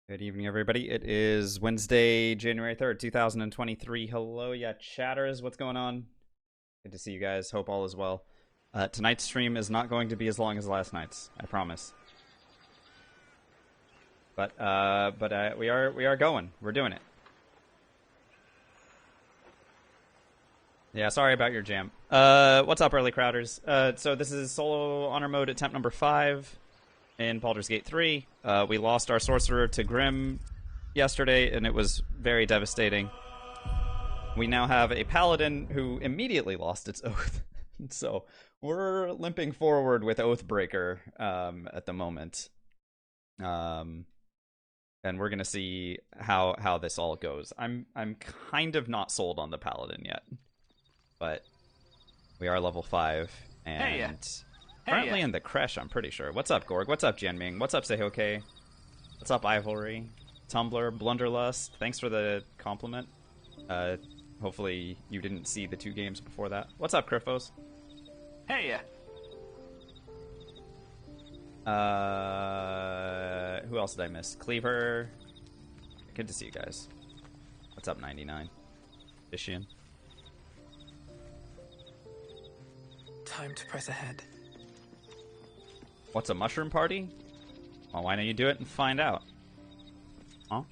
Good evening, everybody. It is Wednesday, January 3rd, 2023. Hello, yeah, chatters. What's going on? Good to see you guys. Hope all is well. Tonight's stream is not going to be as long as last night's, I promise. But we are going. We're doing it. Yeah, sorry about your jam. What's up, early crowders? So this is solo honor mode attempt number 5 in Baldur's Gate 3. We lost our sorcerer to Grim yesterday, and it was very devastating. We now have a paladin who immediately lost its oath. So we're limping forward with Oathbreaker at the moment. And we're gonna see how this all goes. I'm kind of not sold on the paladin yet, but we are level 5 and currently in the creche, I'm pretty sure. What's up, Gorg? What's up, Jianming? What's up, Sehoke? What's up, Ivory? Tumblr, Blunderlust. Thanks for the compliment. Hopefully you didn't see the 2 games before that. What's up, Kryphos? Hey. Who else did I miss? Cleaver. Good to see you guys. What's up, 99? Fishian. Time to press ahead. What's a mushroom party? Well, why don't you do it and find out? Huh?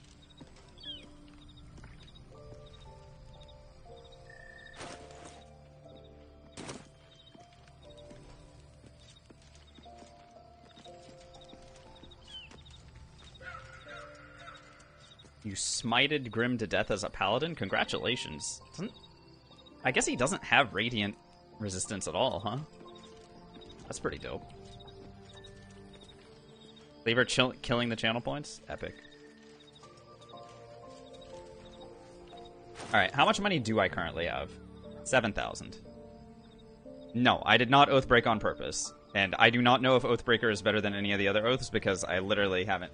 You smited Grim to death as a paladin? Congratulations. I guess he doesn't have radiant resistance at all, huh? That's pretty dope. Cleaver killing the channel points? Epic. Alright, how much money do I currently have? 7,000. No, I did not Oathbreak on purpose. And I do not know if Oathbreaker is better than any of the other oaths because I literally haven't.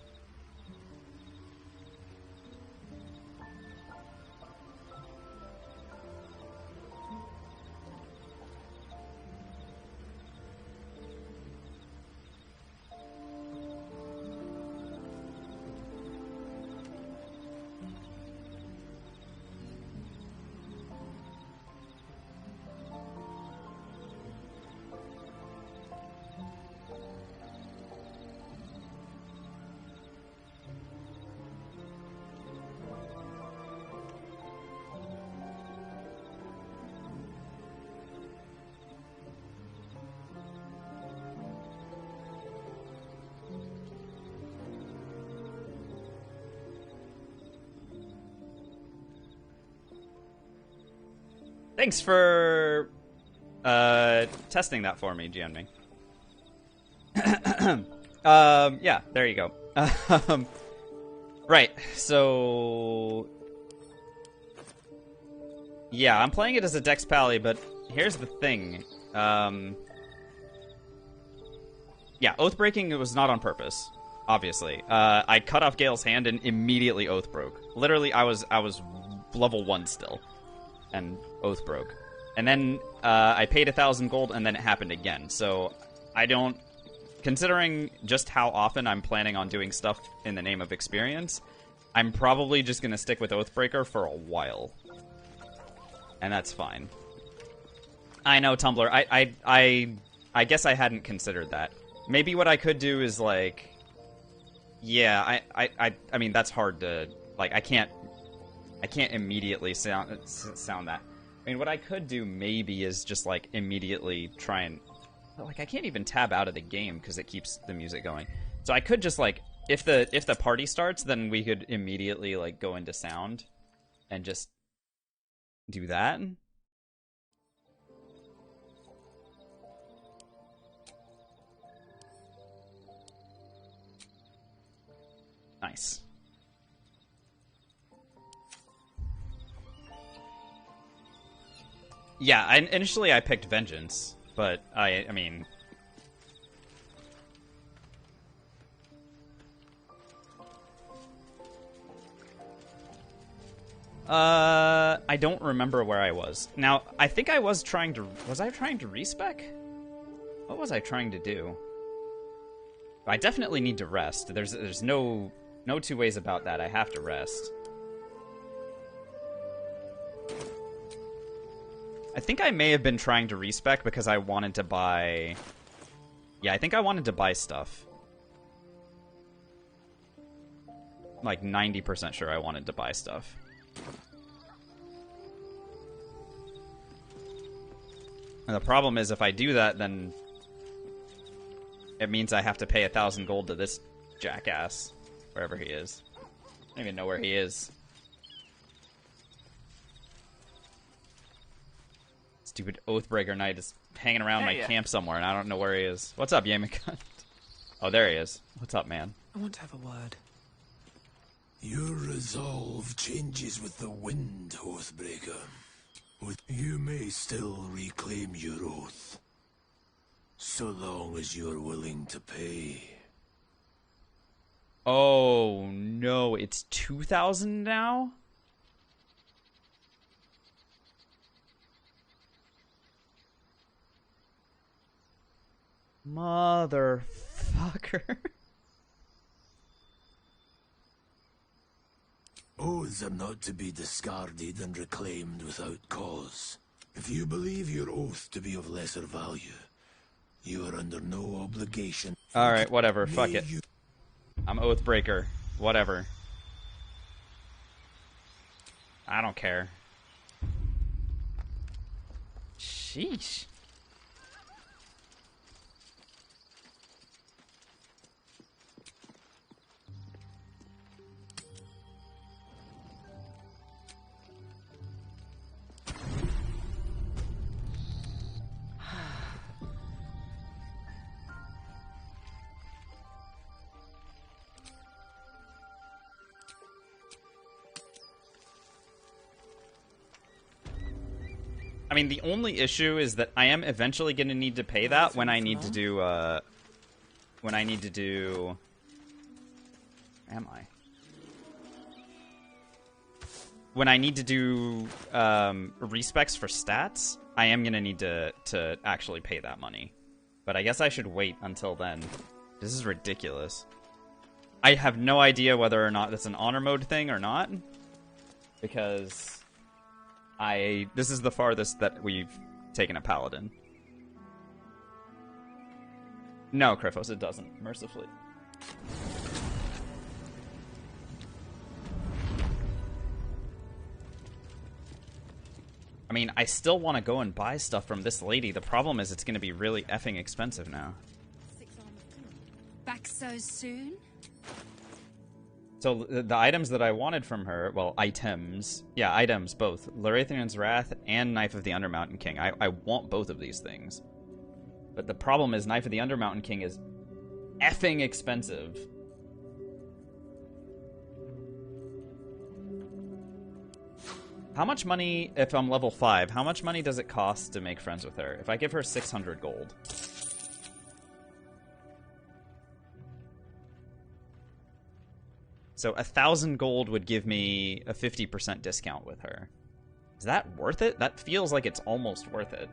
Thanks for testing that for me, Jianming. Yeah, there you go. Right, so yeah, I'm playing it as a Dex Pally, but here's the thing. Yeah, Oathbreaking was not on purpose, obviously. I cut off Gale's hand and immediately Oath broke. Literally, I was level 1 still. And Oath broke. And then I paid 1,000 gold, and then it happened again. So I don't... Considering just how often I'm planning on doing stuff in the name of experience, I'm probably just going to stick with Oathbreaker for a while. And that's fine. I know, Tumblr. I guess I hadn't considered that. Maybe what I could do is, like... Yeah, I mean, that's hard to... Like, I can't immediately sound that. I mean, what I could do maybe is just, like, immediately try and... Like, I can't even tab out of the game because it keeps the music going. So I could just, like, if the party starts, then we could immediately, like, go into sound and just do that. Nice. Yeah, initially I picked Vengeance, but I mean... I don't remember where I was. Now, I think I was trying to... Was I trying to respec? What was I trying to do? I definitely need to rest. There's no No two ways about that. I have to rest. I think I may have been trying to respec because I wanted to buy... Yeah, I think I wanted to buy stuff. Like 90% sure I wanted to buy stuff. And the problem is if I do that, then it means I have to pay 1,000 gold to this jackass, wherever he is. I don't even know where he is. Stupid Oathbreaker Knight is hanging around my camp somewhere, and I don't know where he is. What's up, Yamika? Oh, there he is. What's up, man? I want to have a word. Your resolve changes with the wind, Oathbreaker. You may still reclaim your oath, so long as you're willing to pay. Oh, no. It's 2,000 now? Motherfucker. Oaths are not to be discarded and reclaimed without cause. If you believe your oath to be of lesser value, you are under no obligation. Alright, whatever. Fuck it. I'm Oathbreaker. Whatever. I don't care. Sheesh. I mean, the only issue is that I am eventually going to need to pay that when I need to do, When I need to do... Am I? When I need to do, respecs for stats, I am going to need to actually pay that money. But I guess I should wait until then. This is ridiculous. I have no idea whether or not that's an honor mode thing or not. Because... This is the farthest that we've taken a Paladin. No, Kryphos, it doesn't, mercifully. I mean, I still want to go and buy stuff from this lady. The problem is it's going to be really effing expensive now. Back so soon? So the items that I wanted from her, well, items. Yeah, items, both. Larathian's Wrath and Knife of the Undermountain King. I want both of these things. But the problem is Knife of the Undermountain King is effing expensive. How much money, if I'm level 5, how much money does it cost to make friends with her? If I give her 600 gold. So 1,000 gold would give me a 50% discount with her. Is that worth it? That feels like it's almost worth it.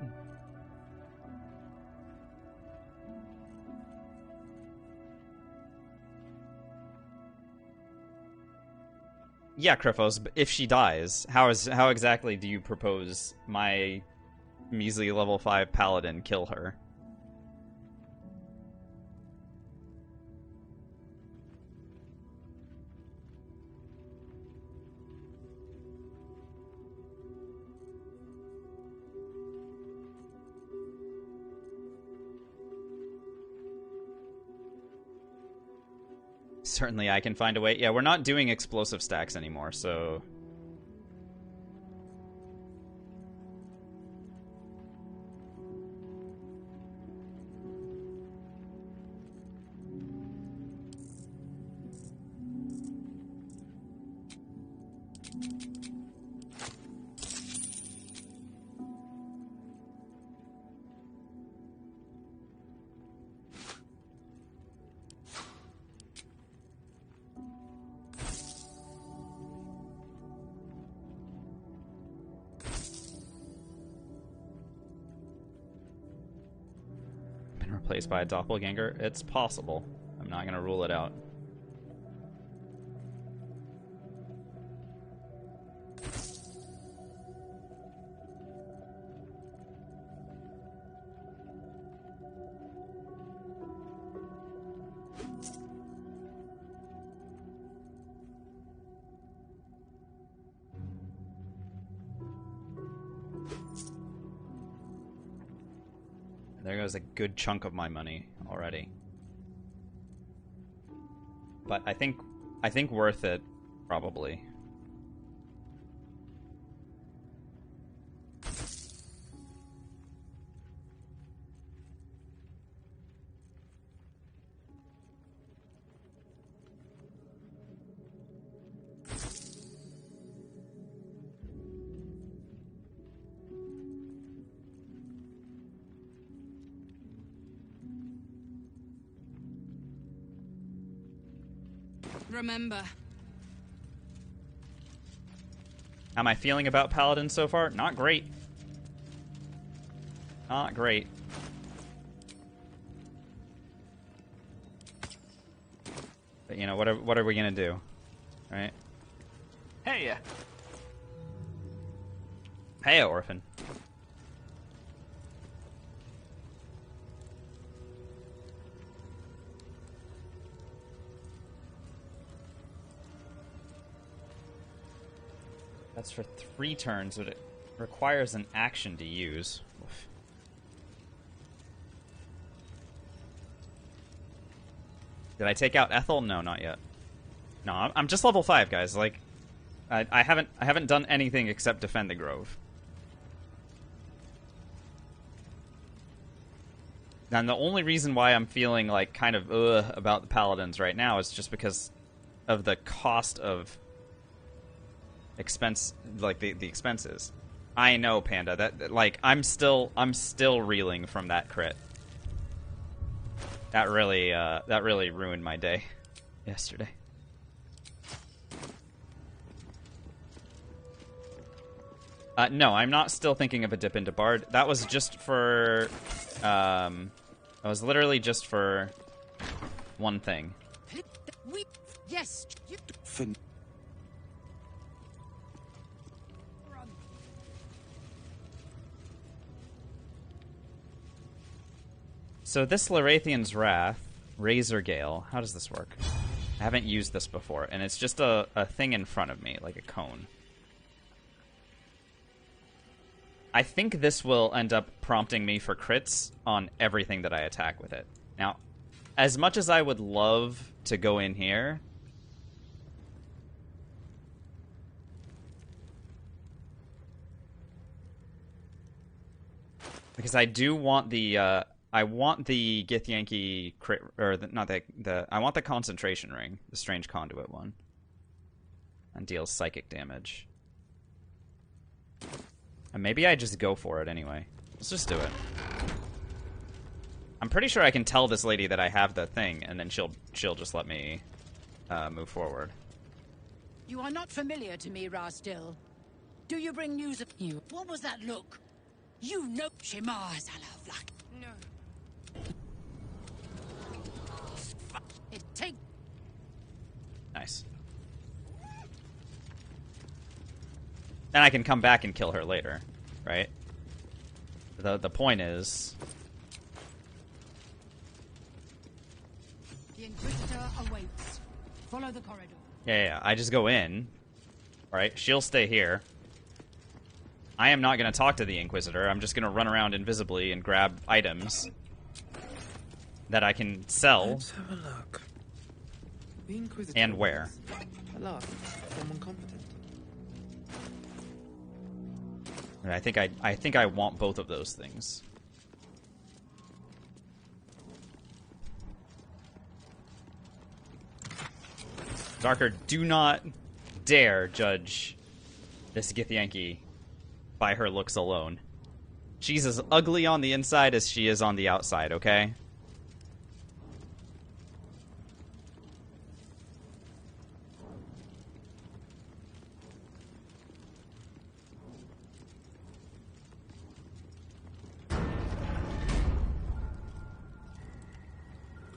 Yeah, Kryphos, but if she dies, how exactly do you propose my measly level 5 paladin kill her? Certainly I can find a way. Yeah, we're not doing explosive stacks anymore, so... Replaced by a doppelganger? It's possible. I'm not going to rule it out. There goes a good chunk of my money already. But I think worth it, probably. Remember. How am I feeling about Paladin so far? Not great. Not great. But you know, what are we gonna do? Right? Hey, Hey, orphan. That's for 3 turns, but it requires an action to use. Oof. Did I take out Ethel? No, not yet. No, I'm just level 5, guys. Like, I haven't done anything except defend the Grove. And the only reason why I'm feeling like kind of about the Paladins right now is just because of the cost of expense, like the expenses. I know, Panda, that like I'm still reeling from that crit. That really ruined my day yesterday. No, I'm not still thinking of a dip into Bard. That was just for that was literally just for one thing. Yes. So this Larathian's Wrath, Razor Gale, how does this work? I haven't used this before, and it's just a thing in front of me, like a cone. I think this will end up prompting me for crits on everything that I attack with it. Now, as much as I would love to go in here, because I do want the I want the Gith Yankee crit, or I want the concentration ring, the strange conduit one, and deals psychic damage. And maybe I just go for it anyway. Let's just do it. I'm pretty sure I can tell this lady that I have the thing, and then she'll just let me move forward. You are not familiar to me, Rastil. Do you bring news of you? What was that look? You know Shemars Alavlak. No. It take. Nice. Then I can come back and kill her later, right? The point is, The Inquisitor awaits. Follow the corridor. yeah. I just go in, right? She'll stay here. I am not going to talk to the Inquisitor. I'm just going to run around invisibly and grab items that I can sell. Let's have a look. The Inquisitor And where? Hello, someone competent. And I think I want both of those things. Darker, do not dare judge this Githyanki by her looks alone. She's as ugly on the inside as she is on the outside, okay?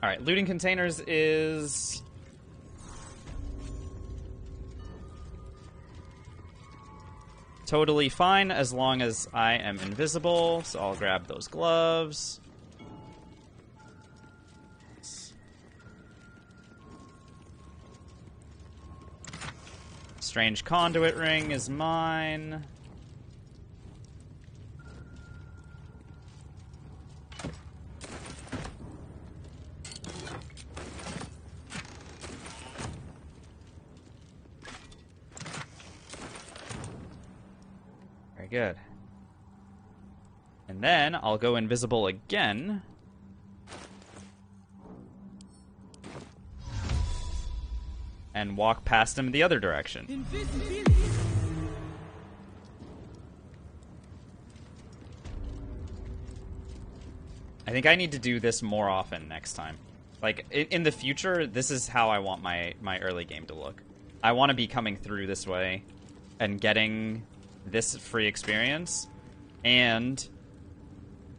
Alright, looting containers is... totally fine as long as I am invisible, so I'll grab those gloves. Strange conduit ring is mine. good. And then I'll go invisible again. And walk past him the other direction. I think I need to do this more often next time. Like, in the future, this is how I want my early game to look. I want to be coming through this way and getting this free experience and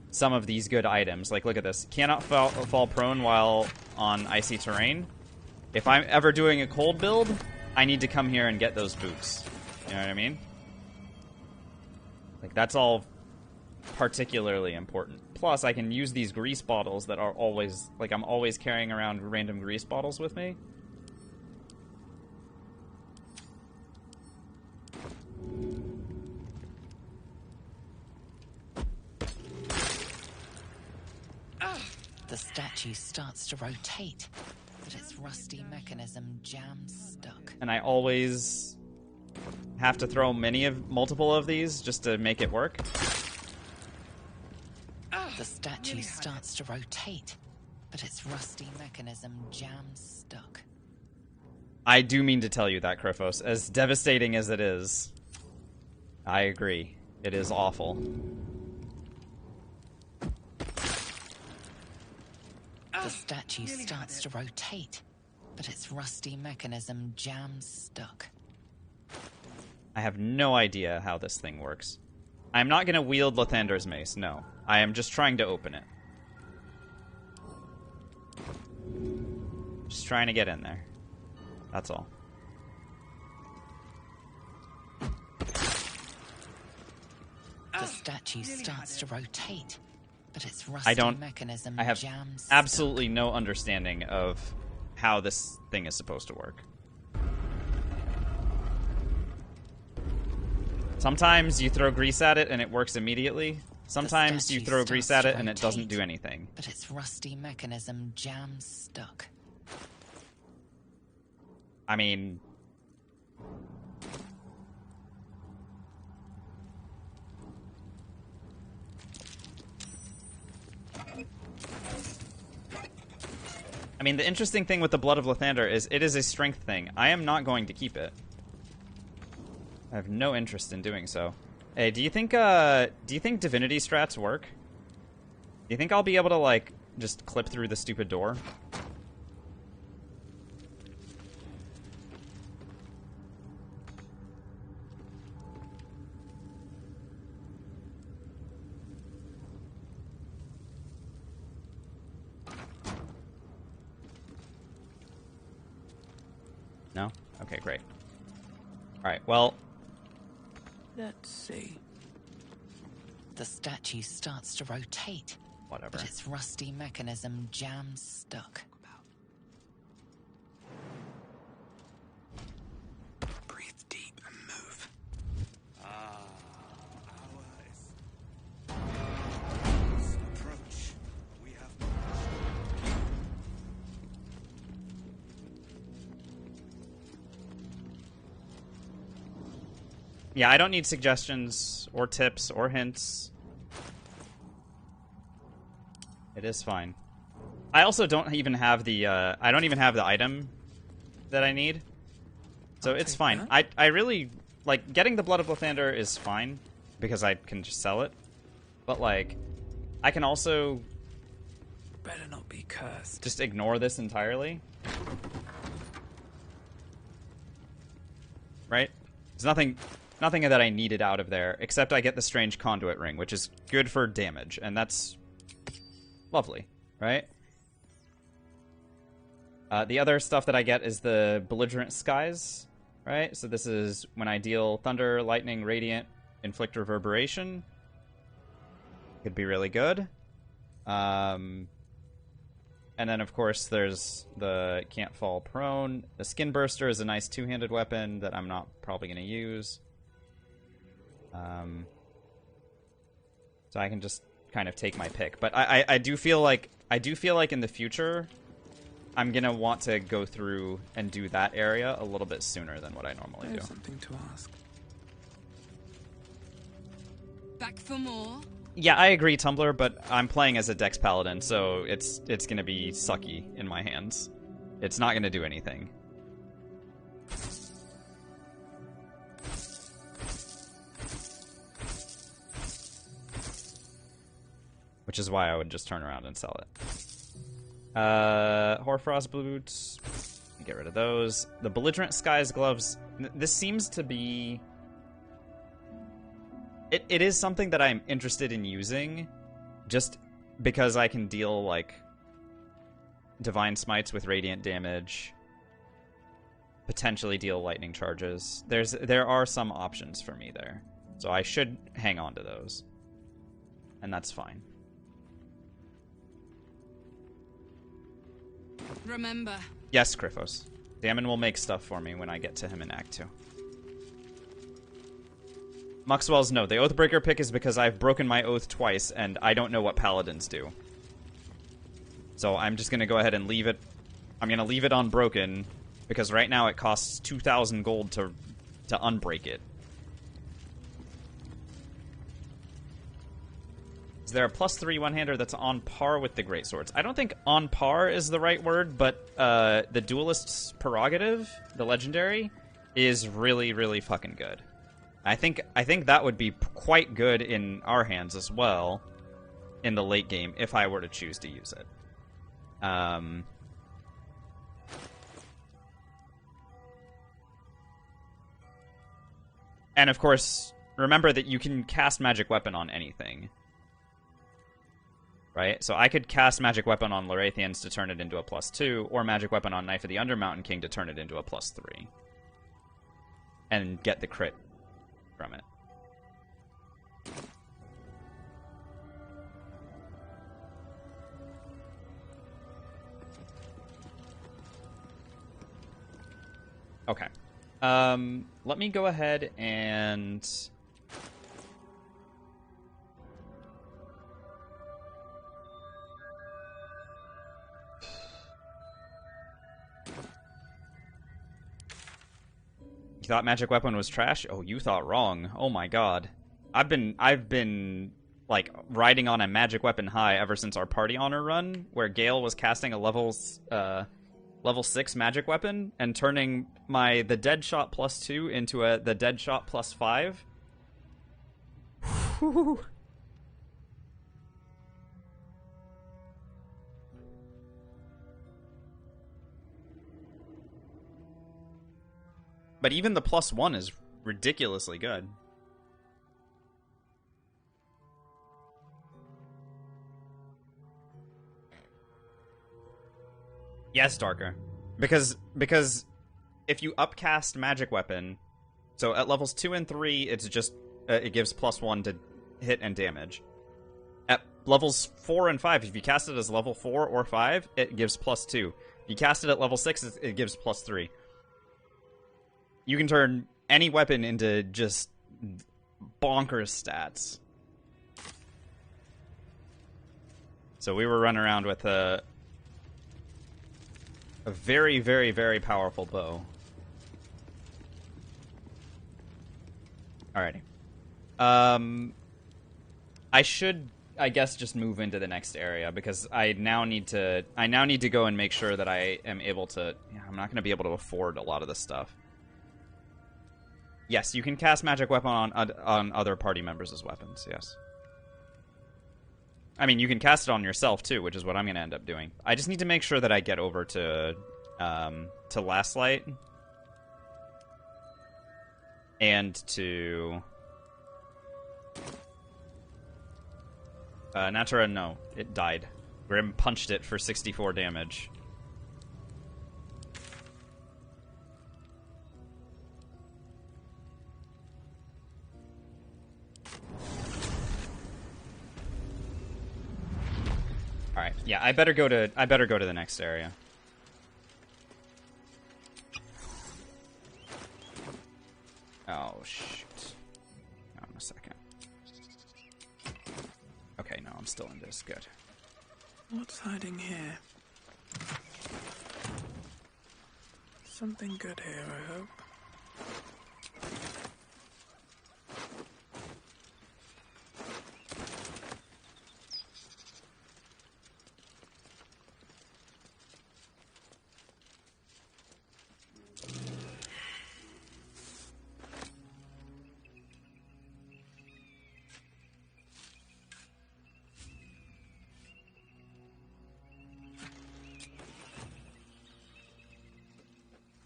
some of these good items. Like, look at this. Cannot fall prone while on icy terrain. If I'm ever doing a cold build, I need to come here and get those boots. You know what I mean? Like, that's all particularly important. Plus, I can use these grease bottles that are always... Like, I'm always carrying around random grease bottles with me. The statue starts to rotate, but its rusty mechanism jams stuck. And I always have to throw multiple of these just to make it work. The statue starts to rotate, but its rusty mechanism jams stuck. I do mean to tell you that, Kryphos. As devastating as it is, I agree. It is awful. The statue starts to rotate, but its rusty mechanism jams stuck. I have no idea how this thing works. I'm not going to wield Lathander's mace, no. I am just trying to open it. Just trying to get in there. That's all. The statue starts to rotate, but its rusty mechanism I have jams absolutely no understanding of how this thing is supposed to work. Sometimes you throw grease at it and it works immediately. Sometimes you throw grease at it and it doesn't do anything. But its rusty mechanism jams stuck. I mean... the interesting thing with the Blood of Lathander is it is a strength thing. I am not going to keep it. I have no interest in doing so. Hey, do you think divinity strats work? Do you think I'll be able to, like, just clip through the stupid door? No? Okay, great. Alright, well... Let's see. The statue starts to rotate. Whatever. But its rusty mechanism jams stuck. Breathe deep and move. Approach. We have Yeah, I don't need suggestions or tips or hints. It is fine. I also don't even have the I don't even have the item that I need. So it's fine. I really like getting the Blood of Lathander is fine because I can just sell it. But like I can also Better not be cursed. just ignore this entirely. Right? There's nothing that I needed out of there, except I get the strange conduit ring, which is good for damage, and that's lovely, right? The other stuff that I get is the belligerent skies, right? So this is when I deal thunder, lightning, radiant, inflict reverberation. Could be really good. And then, of course, there's the can't fall prone. The skin burster is a nice two-handed weapon that I'm not probably going to use. So I can just kind of take my pick. But I do feel like in the future I'm gonna want to go through and do that area a little bit sooner than what I normally I do. have something to ask. Back for more? Yeah, I agree, Tumblr, but I'm playing as a Dex Paladin, so it's gonna be sucky in my hands. It's not gonna do anything. Which is why I would just turn around and sell it. Hoarfrost boots. Get rid of those. The Belligerent Skies gloves. This seems to be... It is something that I'm interested in using, just because I can deal, like, Divine Smites with radiant damage, potentially deal lightning charges. There are some options for me there, so I should hang on to those, and that's fine. Remember. Yes, Kryphos. Damon will make stuff for me when I get to him in Act 2. Muxwell's no. The Oathbreaker pick is because I've broken my oath twice, and I don't know what Paladins do. So I'm just going to go ahead and leave it. I'm going to leave it unbroken, because right now it costs 2,000 gold to unbreak it. Is there a +3 one-hander that's on par with the Greatswords? I don't think on par is the right word, but the Duelist's Prerogative, the Legendary, is really, really fucking good. I think that would be quite good in our hands as well, in the late game, if I were to choose to use it. And of course, remember that you can cast Magic Weapon on anything. Right? So I could cast Magic Weapon on Lorathians to turn it into a +2, or Magic Weapon on Knife of the Undermountain King to turn it into a +3. And get the crit from it. Okay. Let me go ahead and... You thought Magic Weapon was trash? Oh, you thought wrong. Oh my god. I've been like riding on a Magic Weapon high ever since our Party Honor run, where Gale was casting a level 6 Magic Weapon and turning the Dead Shot +2 into the Dead Shot +5. Whew. But even the +1 is ridiculously good. Yes, Darker. Because if you upcast Magic Weapon, so at levels 2 and 3, it's just it gives +1 to hit and damage. At levels 4 and 5, if you cast it as level 4 or 5, it gives +2. If you cast it at level 6, it gives +3. You can turn any weapon into just bonkers stats. So we were running around with a very, very, very powerful bow. Alrighty. I should, I guess, just move into the next area, because I now need to go and make sure that I am able to... Yeah, I'm not going to be able to afford a lot of this stuff. Yes, you can cast Magic Weapon on other party members as weapons, yes. I mean, you can cast it on yourself, too, which is what I'm going to end up doing. I just need to make sure that I get over to Last Light. And to... Natura, no. It died. Grim punched it for 64 damage. Alright, yeah, I better go to the next area. Oh shoot. Hold on a second. Okay, no, I'm still in this. Good. What's hiding here? Something good here, I hope.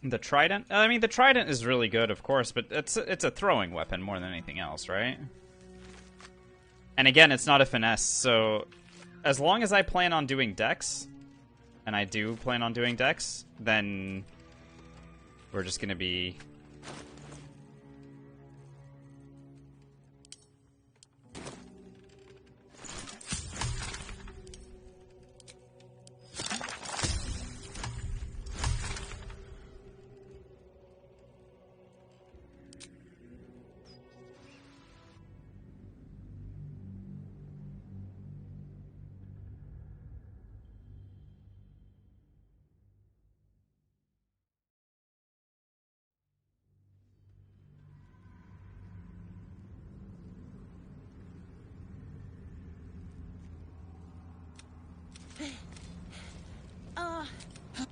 The trident? I mean, the trident is really good, of course, but it's a throwing weapon more than anything else, right? And again, it's not a finesse, so as long as I plan on doing dex, and I do plan on doing dex, then we're just gonna be...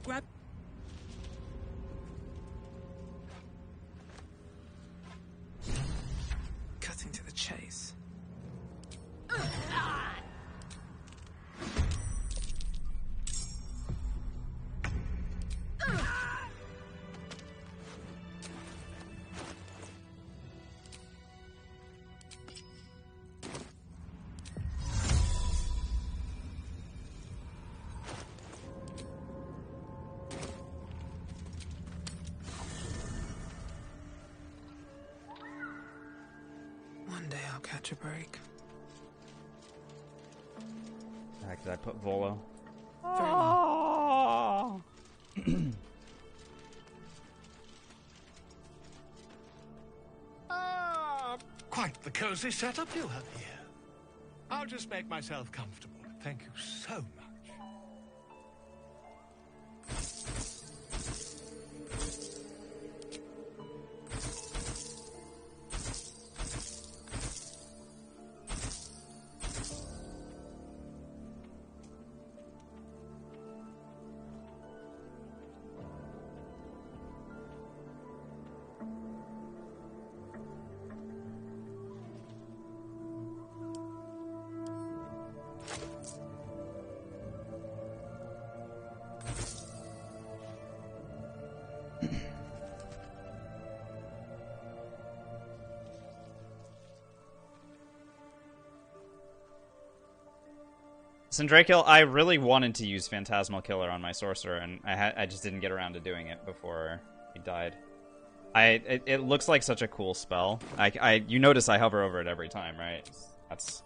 Grab. Cutting to the chase. One day I'll catch a break. Did I put Volo? Very well. Quite the cozy setup you have here. I'll just make myself comfortable. Thank you so much. Syndrakiel, I really wanted to use Phantasmal Killer on my Sorcerer, and I just didn't get around to doing it before he died. It looks like such a cool spell. You notice I hover over it every time, right? That's...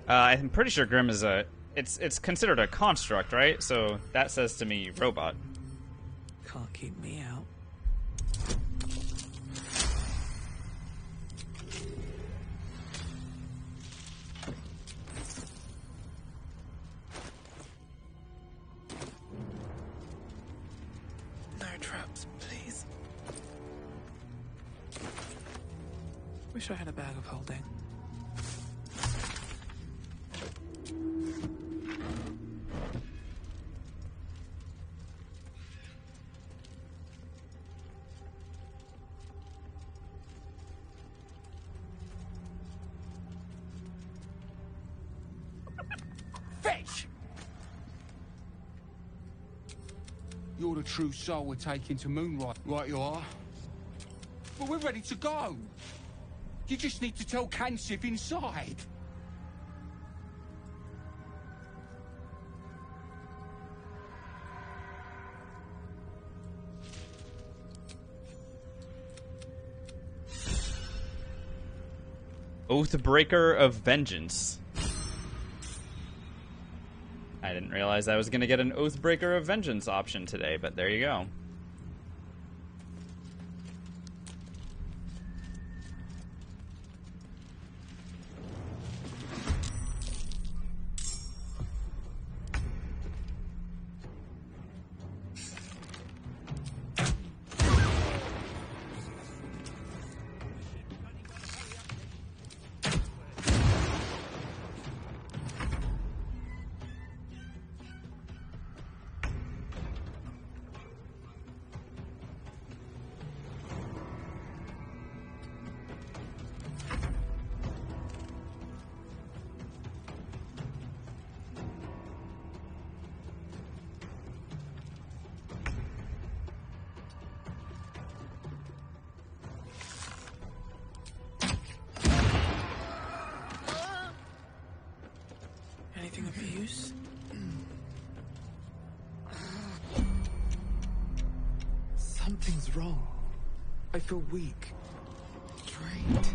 I'm pretty sure Grim is a... It's considered a construct, right? So that says to me, robot. Can't keep me out. No traps, please. Wish I had a bag of holding. You're the true soul we're taking to Moonrise. Right you are. But we're ready to go. You just need to tell Kansif inside. Oathbreaker of Vengeance. I didn't realize I was going to get an Oathbreaker of Vengeance option today, but there you go. anything of use? Something's wrong. I feel weak. Drained.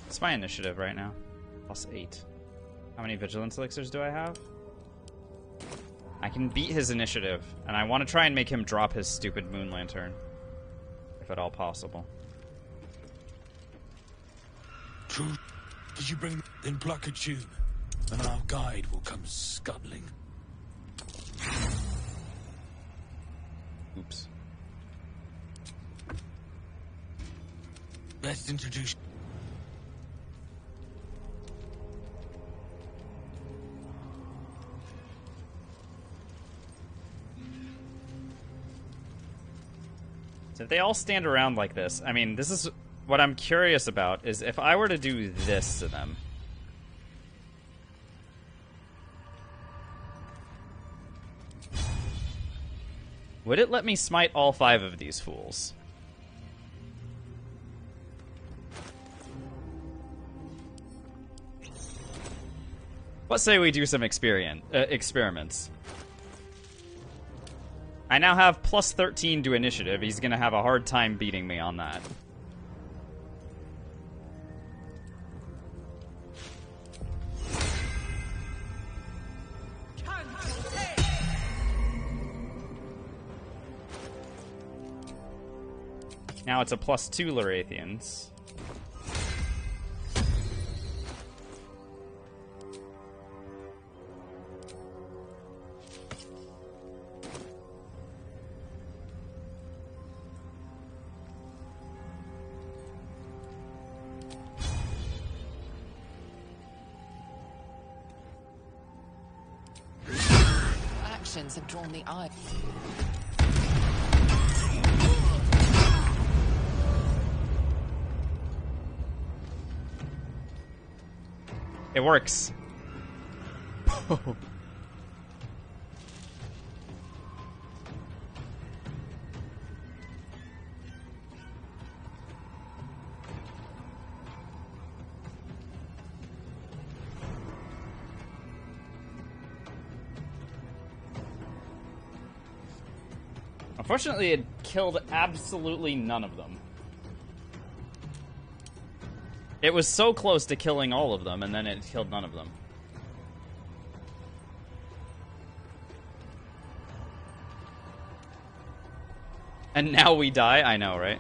It's my initiative right now. +8. How many vigilance elixirs do I have? I can beat his initiative, and I want to try and make him drop his stupid moon lantern. If at all possible. True. Did you bring... Then pluck a tube, and our guide will come scuttling. Oops. Let's introduce... So if they all stand around like this, I mean, this is what I'm curious about, is if I were to do this to them. Would it let me smite all 5 of these fools? Let's say we do some experiments. I now have +13 to initiative. He's gonna have a hard time beating me on that. Now it's a +2 Lorathians. Actions have drawn the eye. It works. Unfortunately, it killed absolutely none of them. It was so close to killing all of them, and then it killed none of them. And now we die? I know, right?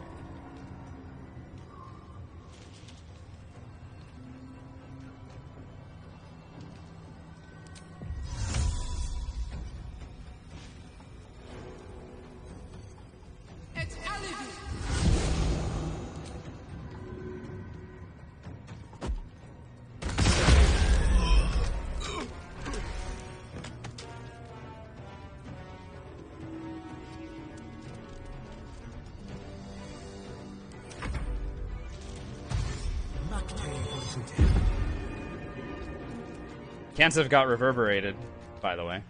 Cansiv got reverberated, by the way.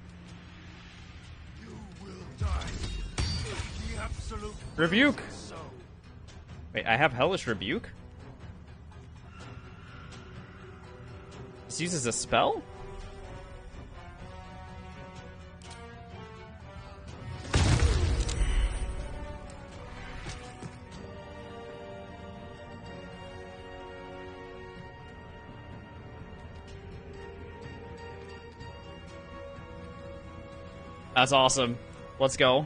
You will die. The absolute Rebuke! so. Wait, I have Hellish Rebuke? This uses a spell? That's awesome. Let's go.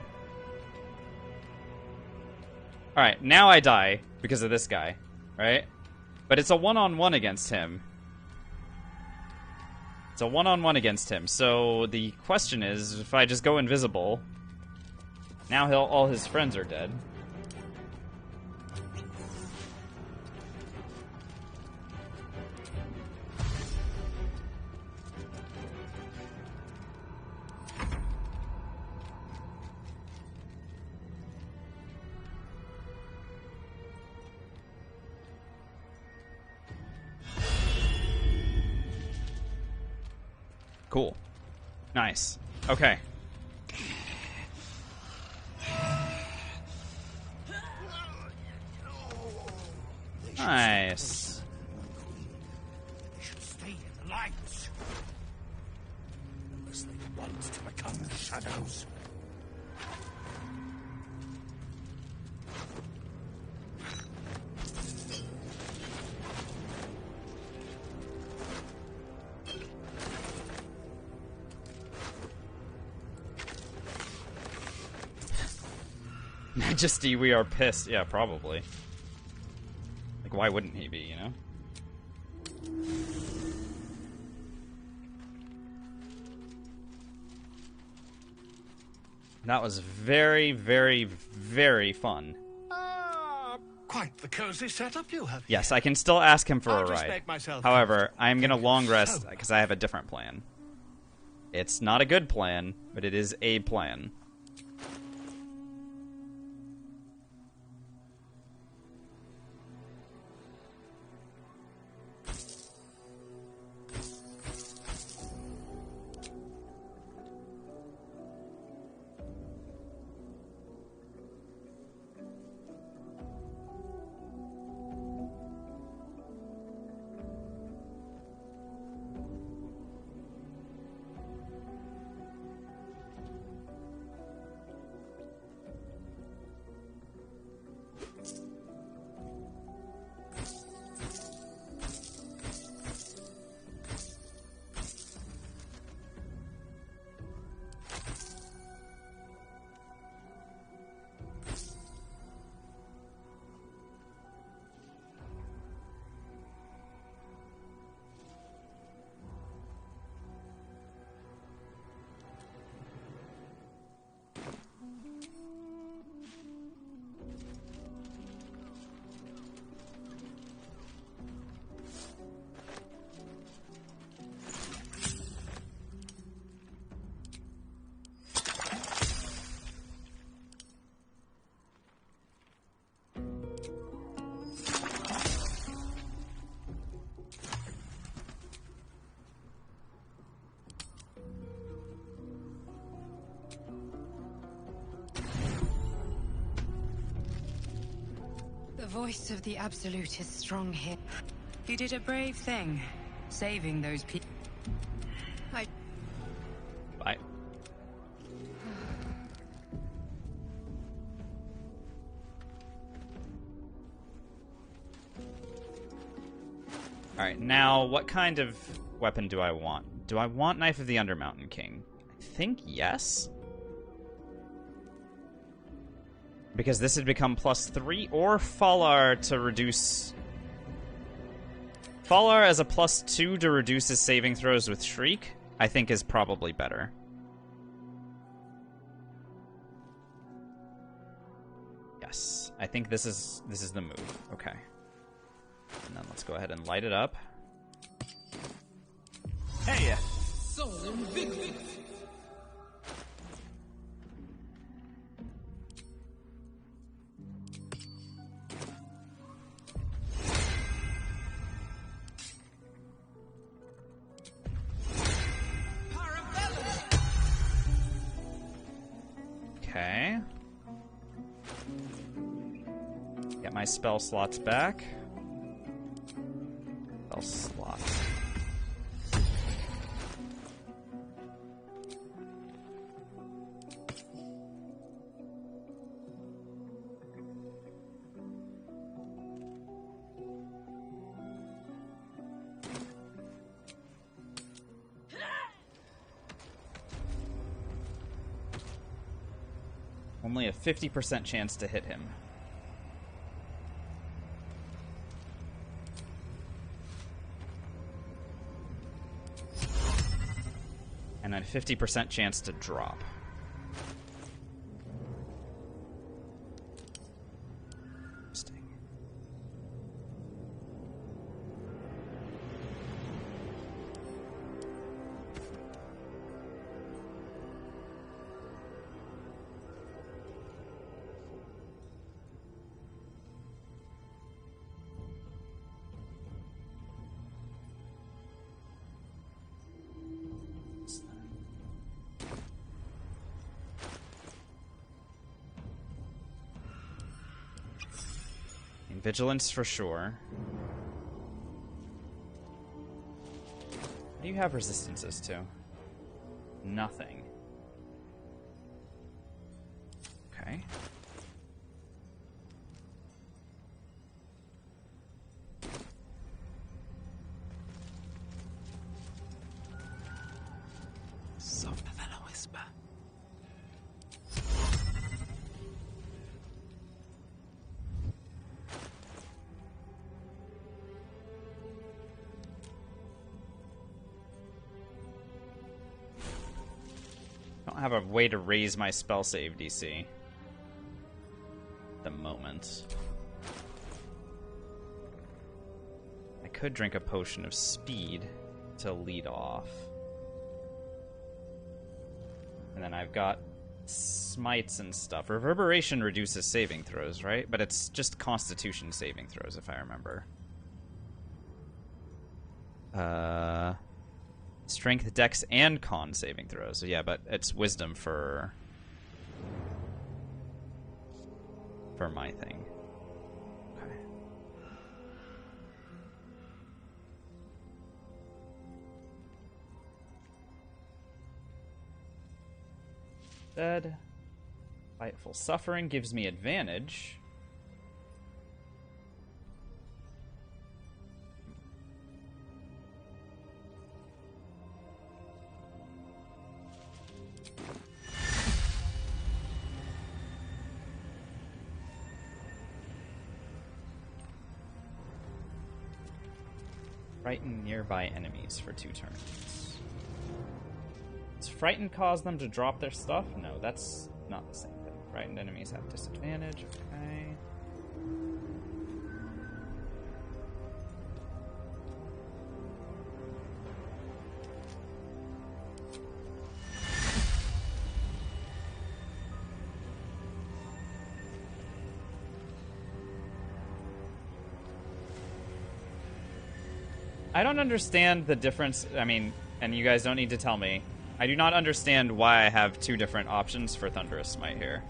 Alright, now I die because of this guy, right? But it's a one-on-one against him. It's a one-on-one against him, so the question is, if I just go invisible, now all his friends are dead. Cool. Nice. Okay. Nice. They should stay in the lights. Unless they want to become shadows. Majesty, we are pissed. Yeah, probably. Like, why wouldn't he be, you know? That was very, very, very fun. Quite the cozy setup you have. Yes, I can still ask him for I'll a just ride. make myself However, I am going to long rest So- because I have a different plan. It's not a good plan, but it is a plan. The voice of the Absolute is strong here. You did a brave thing, saving those people. Bye. Alright, now what kind of weapon do I want? Do I want Knife of the Undermountain King? I think yes. Because this had become +3, or Falar to reduce... Falar as a +2 to reduce his saving throws with Shriek, I think is probably better. Yes, I think this is the move. Okay. And then let's go ahead and light it up. Hey! Okay. Get my spell slots back. Spell slots. Only a 50% chance to hit him. And a 50% chance to drop. Interesting. Vigilance for sure. What do you have resistances to? Nothing. Okay. Softer than a whisper. I don't have a way to raise my spell save DC. At the moment. I could drink a potion of speed to lead off. And then I've got smites and stuff. Reverberation reduces saving throws, right? But it's just Constitution saving throws, if I remember. Strength, Dex, and Con saving throws. So yeah, but it's Wisdom for my thing. Okay. Dead. Fightful Suffering gives me advantage. Frighten nearby enemies for 2 turns. Does Frighten cause them to drop their stuff? No, that's not the same thing. Frightened enemies have disadvantage. Okay. I don't understand the difference. I mean, and you guys don't need to tell me. I do not understand why I have 2 different options for Thunderous Smite here.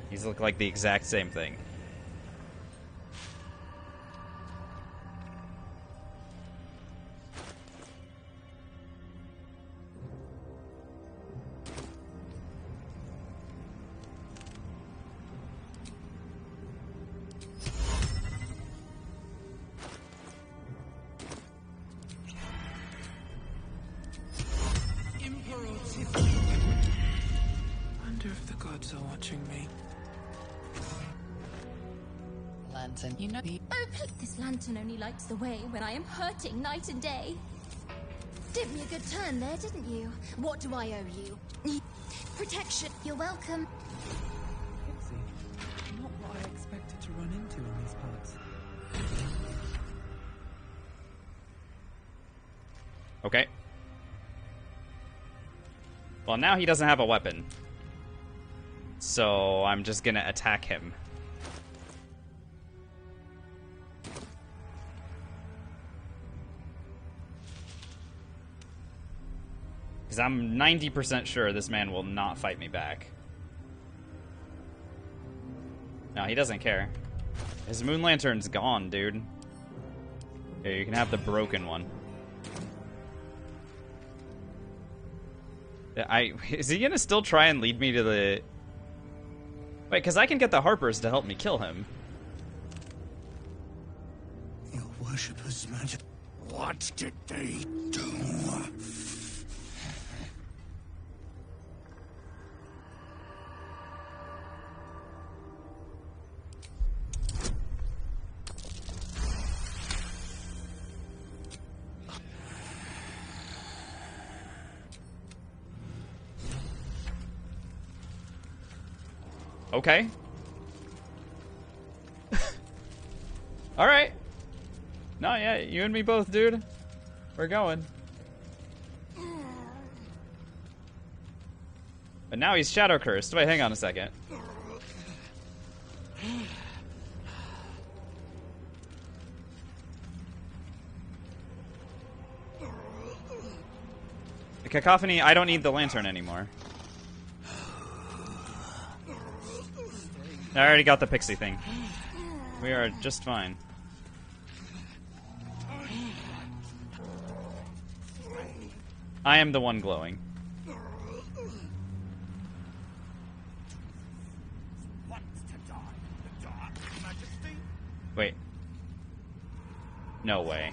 These look like the exact same thing. Wonder if the gods are watching me. Lantern, you know me. Oh, please. This lantern only lights the way when I am hurting night and day. Did me a good turn there, didn't you? What do I owe you? Protection. You're welcome. Pixie, not what I expected to run into in these parts. Okay. Well, now he doesn't have a weapon. So I'm just gonna attack him. Because I'm 90% sure this man will not fight me back. No, he doesn't care. His Moon Lantern's gone, dude. Here, you can have the broken one. Is he gonna still try and lead me to the... Wait, because I can get the Harpers to help me kill him. Your worshippers, magic. What did they do? Okay. Alright. No, yeah, you and me both, dude. We're going. But now he's shadow cursed. Wait, hang on a second. The cacophony, I don't need the lantern anymore. I already got the pixie thing. We are just fine. I am the one glowing. Wait. No way.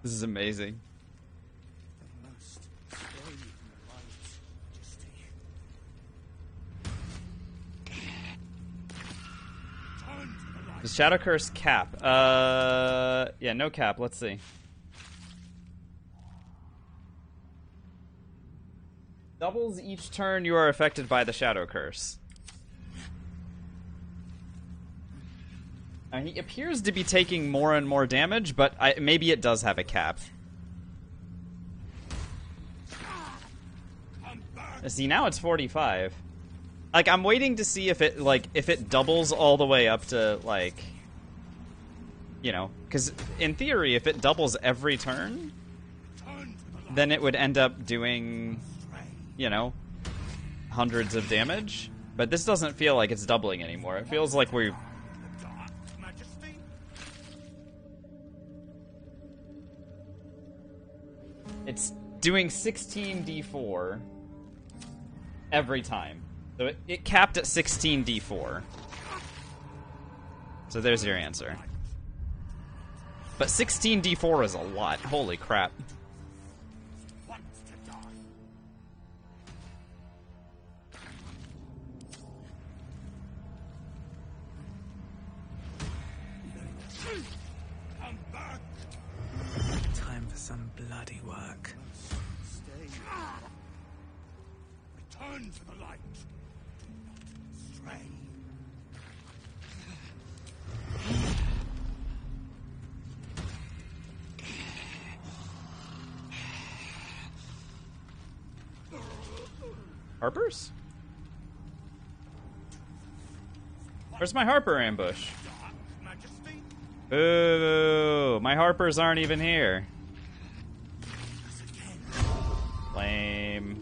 This is amazing. Does Shadow Curse cap? Yeah, no cap. Let's see. Doubles each turn you are affected by the Shadow Curse. He appears to be taking more and more damage, but maybe it does have a cap. See, now it's 45. Like, I'm waiting to see if it doubles all the way up to, like, you know, because in theory, if it doubles every turn, then it would end up doing, you know, hundreds of damage. But this doesn't feel like it's doubling anymore. It feels like we've... It's doing 16d4 every time. So it capped at 16d4. So there's your answer. But 16d4 is a lot. Holy crap. Time for some bloody work. Return to the light. Stray. Harpers? Where's my Harper ambush? Ooh, my Harpers aren't even here. Lame.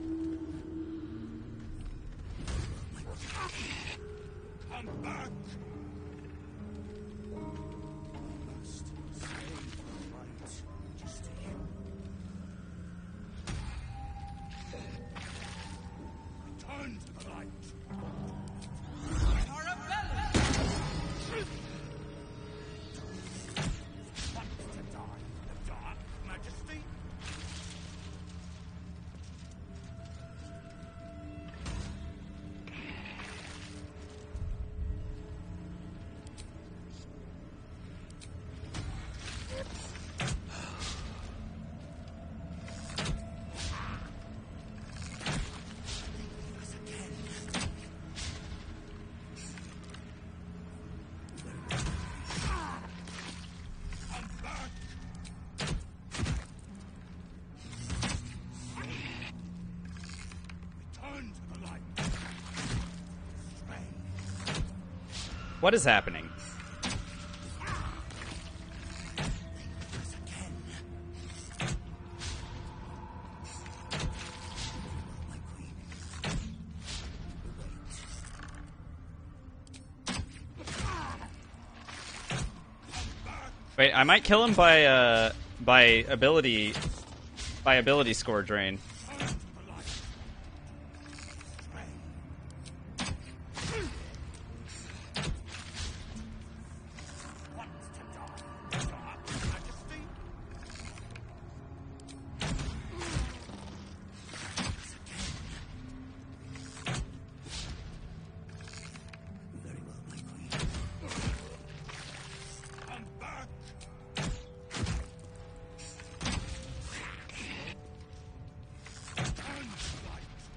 What is happening? Wait, I might kill him by ability score drain.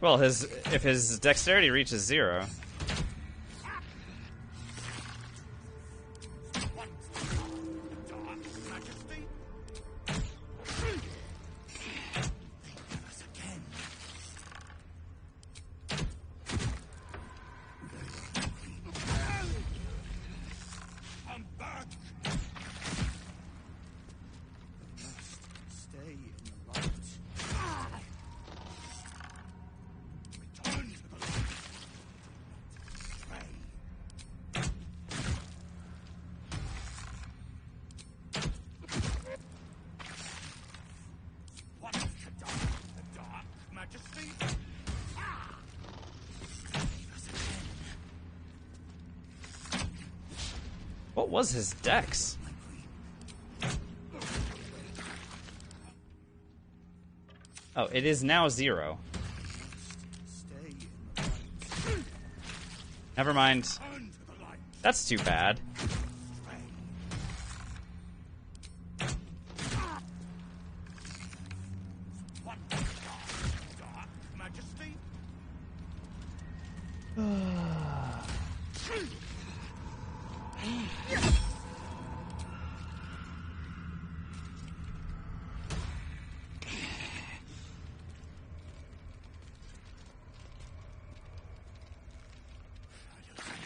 Well, if his dexterity reaches 0. What was his dex? Oh, it is now 0. Never mind. That's too bad.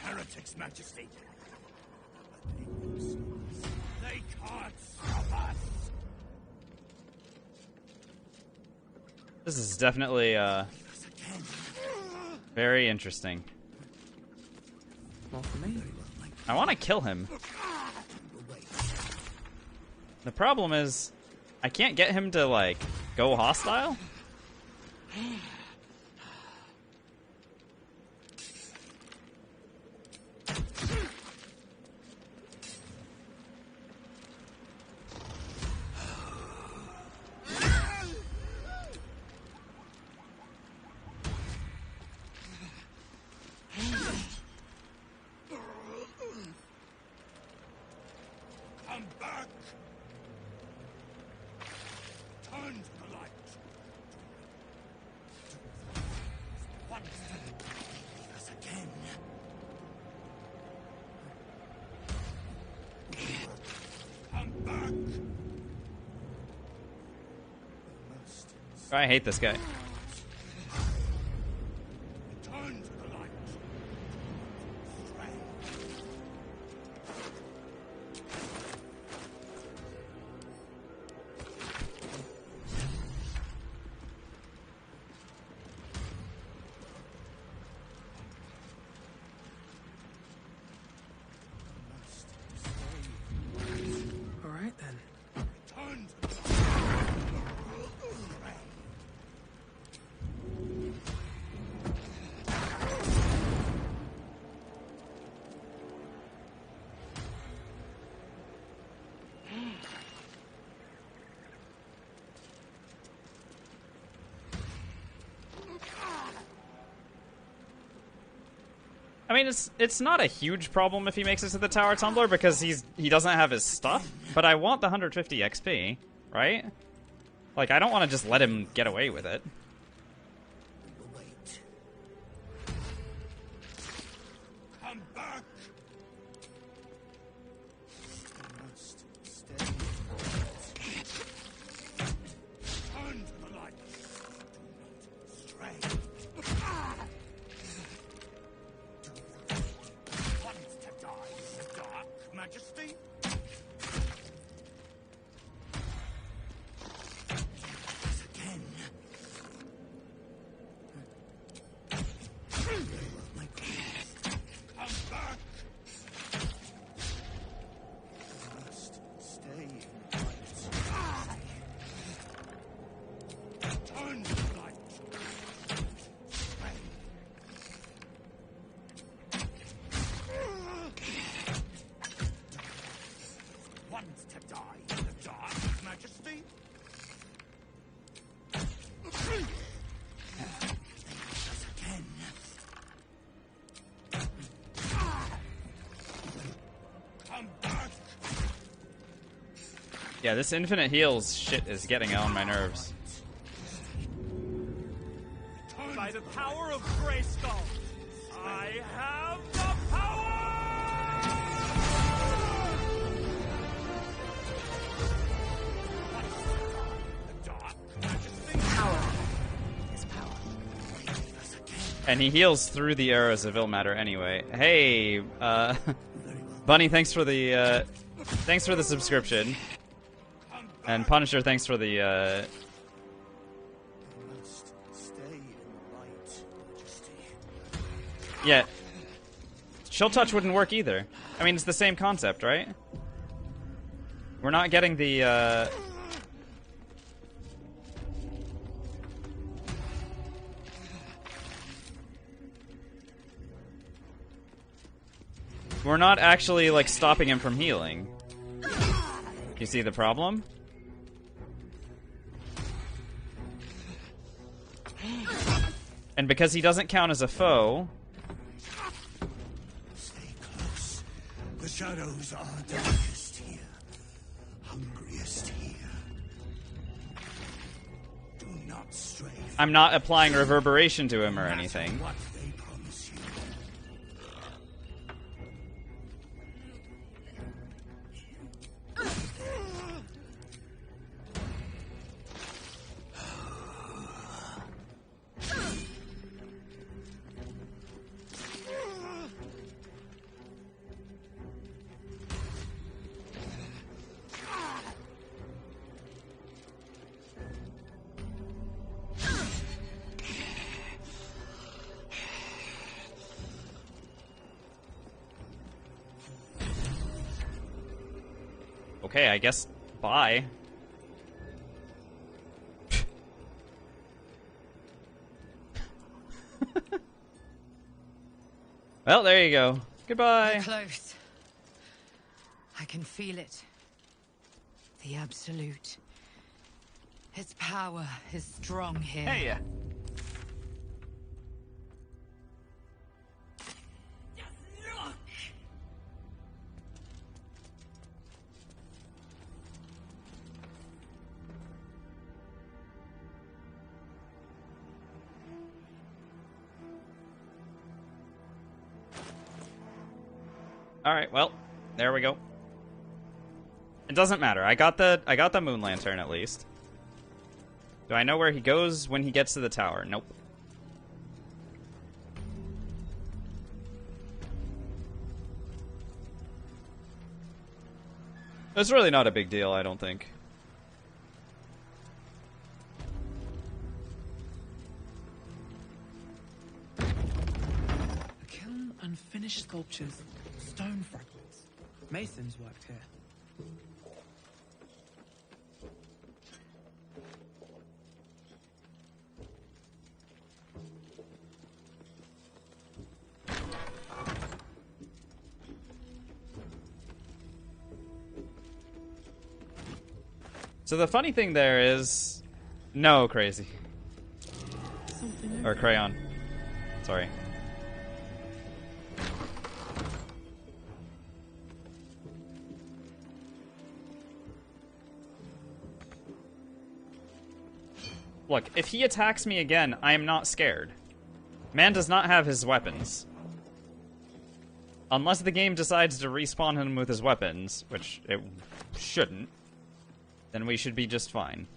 Heretics, Majesty. They can't stop us. This is definitely very interesting. Not for me. I want to kill him. The problem is, I can't get him to, like, go hostile. Come back. Turn to the light. Once leave us again. Come back. I hate this guy. Turn to the light. Stray. All right then. Turn to the light. I mean, it's not a huge problem if he makes it to the Tower Tumbler because he doesn't have his stuff, but I want the 150 XP, right? Like, I don't want to just let him get away with it. Wait. Come back. We must stay. Turn to the light. Do not stray. Want to die. Majesty? Again. Come back! Must stay in light. Turn to light. Want to die in the dark, Majesty? Again. Come back! Yeah, this infinite heals shit is getting on my nerves. By the power of Grayskull, I have the power! The dark, Majesty? Power is power. And he heals through the arrows of Ilmater anyway. Hey, Bunny, thanks for the subscription. And Punisher, thanks for the, Must stay in light, Majesty. yeah. Chill Touch wouldn't work either. I mean, it's the same concept, right? We're not getting the, we're not actually, like, stopping him from healing. You see the problem? And because he doesn't count as a foe... Stay close. The shadows are darkest here. Hungriest here. Do not stray. I'm not applying reverberation to him or anything. What they promise you. Okay, I guess bye. Well, there you go. Goodbye. Close. I can feel it. The Absolute. Its power is strong here. Hey, Alright, well, there we go. It doesn't matter. I got the moon lantern at least. Do I know where he goes when he gets to the tower? Nope. It's really not a big deal, I don't think. A kiln, unfinished sculptures, stone fragments. Masons worked here. So the funny thing there is... No, Crazy. Or Crayon. Sorry. Look, if he attacks me again, I am not scared. Man does not have his weapons. Unless the game decides to respawn him with his weapons, which it shouldn't, then we should be just fine.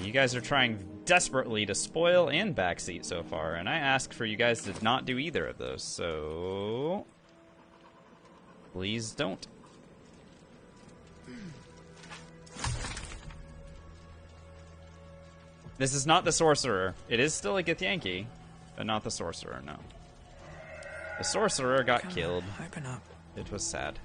You guys are trying desperately to spoil and backseat so far, and I asked for you guys to not do either of those, so... please don't. This is not the Sorcerer. It is still a Githyanki, but not the Sorcerer, no. The Sorcerer got killed. Open up. It was sad.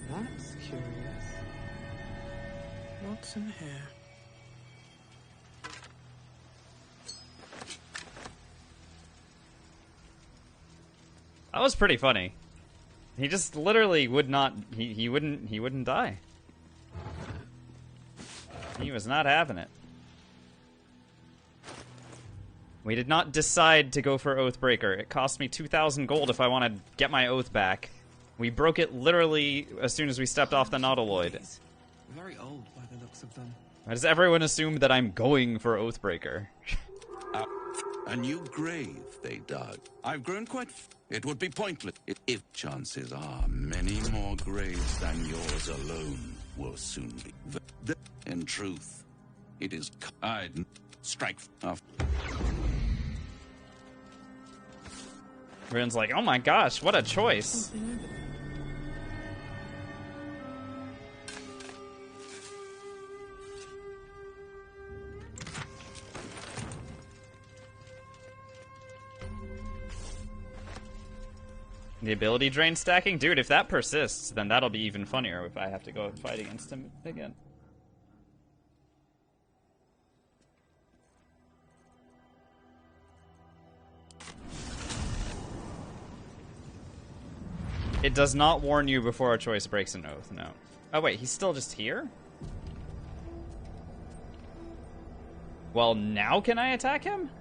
That's curious. What's in here? That was pretty funny. He just literally would not. He wouldn't die. He was not having it. We did not decide to go for Oathbreaker. It cost me 2,000 gold if I want to get my oath back. We broke it literally as soon as we stepped off the Nautiloid. Very old by the looks of them. Why does everyone assume that I'm going for Oathbreaker? A new grave they dug. I've grown quite... It would be pointless if chances are many more graves than yours alone will soon be. In truth, it is... I'd strike off. Everyone's like, oh my gosh, what a choice. The ability drain stacking? Dude, if that persists, then that'll be even funnier if I have to go and fight against him again. It does not warn you before a choice breaks an oath, no. Oh wait, he's still just here? Well, now can I attack him?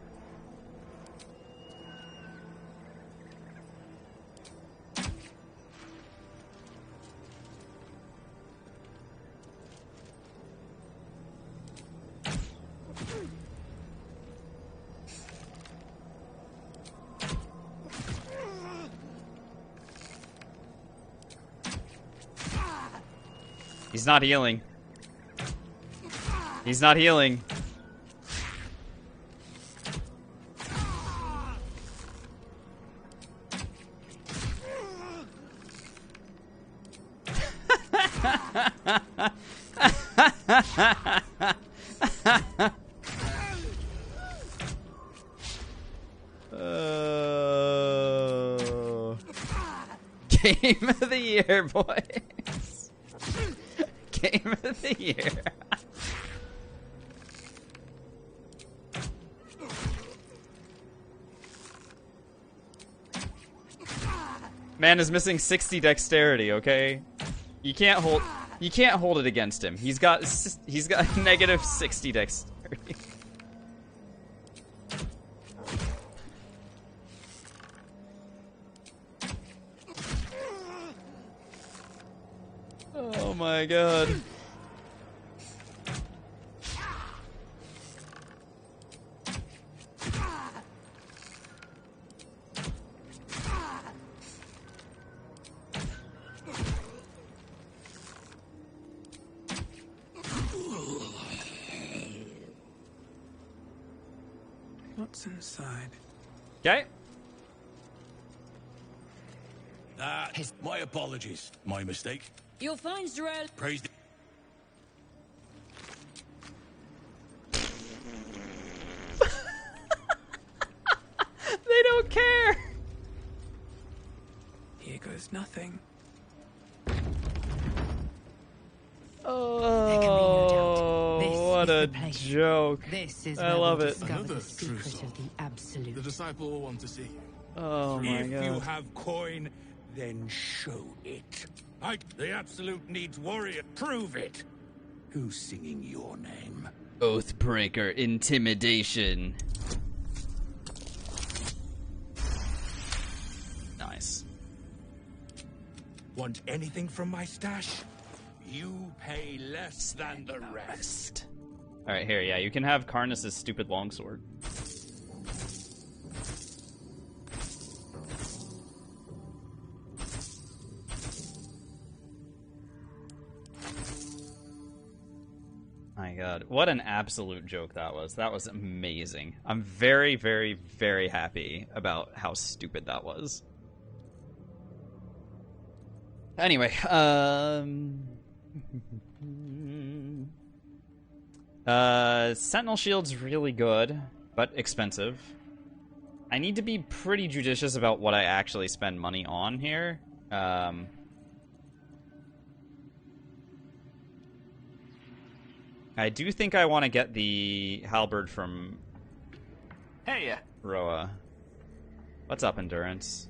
He's not healing. He's not healing. Game of the year, boys. Game of the year. Man is missing 60 dexterity, okay? You can't hold it against him. He's got negative 60 dexterity. Oh my god. What's inside? Okay. My apologies. My mistake. You'll find Zrel. Praise the... They don't care. Here goes nothing. Oh, what a joke. This is I love it. Another the secret true of the absolute. The disciple will want to see you. Oh my If you god. have coin, then show it. The absolute needs warrior. Prove it. Who's singing your name? Oathbreaker intimidation. Nice. Want anything from my stash? You pay less than the rest. Alright, here, yeah, you can have Karnas's stupid longsword. god. What an absolute joke that was. That was amazing. I'm very, very, very happy about how stupid that was. Anyway, Sentinel Shield's really good, but expensive. I need to be pretty judicious about what I actually spend money on here. I do think I want to get the halberd from Roa. What's up, Endurance?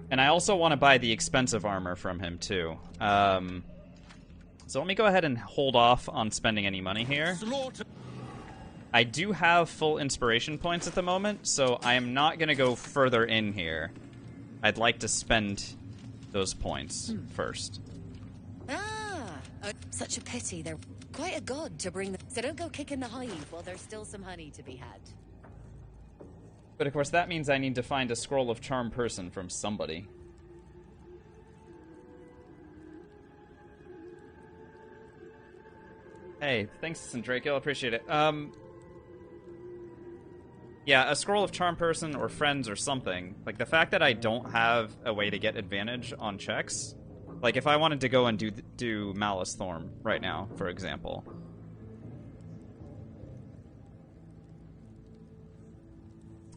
And I also want to buy the expensive armor from him, too. So let me go ahead and hold off on spending any money here. I do have full inspiration points at the moment, so I am not going to go further in here. I'd like to spend those points first. Such a pity. They're quite a god to bring them. So don't go kicking the hive while there's still some honey to be had. But of course that means I need to find a scroll of charm person from somebody. Hey, thanks, Draco. Appreciate it. Yeah, a scroll of charm person or friends or something. Like, the fact that I don't have a way to get advantage on checks. Like, if I wanted to go and do Malice Thorn right now, for example.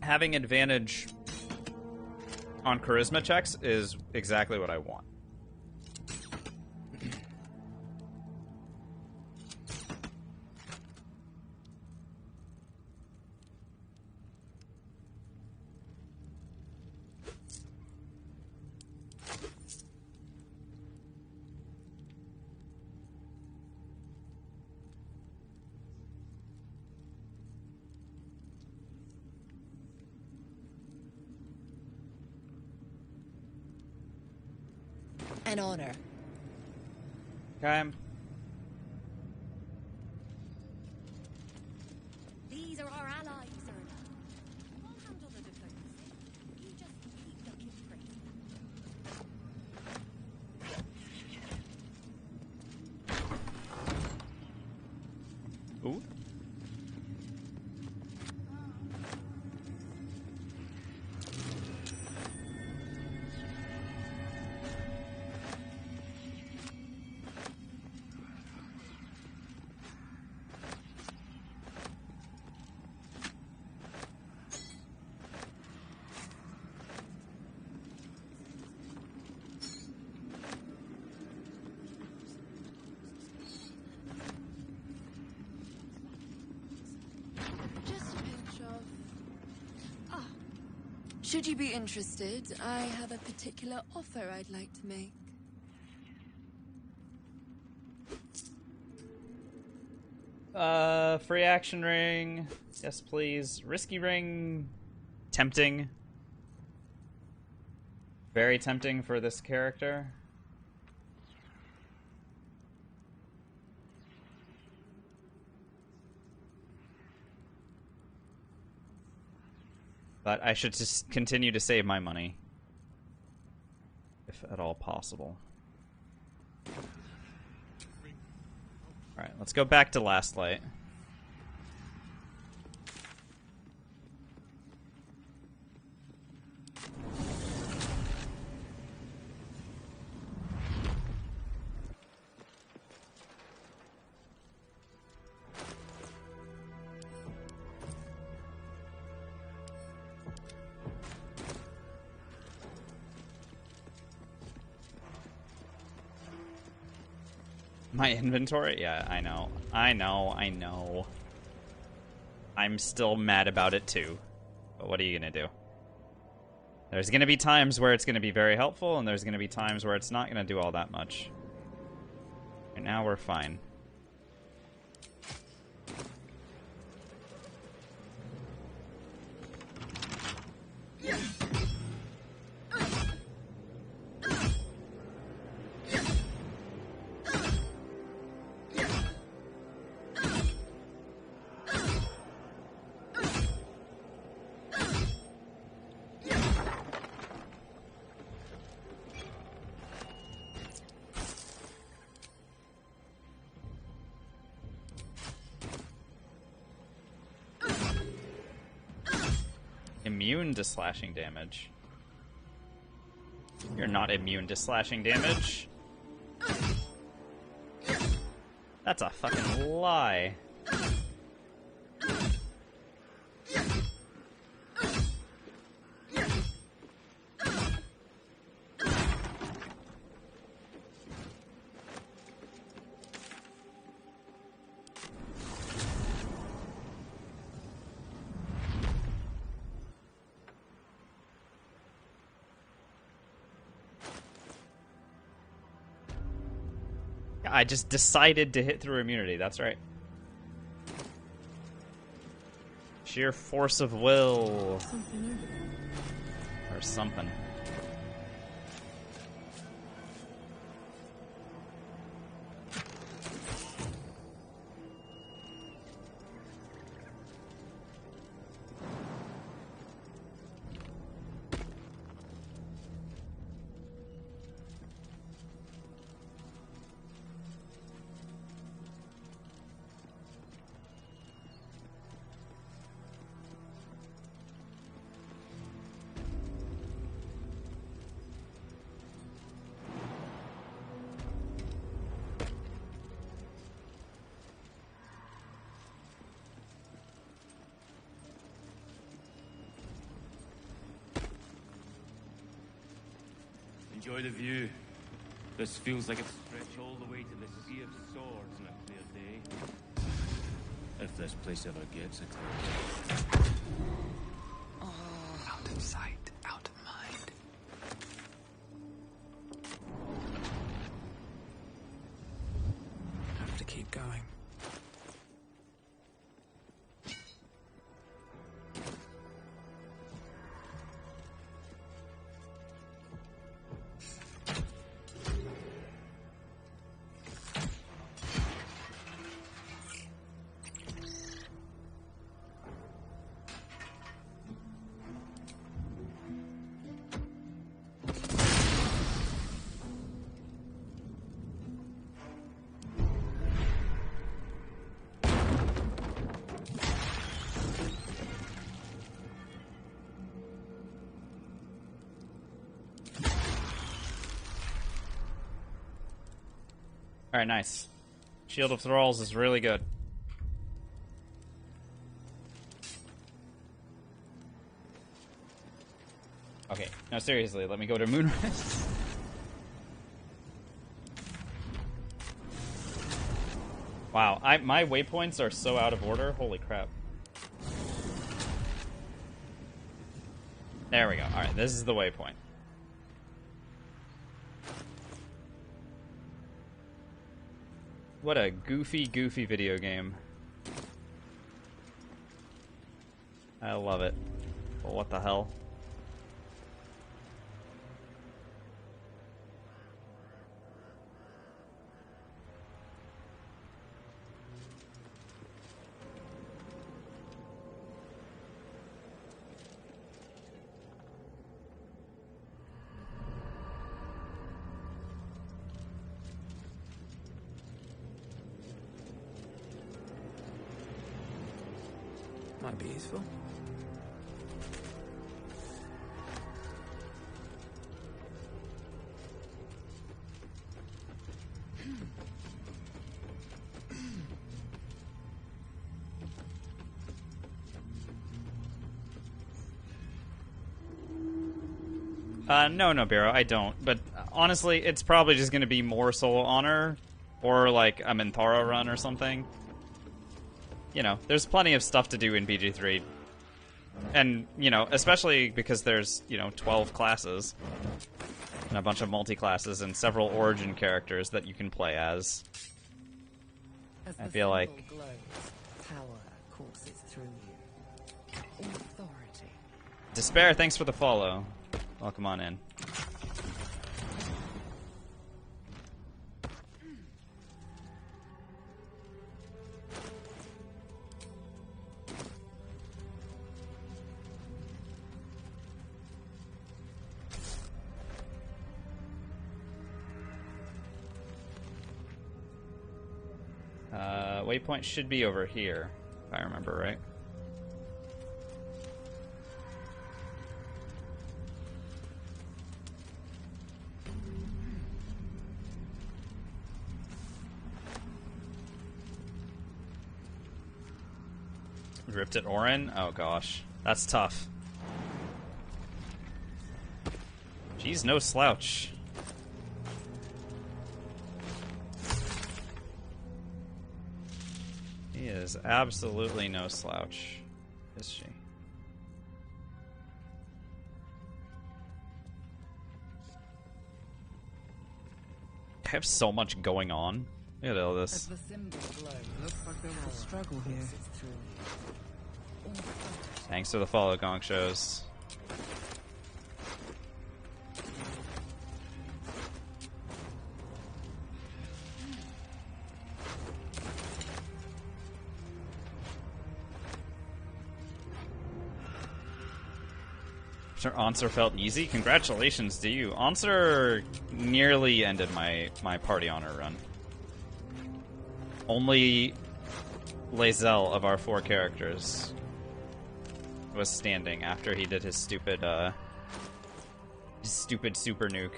Having advantage on charisma checks is exactly what I want. An honor. Okay. These are our allies, Erna. We'll handle the diplomacy. You just keep looking pretty. Ooh. Should you be interested, I have a particular offer I'd like to make. Free action ring. Yes, please. Risky ring. Tempting. Very tempting for this character. But I should just continue to save my money. If at all possible. Alright, let's go back to Last Light. My inventory? Yeah, I know. I know. I'm still mad about it too. But what are you gonna do? There's gonna be times where it's gonna be very helpful, and there's gonna be times where it's not gonna do all that much. And now we're fine. immune to slashing damage. You're not immune to slashing damage. That's a fucking lie. I just decided to hit through immunity, that's right. Sheer force of will. Or something. Enjoy the view. This feels like it stretch all the way to the Sea of Swords on a clear day. If this place ever gets it. Out of sight, out of mind. Have to keep going. Alright, nice. Shield of Thralls is really good. Okay, no, seriously, let me go to Moonrise. Wow, my waypoints are so out of order. Holy crap. There we go. Alright, this is the waypoint. What a goofy, goofy video game. I love it. But what the hell? Might be useful. No, Biro, I don't. But honestly, it's probably just going to be more solo honor, or like a Minthara run or something. You know, there's plenty of stuff to do in BG3. And, you know, especially because there's, 12 classes. And a bunch of multi-classes and several origin characters that you can play as. I feel like... Glows, power courses through you. Authority. Despair, thanks for the follow. Welcome on in. Waypoint should be over here, if I remember right. Ripped at Orin? Oh gosh. That's tough. She's no slouch. He is absolutely no slouch, is she? I have so much going on. Look at all this. Looks like there was a struggle here. Thanks to the follow gong shows. Answer felt easy. Congratulations to you. Answer nearly ended my party honor run. Only Lae'zel of our 4 characters was standing after he did his stupid super nuke.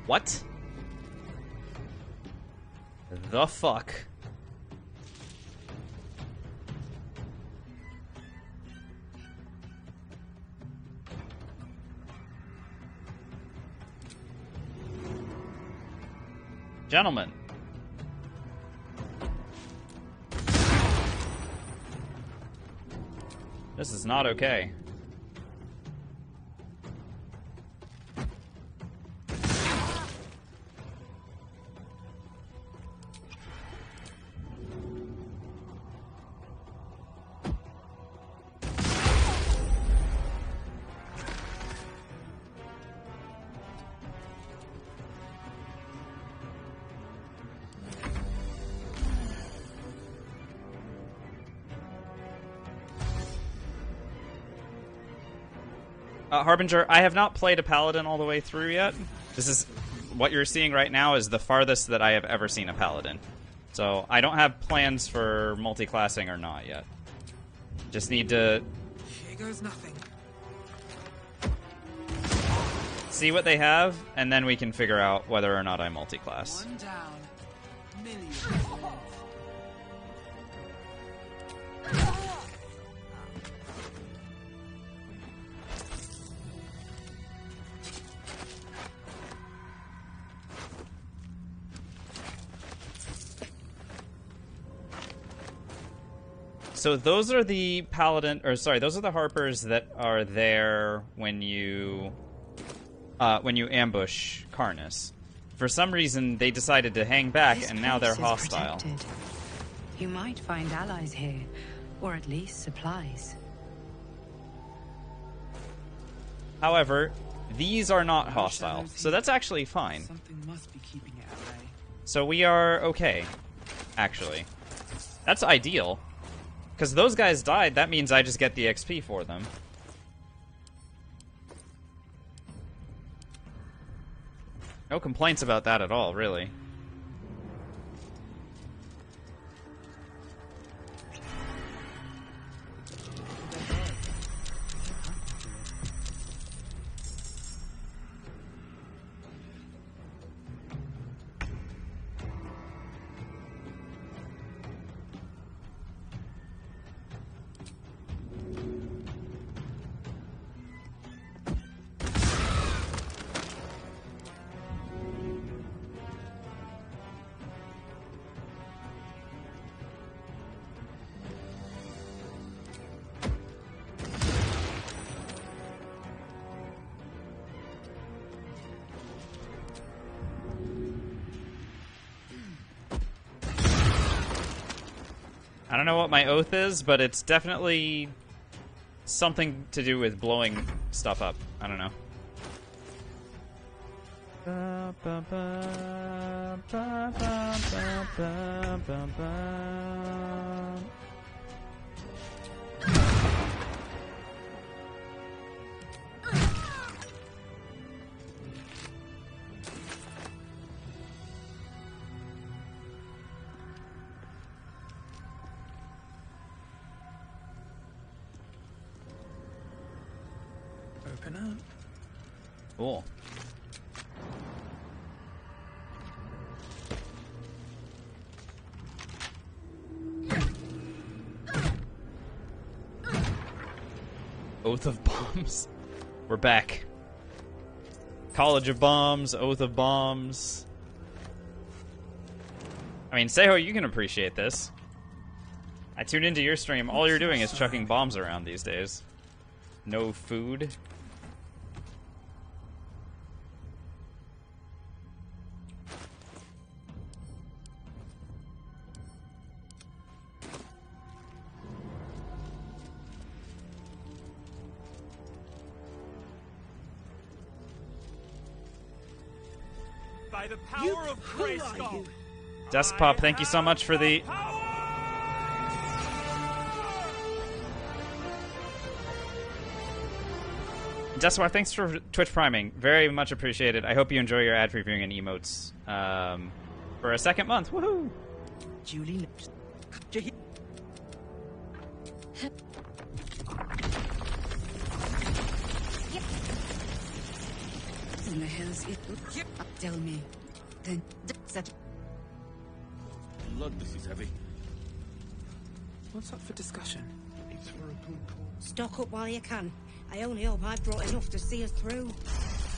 What? The fuck? Gentlemen. This is not okay. Harbinger, I have not played a Paladin all the way through yet. This is what you're seeing right now is the farthest that I have ever seen a Paladin. So I don't have plans for multi-classing or not yet. Just need to Here goes nothing. see what they have, and then we can figure out whether or not I multi-class. One down. Millions. So those are the Paladin, or sorry, those are the Harpers that are there when you ambush Karnas. For some reason, they decided to hang back, This and now they're place is hostile. protected. You might find allies here, or at least supplies. However, these are not hostile, so that's actually fine. Something must be keeping it at bay. So we are okay, actually. That's ideal. Because those guys died, that means I just get the XP for them. No complaints about that at all, really. I don't know what my oath is, but it's definitely something to do with blowing stuff up. I don't know. open up. Cool. Oath of Bombs. We're back. College of Bombs, Oath of Bombs. I mean, Seho, you can appreciate this. I tuned into your stream. All you're doing is chucking bombs around these days. No food. By the power of Grayskull. Deskpop, thank you so much for the... Deskpop, thanks for Twitch priming. Very much appreciated. I hope you enjoy your ad previewing and emotes for a second month. Woohoo! Julie. In the hell's it? Tell me. Then that. Blood, this is heavy. What's up for discussion? It's for a good cause. Stock up while you can. I only hope I brought enough to see us through.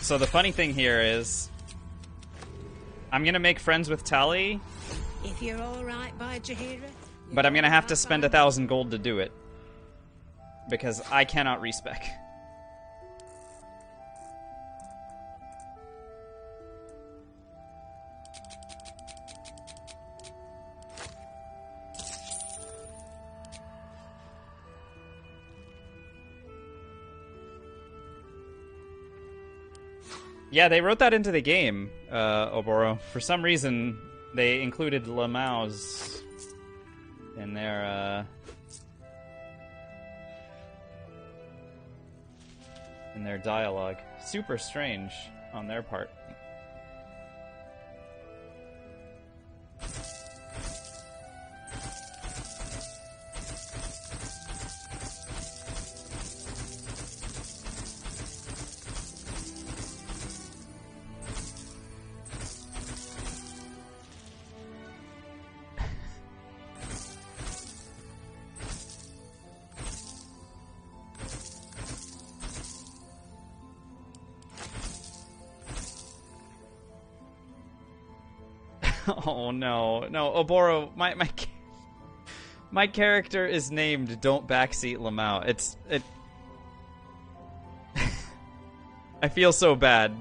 So the funny thing here is, I'm gonna make friends with Tali, If you're all right by Jaheira, but I'm gonna have to spend 1,000 gold to do it because I cannot respec. Yeah, they wrote that into the game, Oboro. For some reason, they included Lamaus in their dialogue. Super strange on their part. Oh no, no, Oboro, my character is named Don't Backseat Lamau. It I feel so bad.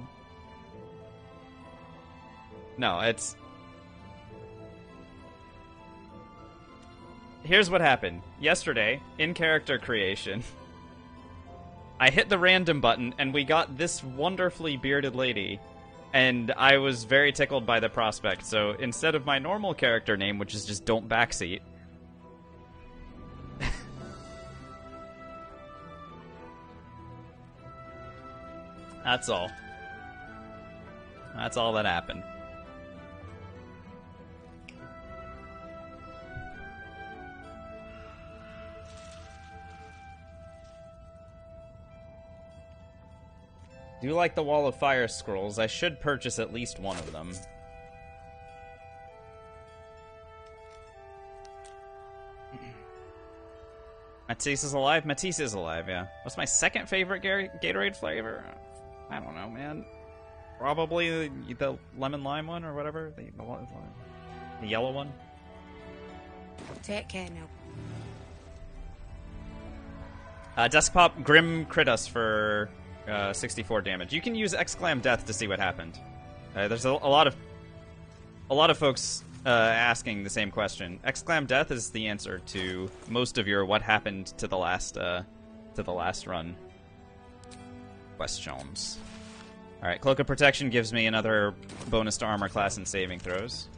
No, it's... Here's what happened. Yesterday, in character creation, I hit the random button and we got this wonderfully bearded lady. And I was very tickled by the prospect, so instead of my normal character name, which is just Don't Backseat... That's all. That's all that happened. Do you like the Wall of Fire scrolls? I should purchase at least one of them. Matisse is alive? Matisse is alive, yeah. What's my second favorite Gatorade flavor? I don't know, man. Probably the lemon lime one or whatever. The yellow one. Take care Uh, now. Deskpop Grim crit us for 64 damage. You can use Exclam Death to see what happened. There's a lot of folks asking the same question. Exclam Death is the answer to most of your what happened to the last run questions. All right, Cloak of Protection gives me another bonus to armor class and saving throws.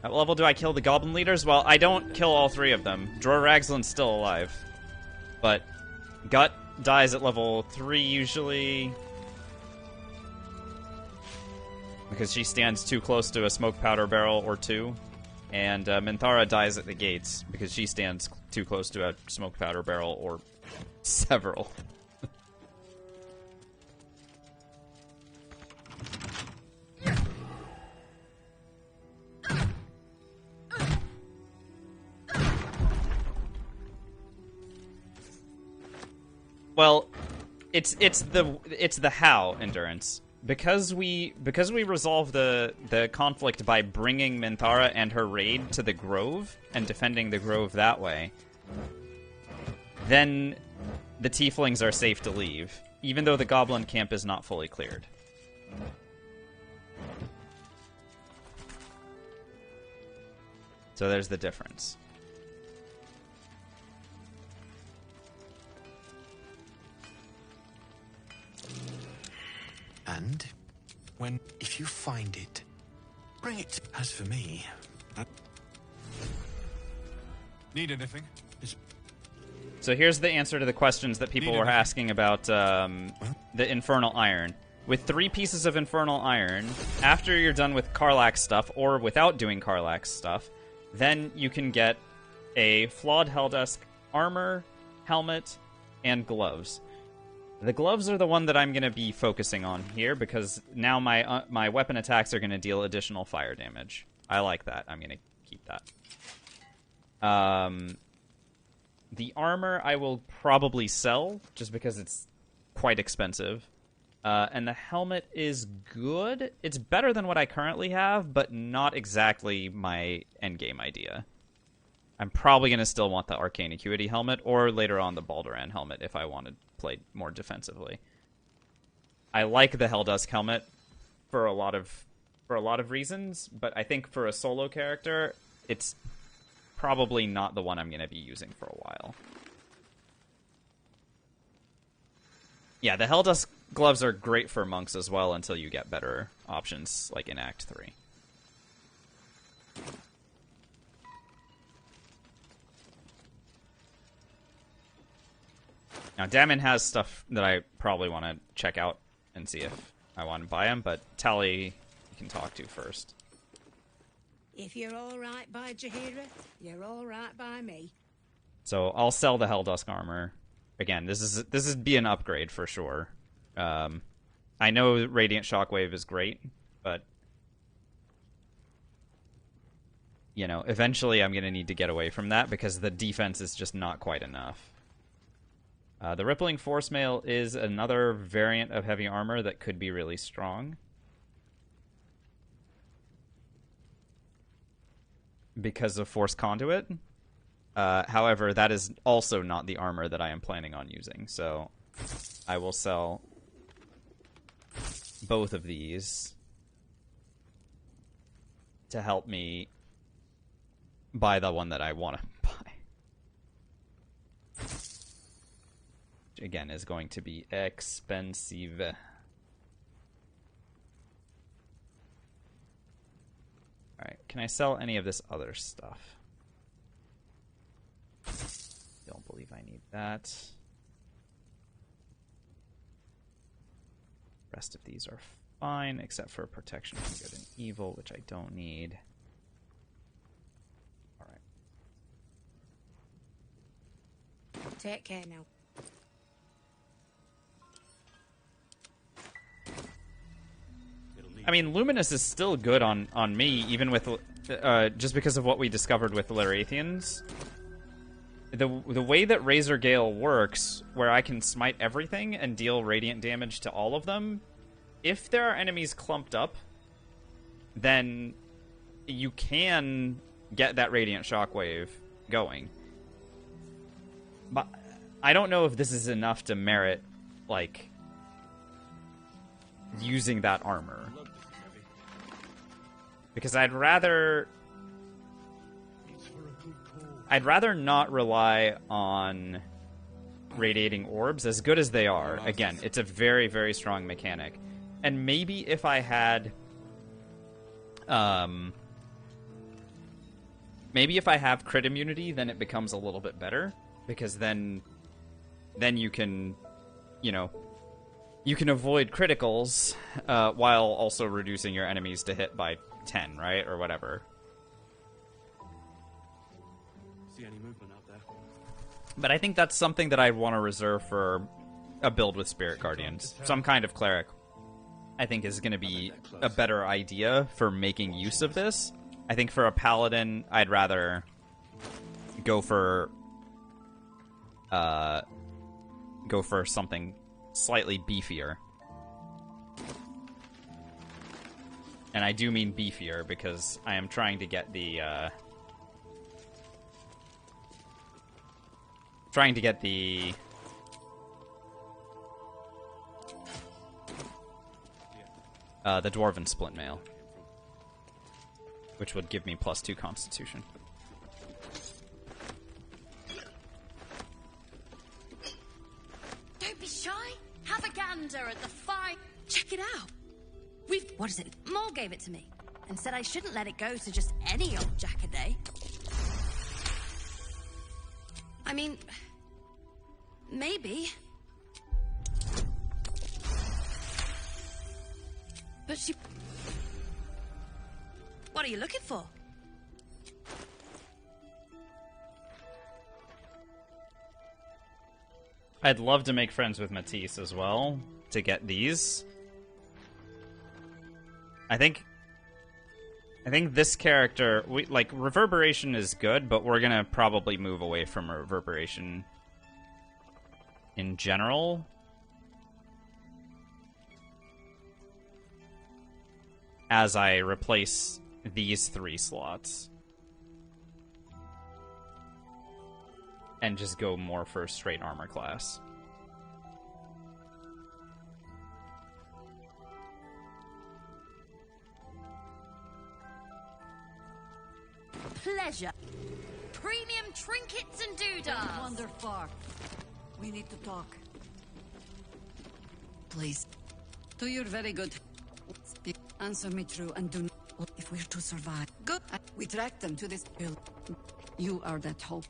At what level do I kill the goblin leaders? Well, I don't kill all three of them. Dror Ragslin's still alive, but Gut dies at level 3 usually because she stands too close to a smoke powder barrel or two, and Minthara dies at the gates because she stands too close to a smoke powder barrel or several. Well, it's the how endurance. Because we resolve the conflict by bringing Minthara and her raid to the Grove and defending the Grove that way, then the Tieflings are safe to leave, even though the Goblin camp is not fully cleared. So there's the difference. And if you find it, bring it. As for me, need anything? So here's the answer to the questions that people were asking about the Infernal Iron. With 3 pieces of Infernal Iron, after you're done with Karlach stuff, or without doing Karlach stuff, then you can get a Flawed Helldusk armor, helmet, and gloves. The gloves are the one that I'm going to be focusing on here, because now my weapon attacks are going to deal additional fire damage. I like that. I'm going to keep that. The armor I will probably sell, just because it's quite expensive. And the helmet is good. It's better than what I currently have, but not exactly my endgame idea. I'm probably going to still want the Arcane Acuity helmet, or later on the Balduran helmet if I want to play more defensively. I like the Helldusk helmet for a lot of reasons, but I think for a solo character, it's probably not the one I'm going to be using for a while. Yeah, the Helldusk gloves are great for monks as well until you get better options, like in Act 3. Now, Damon has stuff that I probably want to check out and see if I want to buy him, but Tally you can talk to first. If you're all right by Jaheira, you're all right by me. So I'll sell the Helldusk armor. Again, this is be an upgrade for sure. I know Radiant Shockwave is great, but you know, eventually I'm going to need to get away from that because the defense is just not quite enough. The Rippling Force Mail is another variant of heavy armor that could be really strong. Because of Force Conduit. However, that is also not the armor that I am planning on using, so I will sell both of these to help me buy the one that I want to buy. Which, again, is going to be expensive. Alright, can I sell any of this other stuff? Don't believe I need that. Rest of these are fine, except for protection from good and evil, which I don't need. Alright. Take care now. I mean, Luminous is still good on me, even with just because of what we discovered with Larathians. The way that Razor Gale works, where I can smite everything and deal radiant damage to all of them, if there are enemies clumped up, then you can get that Radiant Shockwave going. But I don't know if this is enough to merit, like, using that armor. Because I'd rather not rely on radiating orbs, as good as they are. Again, it's a very, very strong mechanic. And maybe if I had... maybe if I have crit immunity, then it becomes a little bit better. Because then you can, you know, you can avoid criticals while also reducing your enemies to hit by 10, right? Or whatever. See any movement out there? But I think that's something that I'd want to reserve for a build with Spirit Guardians. Some kind of cleric, I think, is going to be a better idea for making use of this. I think for a Paladin, I'd rather go for go for something slightly beefier. And I do mean beefier because I am trying to get the Dwarven Splint Mail, which would give me +2 Constitution. Don't be shy. Have a gander at the fire. Check it out. What is it? Maul gave it to me and said I shouldn't let it go to just any old Jackaday. I mean, maybe. But she... What are you looking for? I'd love to make friends with Matisse as well to get these. I think this character, like, Reverberation is good, but we're gonna probably move away from Reverberation in general. As I replace these 3 slots. And just go more for straight armor class. Pleasure. Premium trinkets and doodads. Don't wander far. We need to talk. Please. Do your very good. Speak. Answer me true and do not. If we're to survive. Good. We track them to this hill. You are that hope.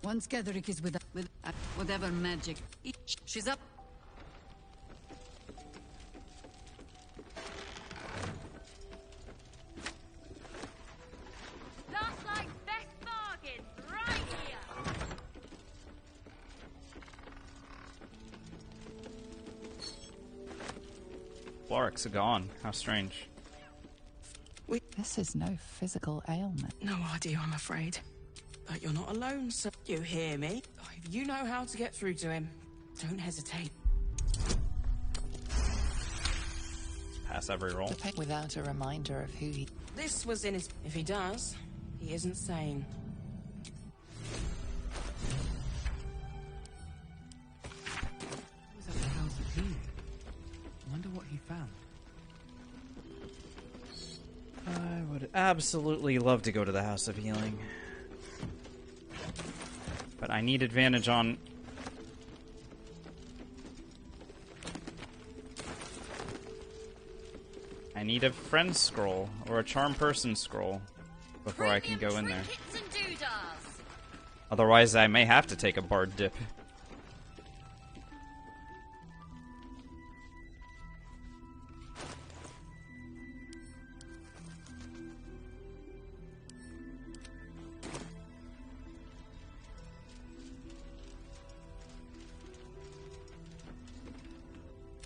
Once Gedrick is with whatever magic. She's up. Last night's best bargain, right here. Florix are gone. How strange. This is no physical ailment. No idea, I'm afraid. But you're not alone, so you hear me? If you know how to get through to him, don't hesitate. Pass every roll. Without a reminder of who he... This was in his... If he does, he isn't sane. Was at the House of Healing. Wonder what he found. I would absolutely love to go to the House of Healing. But I need advantage on... I need a friend scroll, or a charm person scroll, before I can go in there. Otherwise, I may have to take a bard dip.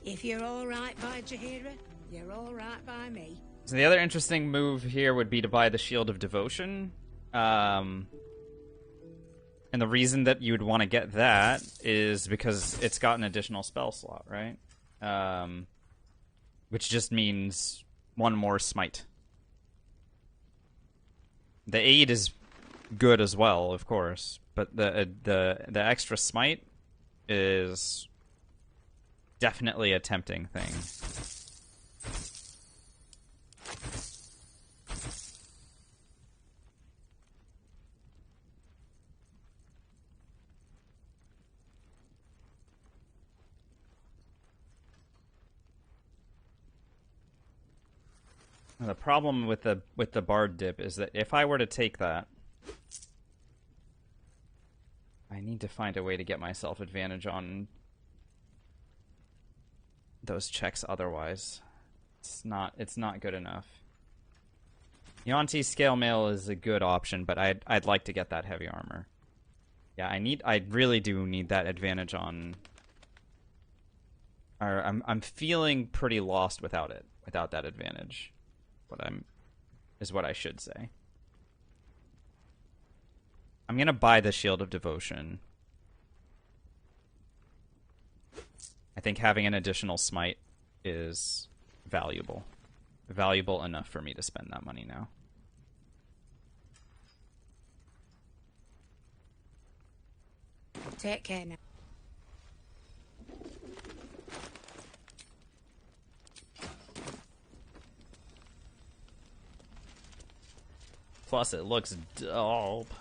If you're all right by Jaheira, you're all right by me. So the other interesting move here would be to buy the Shield of Devotion. And the reason that you would want to get that is because it's got an additional spell slot, right? Which just means 1 more smite. The aid is good as well, of course, but the extra smite is definitely a tempting thing. The problem with the bard dip is that if I were to take that, I need to find a way to get myself advantage on those checks otherwise. It's not good enough. Yuan-Ti scale mail is a good option, but I'd like to get that heavy armor. Yeah, I really do need that advantage on... Or I'm feeling pretty lost without it, without that advantage. Is what I should say. I'm gonna buy the Shield of Devotion. I think having an additional smite is valuable. Valuable enough for me to spend that money now. Take care now. Plus, it looks dope.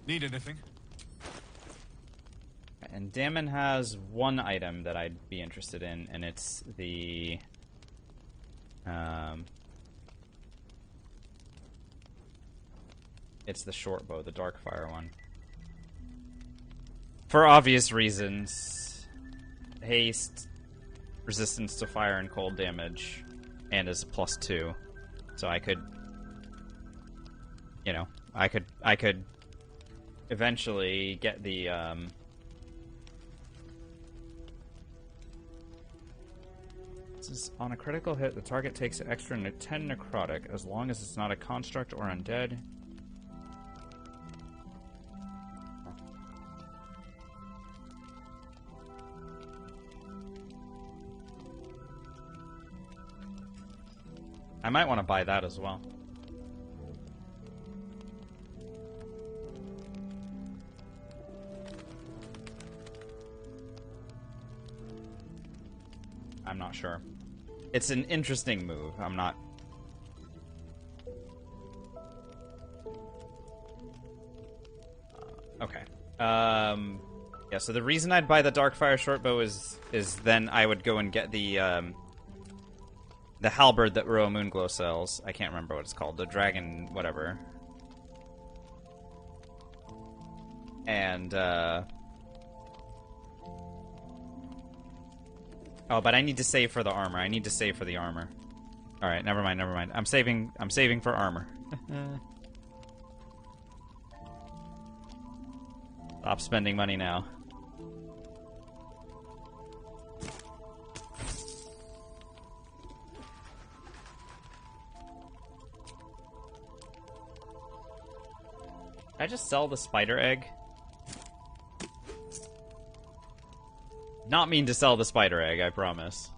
Need anything? And Damon has one item that I'd be interested in, and it's the it's the short bow, the Darkfire one. For obvious reasons. Haste, resistance to fire and cold damage, and is a +2. So I could, you know, I could eventually get the this is on a critical hit, the target takes an extra 10 necrotic as long as it's not a construct or undead. I might want to buy that as well. I'm not sure. It's an interesting move. I'm not... okay. Yeah, so the reason I'd buy the Darkfire shortbow is then I would go and get the halberd that Roa Moonglow sells. I can't remember what it's called. The dragon whatever. And, oh, but I need to save for the armor. I need to save for the armor. Alright, never mind, never mind. I'm saving for armor. Stop spending money now. Did I just sell the spider egg? Not mean to sell the spider egg, I promise.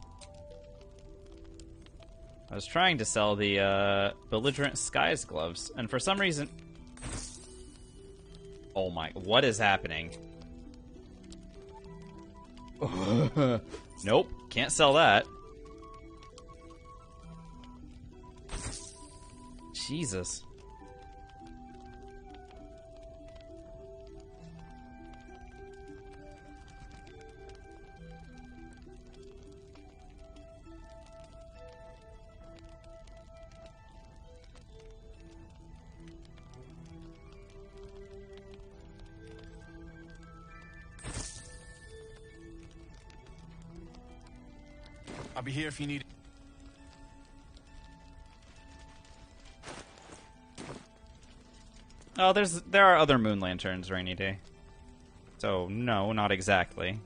I was trying to sell the belligerent skies gloves, and for some reason... oh my, what is happening? Nope, can't sell that. Jesus. I'll be here if you need. Oh, there are other moon lanterns rainy day. So no, not exactly.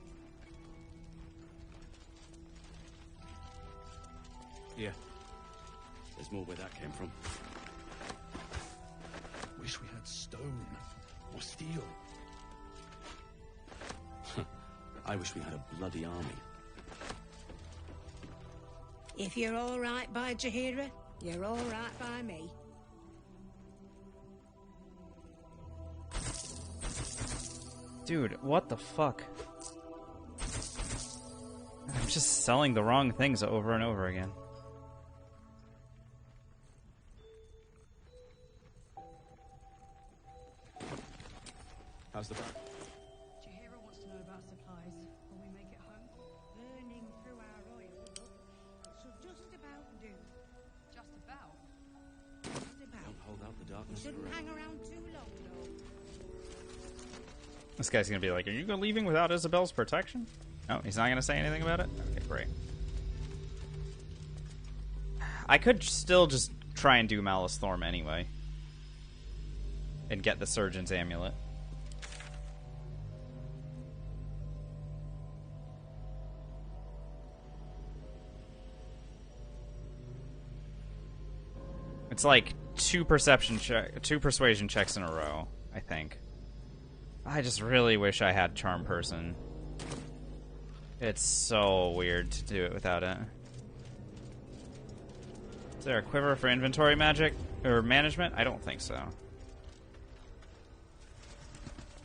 Yeah. There's more where that came from. Wish we had stone or steel. I wish we had a bloody army. If you're all right by Jahira, you're all right by me. Dude, what the fuck? I'm just selling the wrong things over and over again. How's the back? Jahira wants to know about supplies when we make it home. Burning through our oil, so just about do. Just about? Just about. Don't hold out the darkness Shouldn't forever. hang around too long, though. This guy's gonna be like, are you leaving without Isabel's protection? No, he's not gonna say anything about it? Okay, great. I could still just try and do Malice Thorm anyway. And get the Surgeon's Amulet. It's like two persuasion checks in a row, I think. I just really wish I had Charm Person. It's so weird to do it without it. Is there a quiver for inventory magic or management? I don't think so.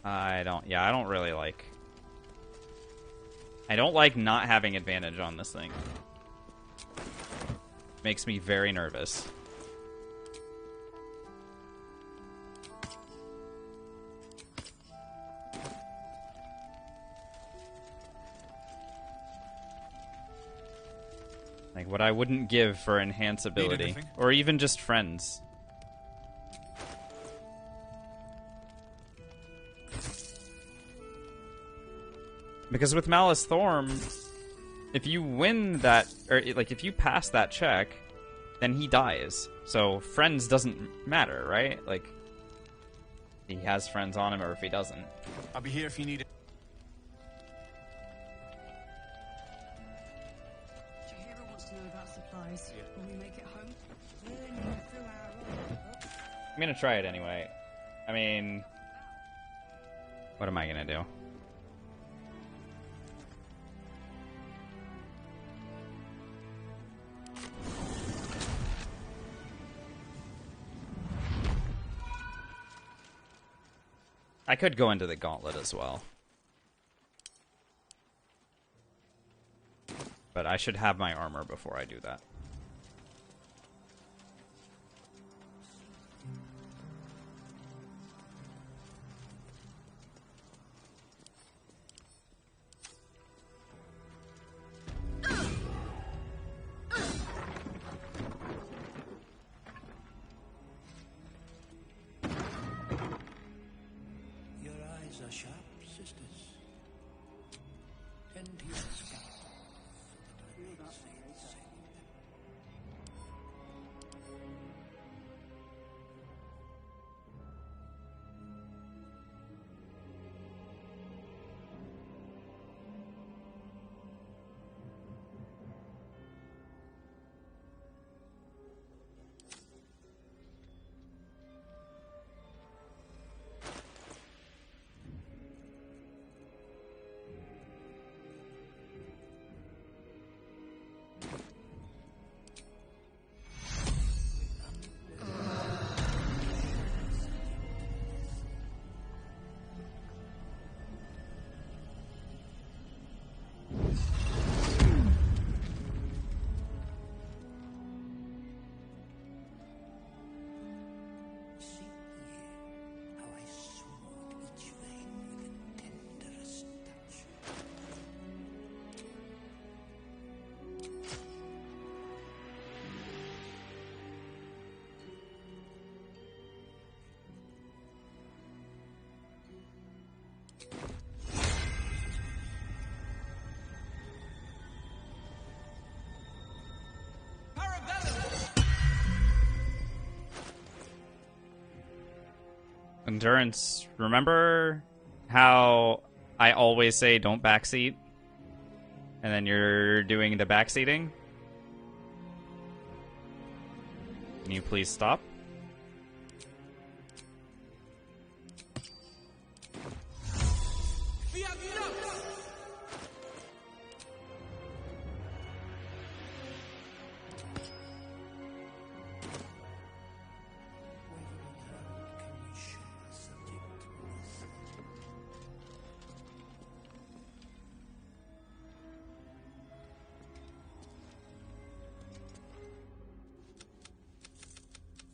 I don't really like... I don't like not having advantage on this thing. Makes me very nervous. Like what I wouldn't give for enhance ability. Or even just friends. Because with Malice Thorm, if you win that, or like if you pass that check, then he dies. So friends doesn't matter, right? Like, he has friends on him or if he doesn't. I'll be here if you need it. Chihiro wants to know about supplies. Will we make it home? Learning through our I'm gonna try it anyway. I mean, what am I gonna do? I could go into the gauntlet as well. But I should have my armor before I do that. Your eyes are sharp, sisters. Tend to your scalp, so that I may save them. Endurance, remember how I always say don't backseat? And then you're doing the backseating? Can you please stop?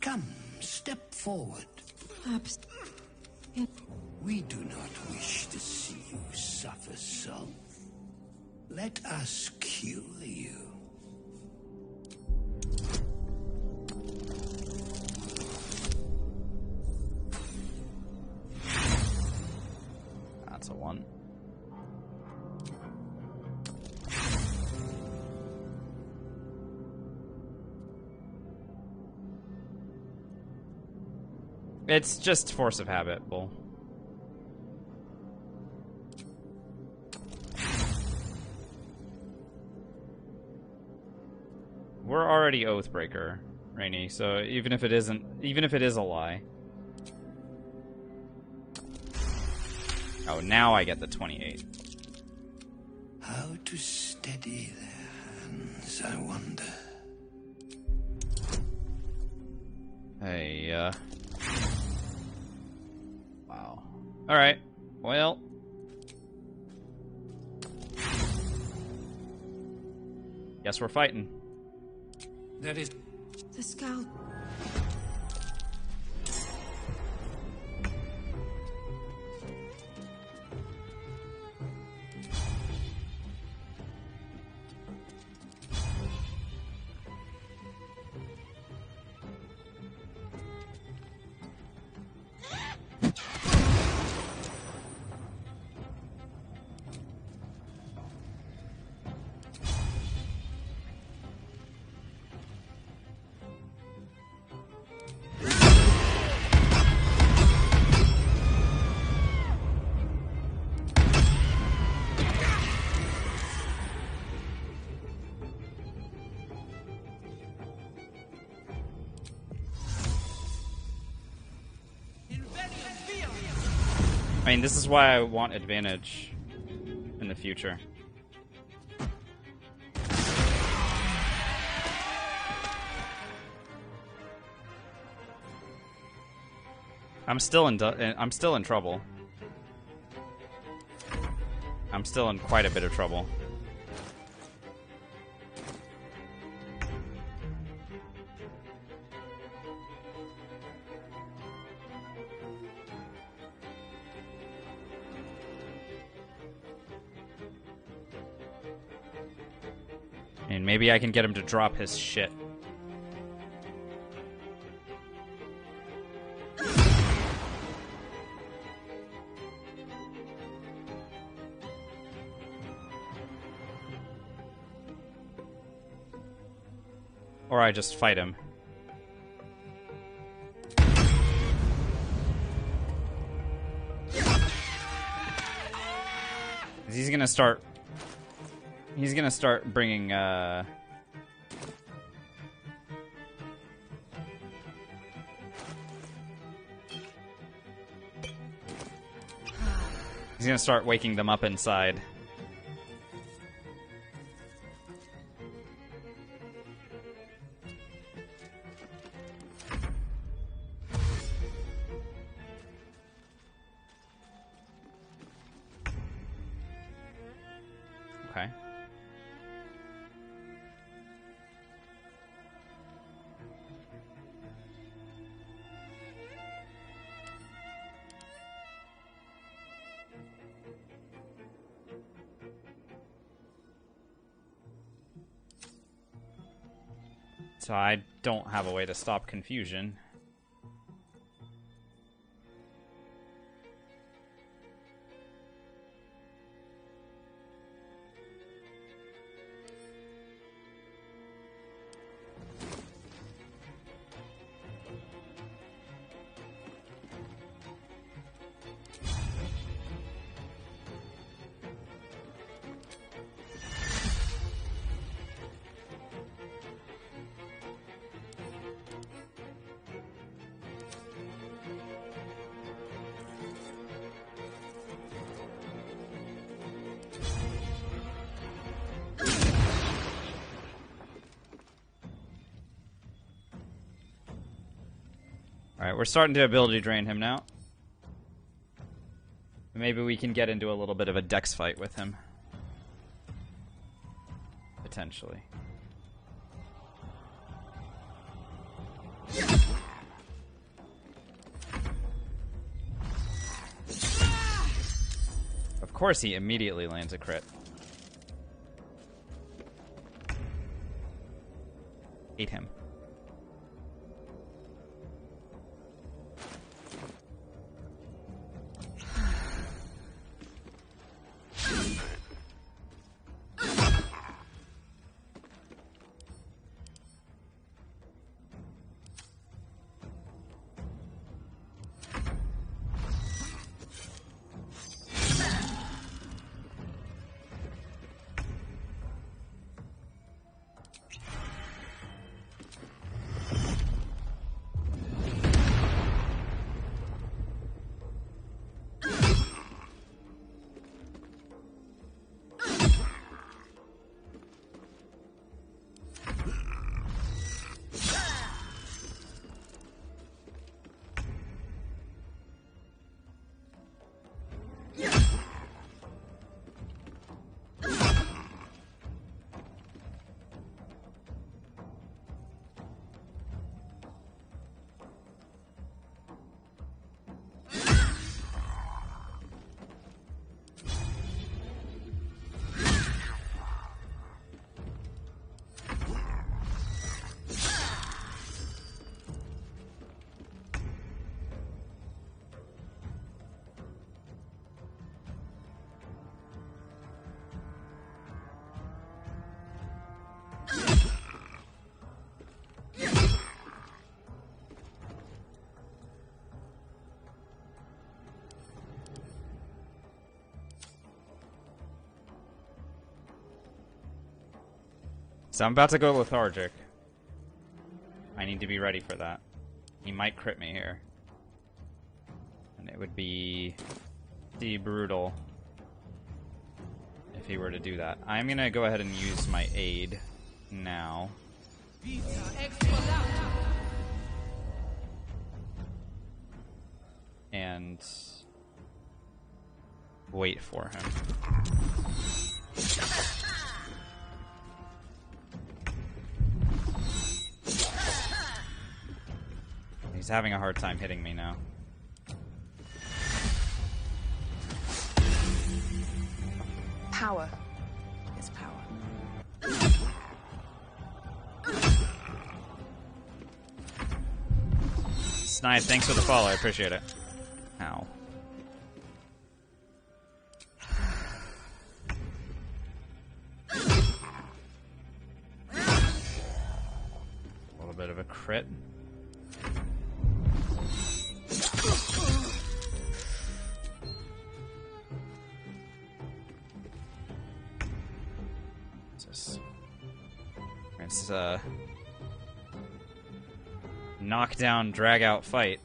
Come, step forward. We do not wish to see you suffer so. Let us cure you. That's a 1. It's just force of habit, Bull. We're already Oathbreaker. Rainy. So even if it is a lie. Oh, now I get the 28. How to steady their hands, I wonder. Hey, wow. Alright, well. Guess we're fighting. That is... The scout. I mean, this is why I want advantage in the future. I'm still in trouble. I'm still in quite a bit of trouble. And maybe I can get him to drop his shit. Or I just fight him. He's gonna start bringing, he's gonna start waking them up inside. Okay. So I don't have a way to stop confusion. Alright, we're starting to ability drain him now. Maybe we can get into a little bit of a dex fight with him. Potentially. Of course he immediately lands a crit. Ate him. So I'm about to go lethargic. I need to be ready for that. He might crit me here. And it would be brutal if he were to do that. I'm gonna go ahead and use my aid now. And wait for him. He's having a hard time hitting me now. Power is power. Snipe, thanks for the follow. I appreciate it. Ow. A little bit of a crit. It's a knockdown, drag out fight.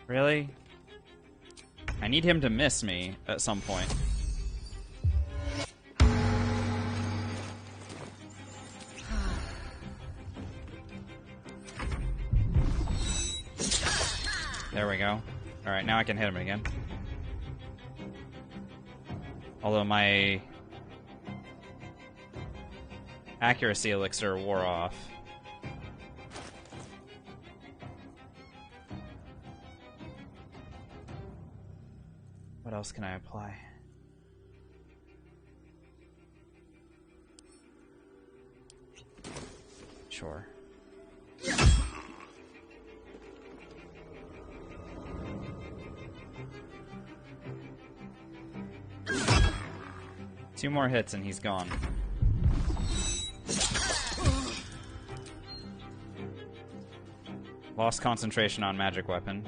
Really? I need him to miss me at some point. There we go. Alright, now I can hit him again. Although my accuracy elixir wore off. What else can I apply? Sure. Two more hits and he's gone. Lost concentration on magic weapon.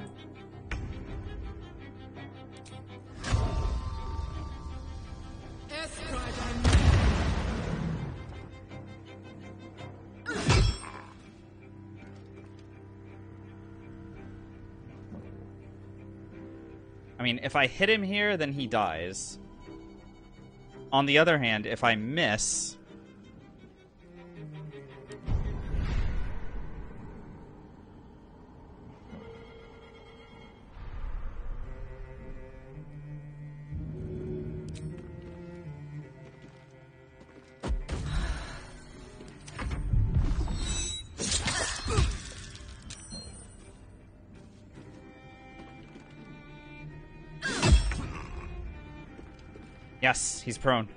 I mean, if I hit him here, then he dies. On the other hand, if I miss... Yes, he's prone.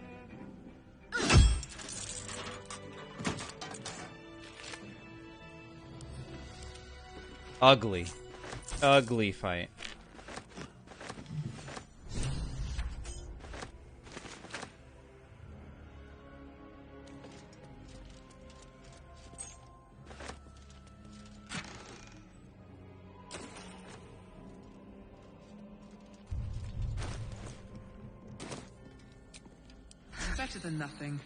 Ugly. Ugly fight. Better than nothing.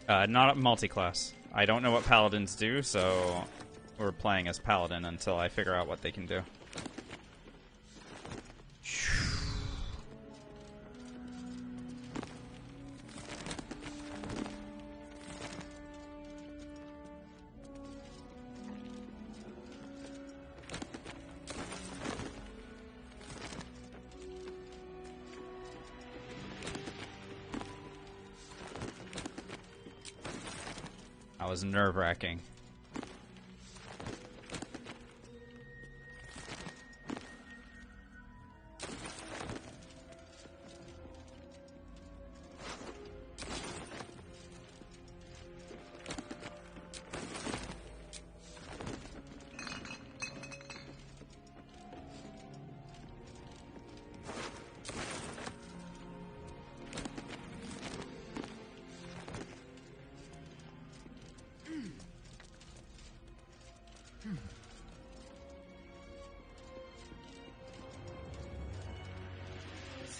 Not multi-class. I don't know what paladins do, so we're playing as paladin until I figure out what they can do. That was nerve-wracking.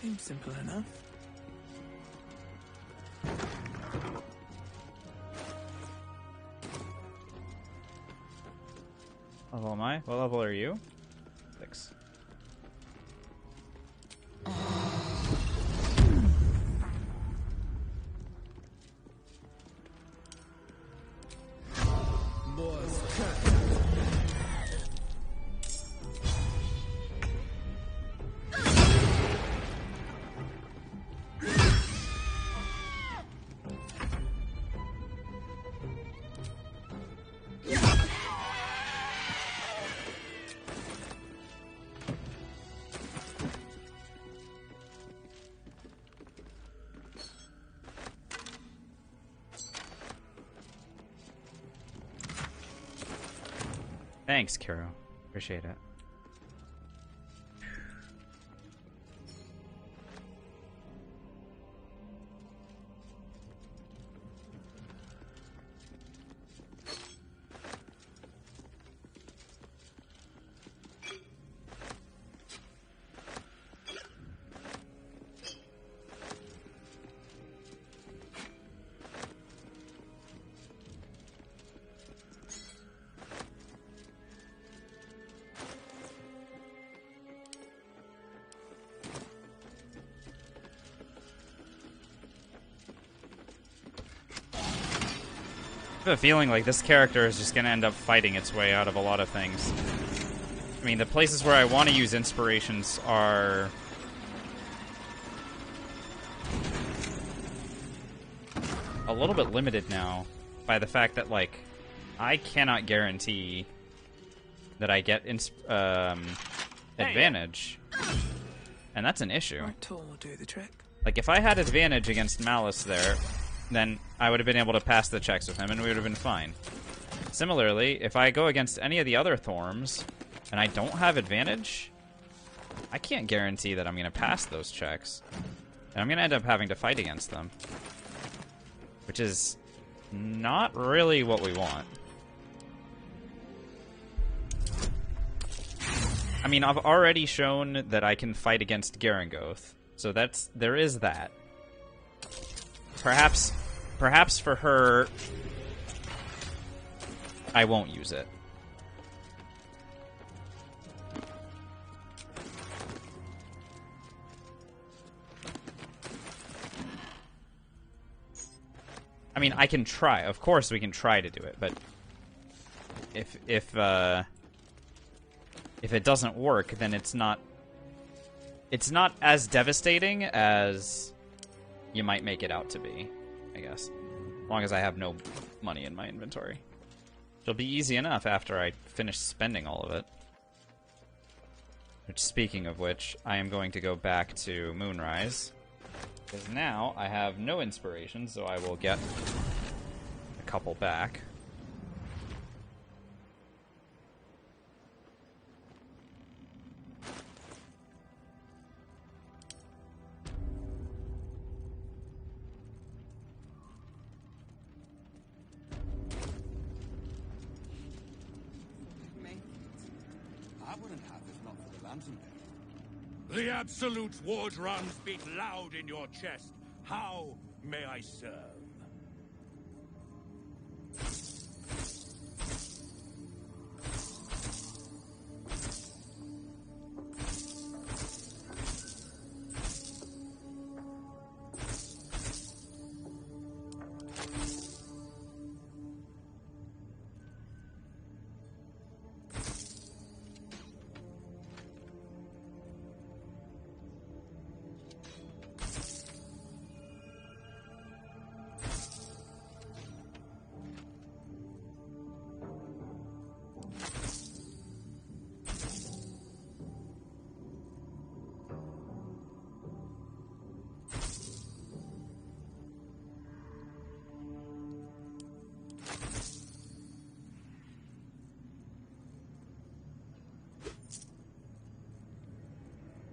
Seems simple enough. Level am I? What level are you? 6. Thanks, Kiro. Appreciate it. I have a feeling like this character is just going to end up fighting its way out of a lot of things. I mean, the places where I want to use inspirations are... a little bit limited now by the fact that, like, I cannot guarantee that I get advantage. And that's an issue. Right tool will do the trick. Like, if I had advantage against Malice there, then I would have been able to pass the checks with him and we would have been fine. Similarly, if I go against any of the other Thorms and I don't have advantage, I can't guarantee that I'm going to pass those checks. And I'm going to end up having to fight against them. Which is not really what we want. I mean, I've already shown that I can fight against Garangoth, so there is that. Perhaps for her, I won't use it. I mean, I can try. Of course, we can try to do it, but if it doesn't work, then it's not as devastating as you might make it out to be, I guess. As long as I have no money in my inventory. It'll be easy enough after I finish spending all of it. Which, speaking of which, I am going to go back to Moonrise. Because now I have no inspiration, so I will get a couple back. The Absolute war drums beat loud in your chest. How may I serve?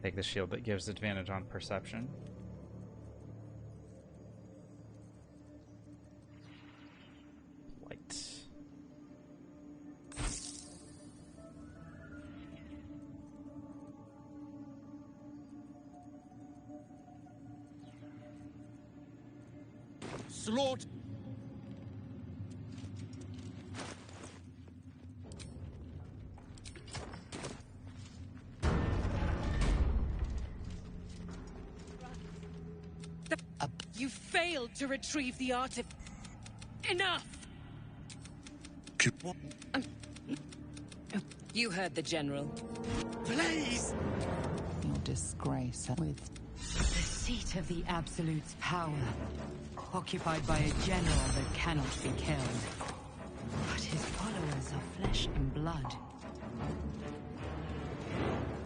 Take the shield that gives advantage on perception. Light. Slaughter. You failed to retrieve the artifact. Enough! You heard the general. Please! Your disgrace with The seat of the Absolute's power, occupied by a general that cannot be killed. But his followers are flesh and blood.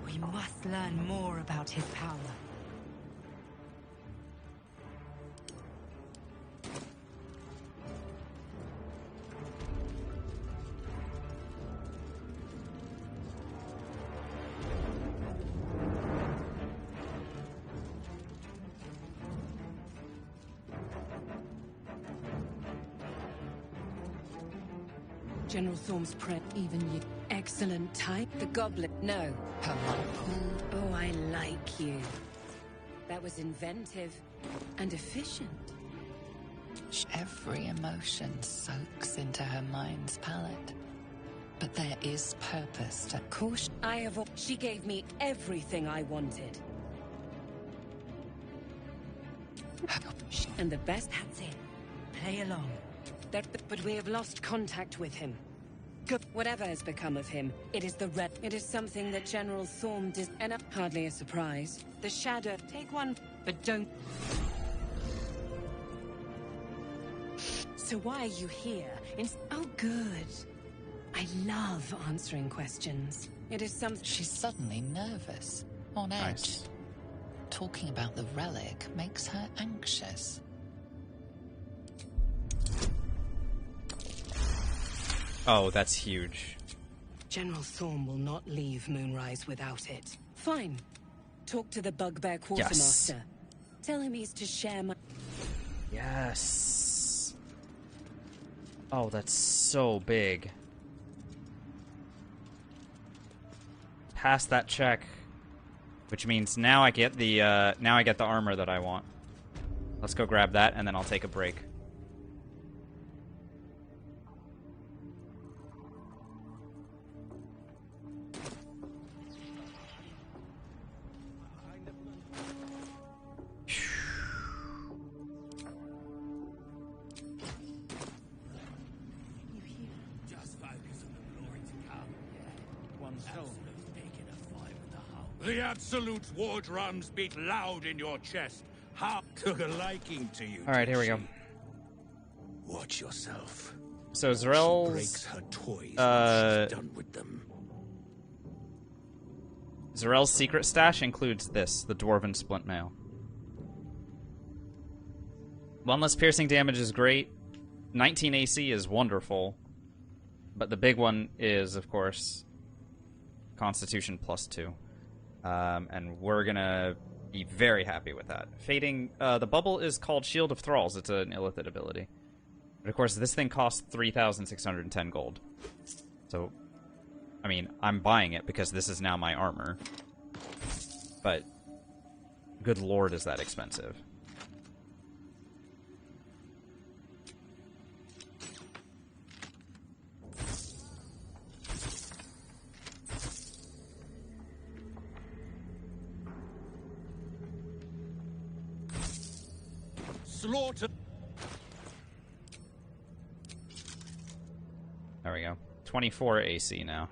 We must learn more about his power. General Thorm's prep, even you. Excellent type. The goblet. No. Oh, I like you. That was inventive and efficient. every emotion soaks into her mind's palette. But there is purpose to Course, I have. She gave me everything I wanted. And the best. That's it. Play along. But we have lost contact with him. Whatever has become of him, it is the red. It is something that General Thorm did. And hardly a surprise. The shadow. Take one, but don't. So why are you here? Oh, good. I love answering questions. It is some. She's suddenly nervous, on edge. Nice. Talking about the relic makes her anxious. Oh, that's huge. General Thorm will not leave Moonrise without it. Fine. Talk to the bugbear quartermaster. Yes. Tell him he's to share my... Yes. Oh, that's so big. Pass that check, which means now I get the armor that I want. Let's go grab that, and then I'll take a break. The Absolute's war drums beat loud in your chest. How took a liking to you. All right, here we go. Watch yourself. So She Zarel's breaks her toys when she's done with them. Zarel's secret stash includes this, the Dwarven Splint Mail. One less piercing damage is great. 19 AC is wonderful. But the big one is, of course, Constitution +2. And we're gonna be very happy with that. Fading, the bubble is called Shield of Thralls. It's an illithid ability. But of course, this thing costs 3,610 gold. So, I mean, I'm buying it because this is now my armor. But, good lord, is that expensive. Slaughter. There we go. 24 AC now.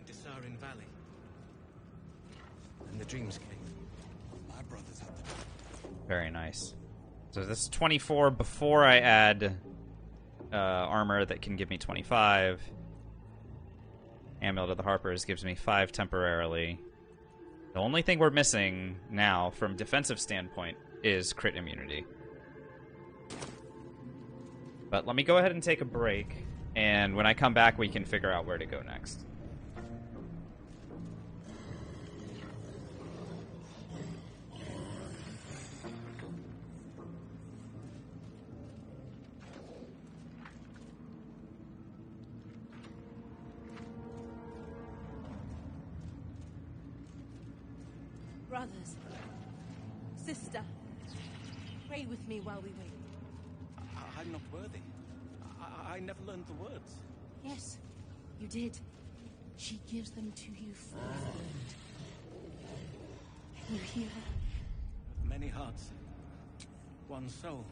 Dissarin Valley. And the Dreamscape. My brothers had the... Very nice. So this is 24 before I add armor that can give me 25. Amulet of the Harpers gives me 5 temporarily. The only thing we're missing now, from defensive standpoint, is crit immunity. But let me go ahead and take a break, and when I come back, we can figure out where to go next. brothers. Sister, pray with me while we wait. I'm not worthy. I never learned the words. Yes, you did. She gives them to you fulfilled. Can you hear her? Many hearts. One soul.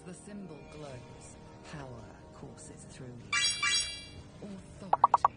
the symbol glows, power courses through you. Authority.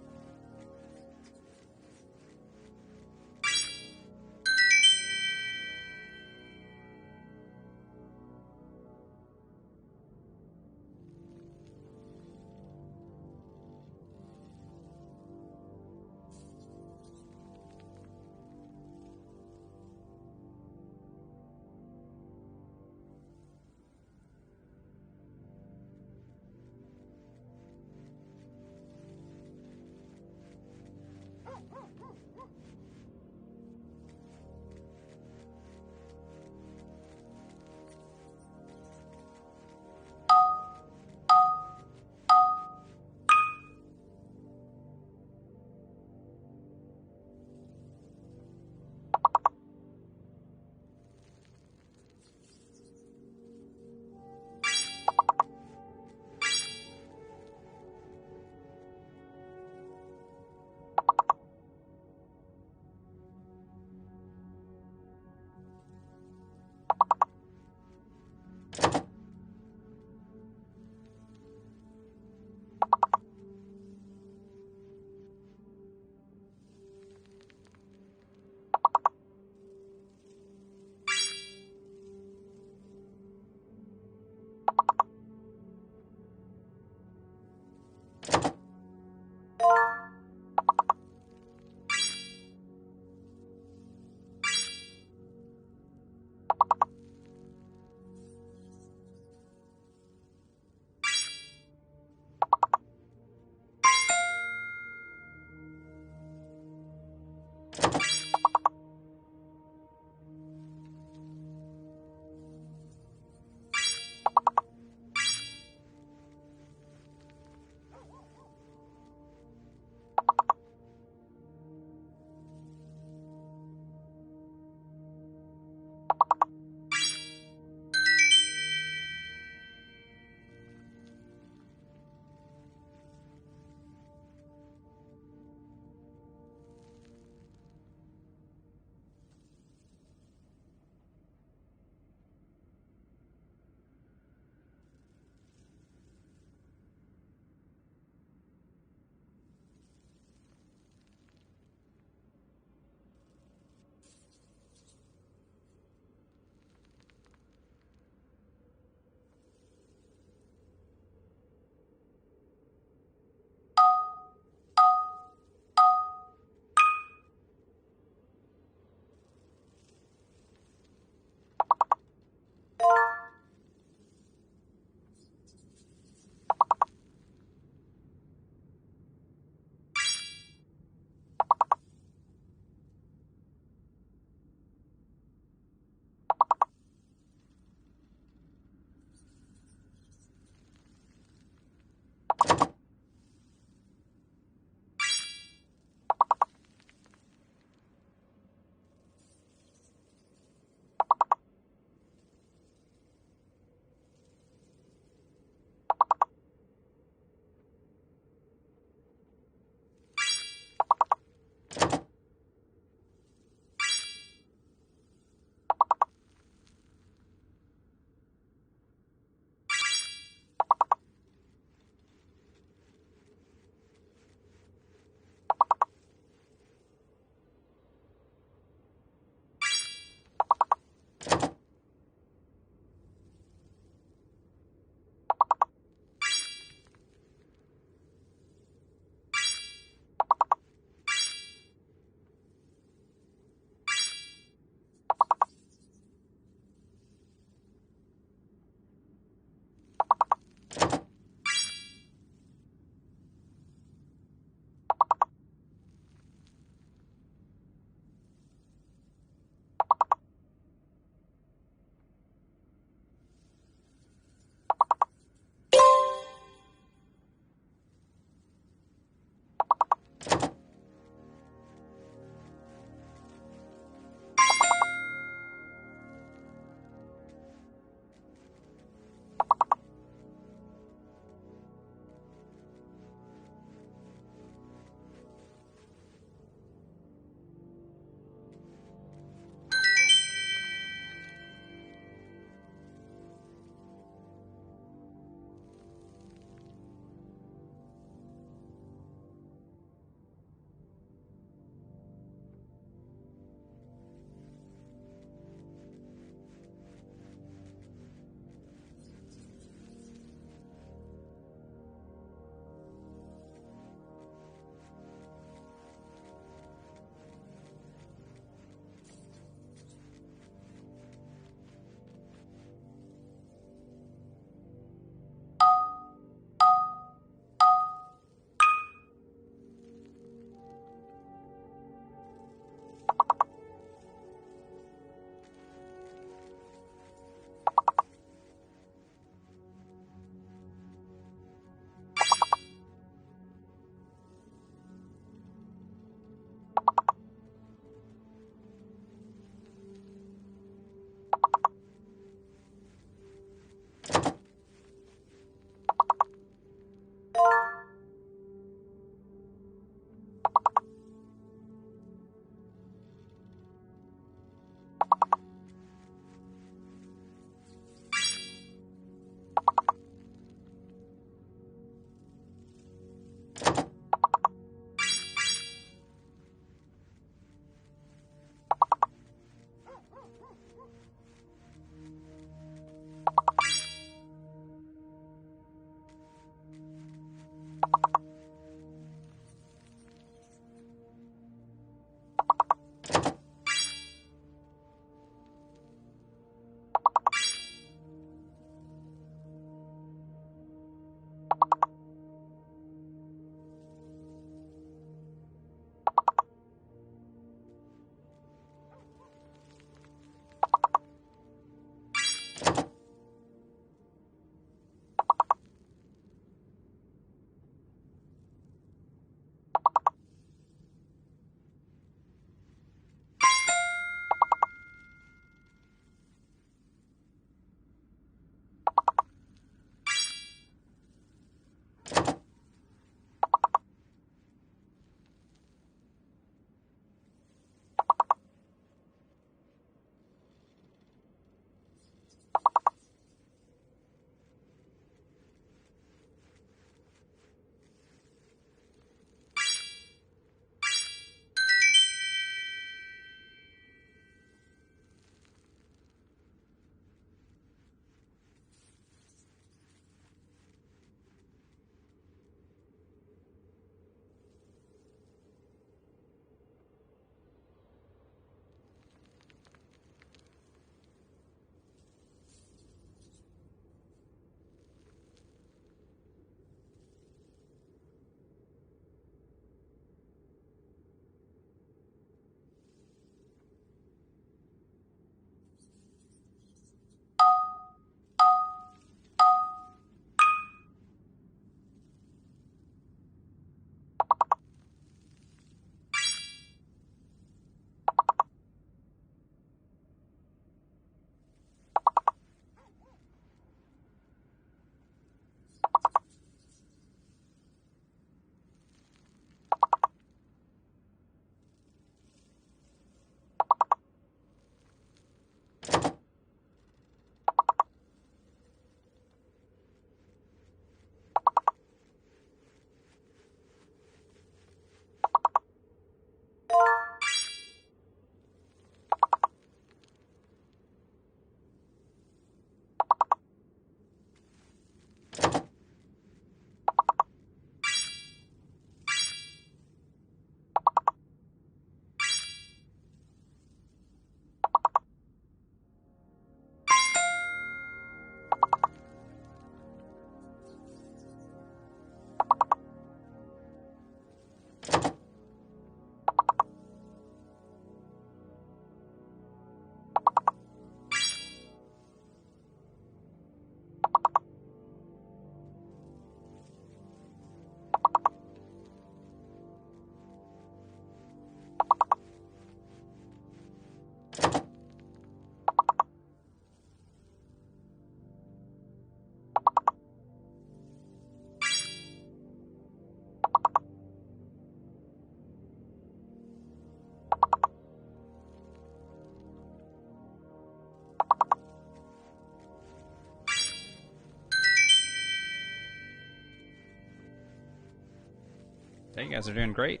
Okay, you guys are doing great.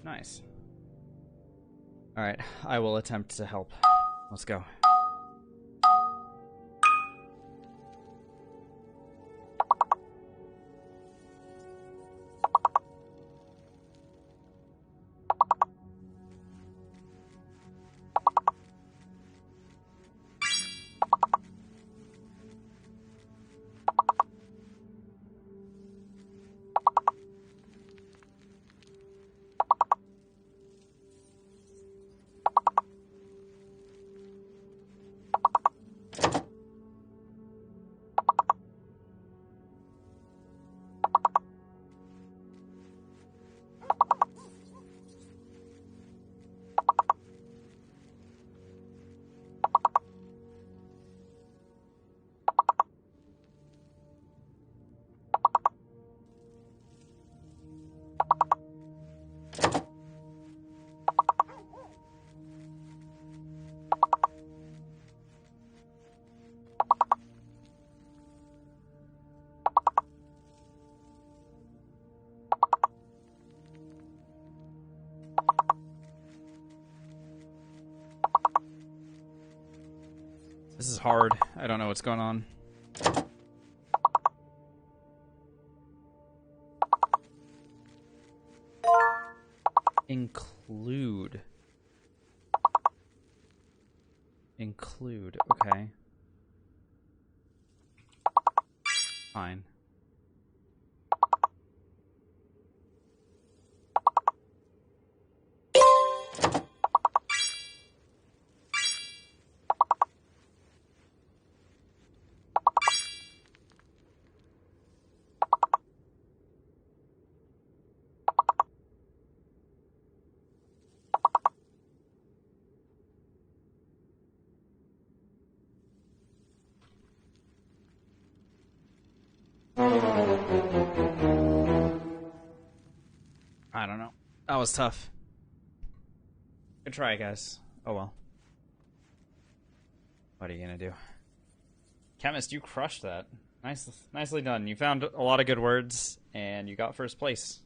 Nice. Alright, I will attempt to help. Let's go. This is hard. I don't know what's going on. Include. Include. Okay. Fine. I don't know. That was tough. Good try, guys. Oh well. What are you gonna do? Chemist, you crushed that. Nicely done. You found a lot of good words, and you got first place.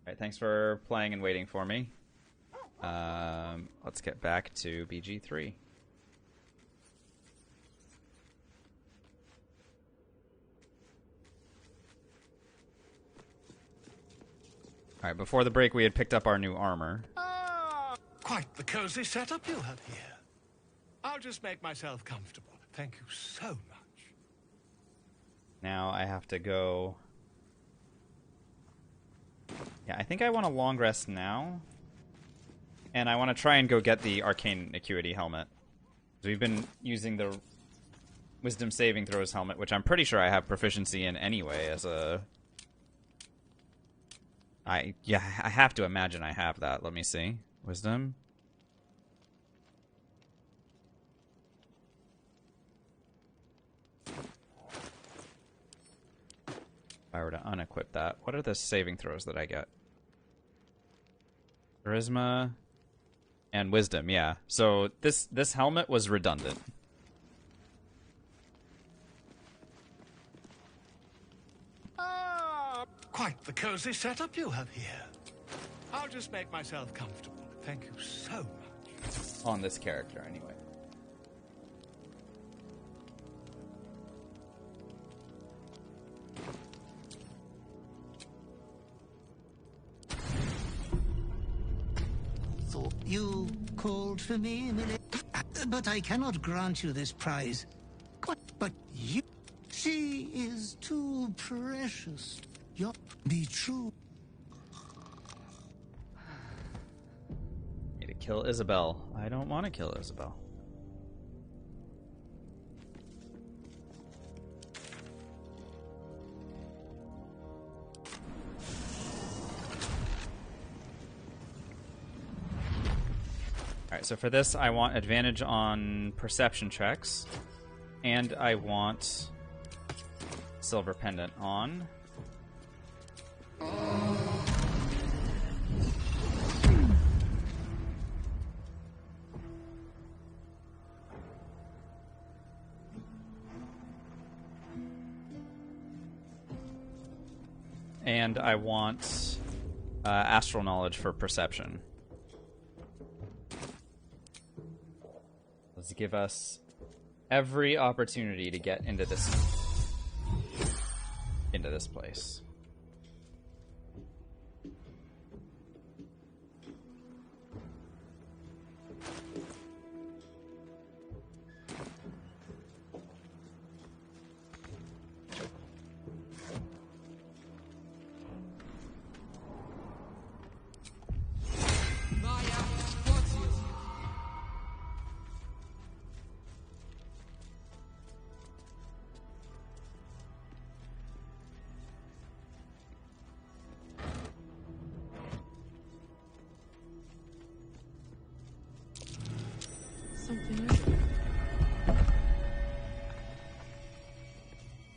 Alright, thanks for playing and waiting for me. Let's get back to BG3. Alright, before the break we had picked up our new armor. Quite the cozy setup you have here. I'll just make myself comfortable. Thank you so much. Now I have to go... Yeah, I think I want a long rest now. And I want to try and go get the Arcane Acuity helmet. We've been using the Wisdom Saving Throws helmet, which I'm pretty sure I have proficiency in anyway as a... I have to imagine I have that. Let me see. Wisdom. If I were to unequip that, what are the saving throws that I get? Charisma and Wisdom, yeah. So this helmet was redundant. Quite the cozy setup you have here. I'll just make myself comfortable. Thank you so much. On this character, anyway. Thought you called for me, Emily? But I cannot grant you this prize. But you... She is too precious. Be true. Need to kill Isabel. I don't want to kill Isabel. Alright, so for this I want advantage on perception checks. And I want Silver Pendant on. And I want astral knowledge for perception. Let's give us every opportunity to get into this place.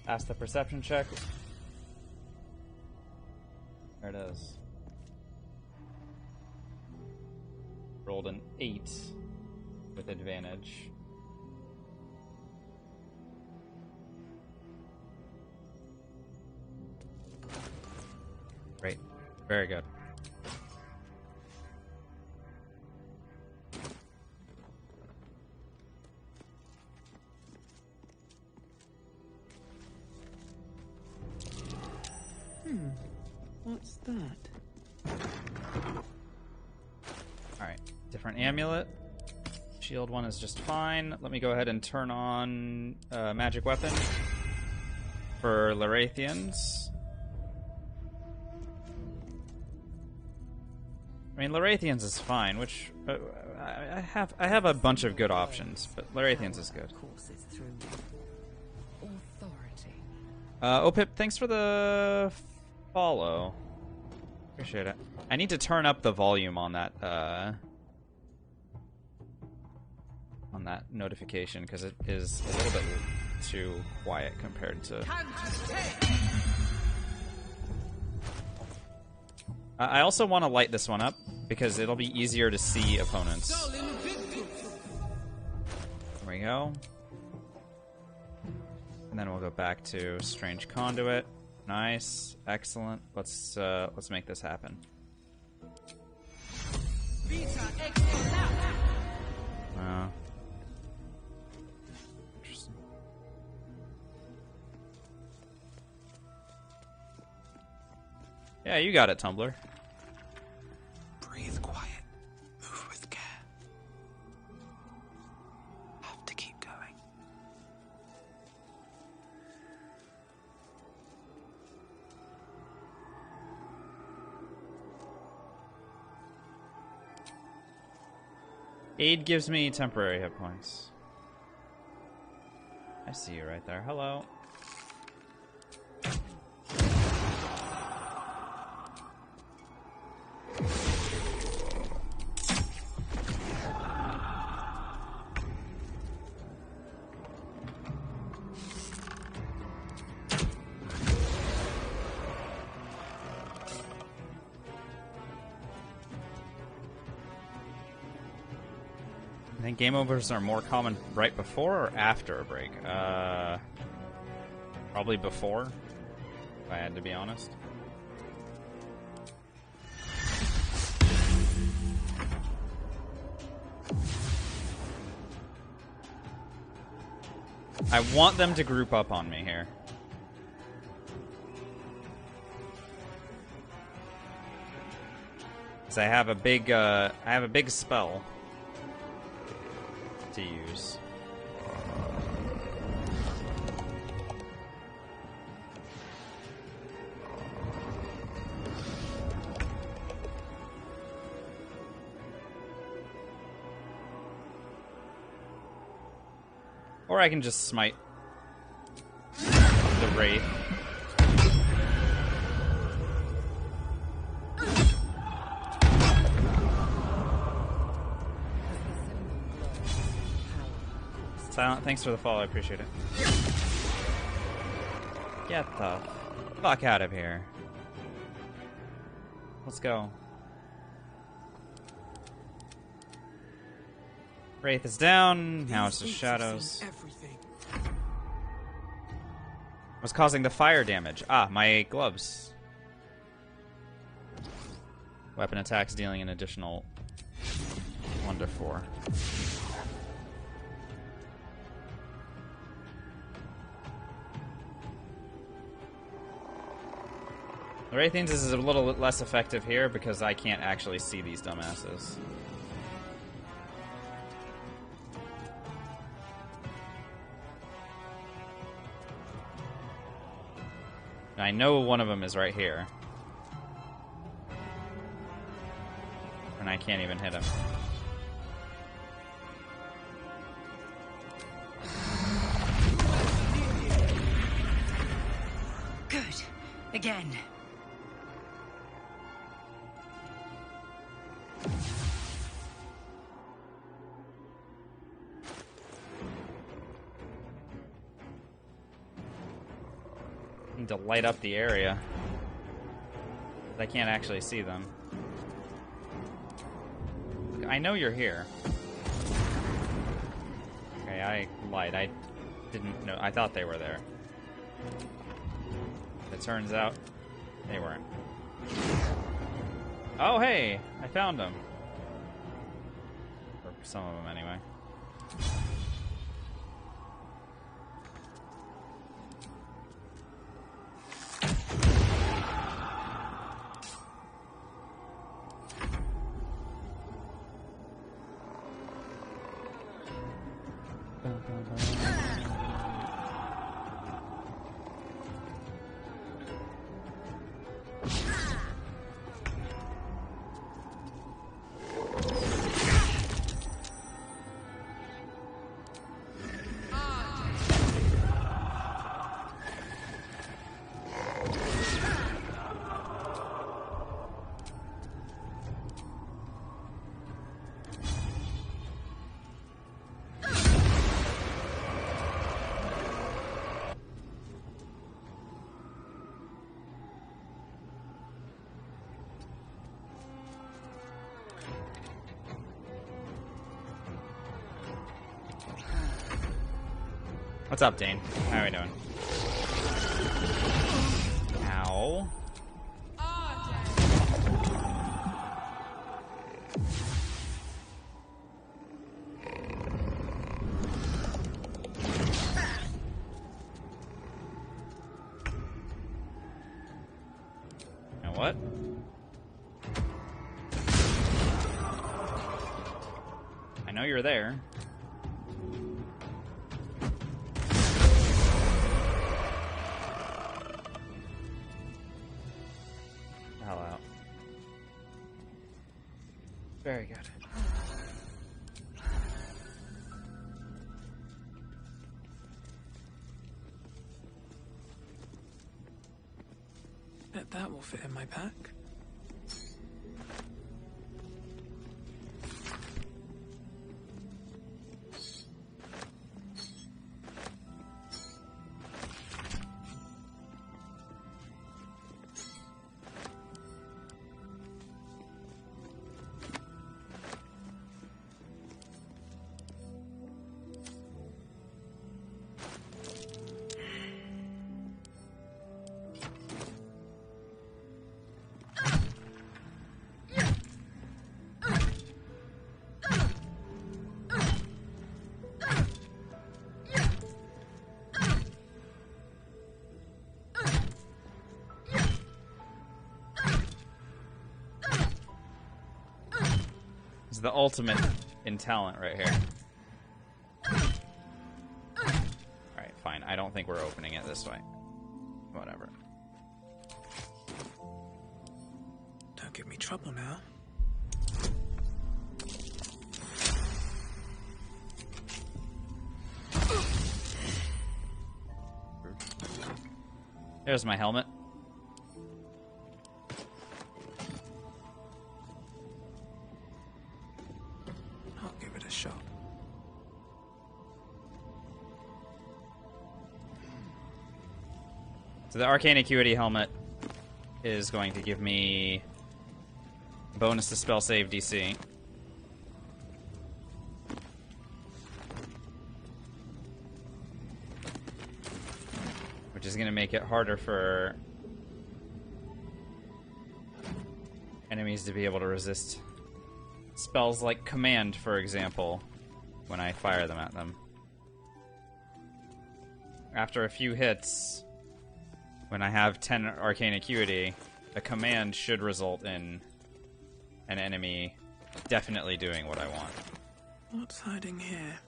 Pass the perception check. There it is. Rolled an 8 with advantage. Great. Very good. What's that? Alright. Different amulet. Shield one is just fine. Let me go ahead and turn on magic weapon for Larathians. I mean, Larathians is fine, which I have a bunch of good options, but Larathians is good. Opip, thanks for the follow. Appreciate it. I need to turn up the volume on that notification because it is a little bit too quiet compared to. I also want to light this one up because it'll be easier to see opponents. There we go. And then we'll go back to Strange Conduit. Nice, excellent. Let's make this happen. Interesting. Yeah, you got it, Tumblr. Breathe quiet. Move with care. Have to keep going. Aid gives me temporary hit points. I see you right there. Hello. I think game overs are more common right before or after a break. Probably before, if I had to be honest. I want them to group up on me here. Cause I have a big spell to use. Or I can just smite the Wraith. Silent, thanks for the follow, I appreciate it. Get the fuck out of here. Let's go. Wraith is down, now it's the shadows. What's causing the fire damage? Ah, my gloves. Weapon attacks dealing an additional 1 to 4. The Wraithians is a little less effective here because I can't actually see these dumbasses. I know one of them is right here. And I can't even hit him. Good. Again. Need to light up the area. I can't actually see them. I know you're here. Okay, I lied. I didn't know. I thought they were there. It turns out they weren't. Oh, hey! I found them. Or some of them, anyway. What's up, Dane? How are we doing? Ow. Now what? I know you're there. Very good. Bet that will fit in my pack. It's the ultimate in talent right here. Alright, fine. I don't think we're opening it this way. Whatever. Don't give me trouble now. There's my helmet. I'll give it a shot. So the Arcane Acuity helmet is going to give me bonus to spell save DC. Which is going to make it harder for enemies to be able to resist spells like Command, for example, when I fire them at them. After a few hits, when I have 10 arcane acuity, a command should result in an enemy definitely doing what I want. What's hiding here?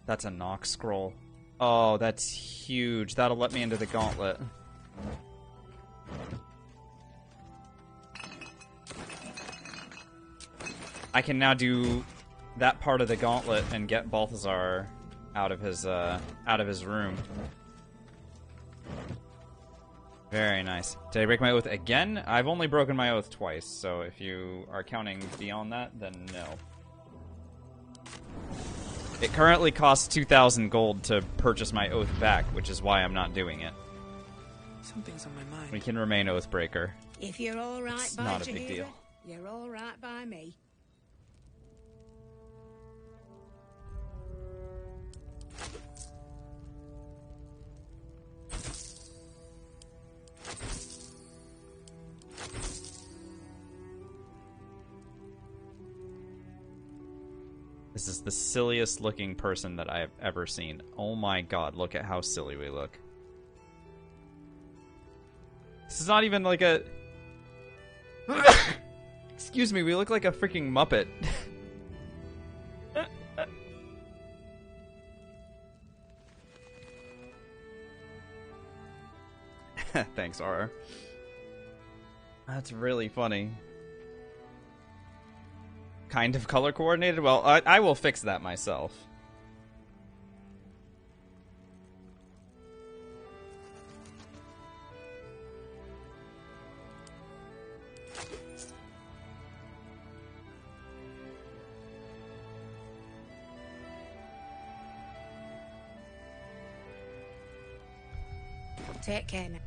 That's a Nox scroll. Oh, that's huge. That'll let me into the gauntlet. I can now do that part of the gauntlet and get Balthazar out of his room. Very nice. Did I break my oath again? I've only broken my oath twice, so if you are counting beyond that, then no. It currently costs 2,000 gold to purchase my oath back, which is why I'm not doing it. Something's on my mind. We can remain Oathbreaker. If you're all right It's by not a big Jahira, deal. you're all right by me. This is the silliest looking person that I have ever seen. Oh my god, look at how silly we look. This is not even like a... Excuse me, we look like a freaking Muppet. Thanks, Aura. That's really funny. Kind of color coordinated? Well, I will fix that myself. Take care now.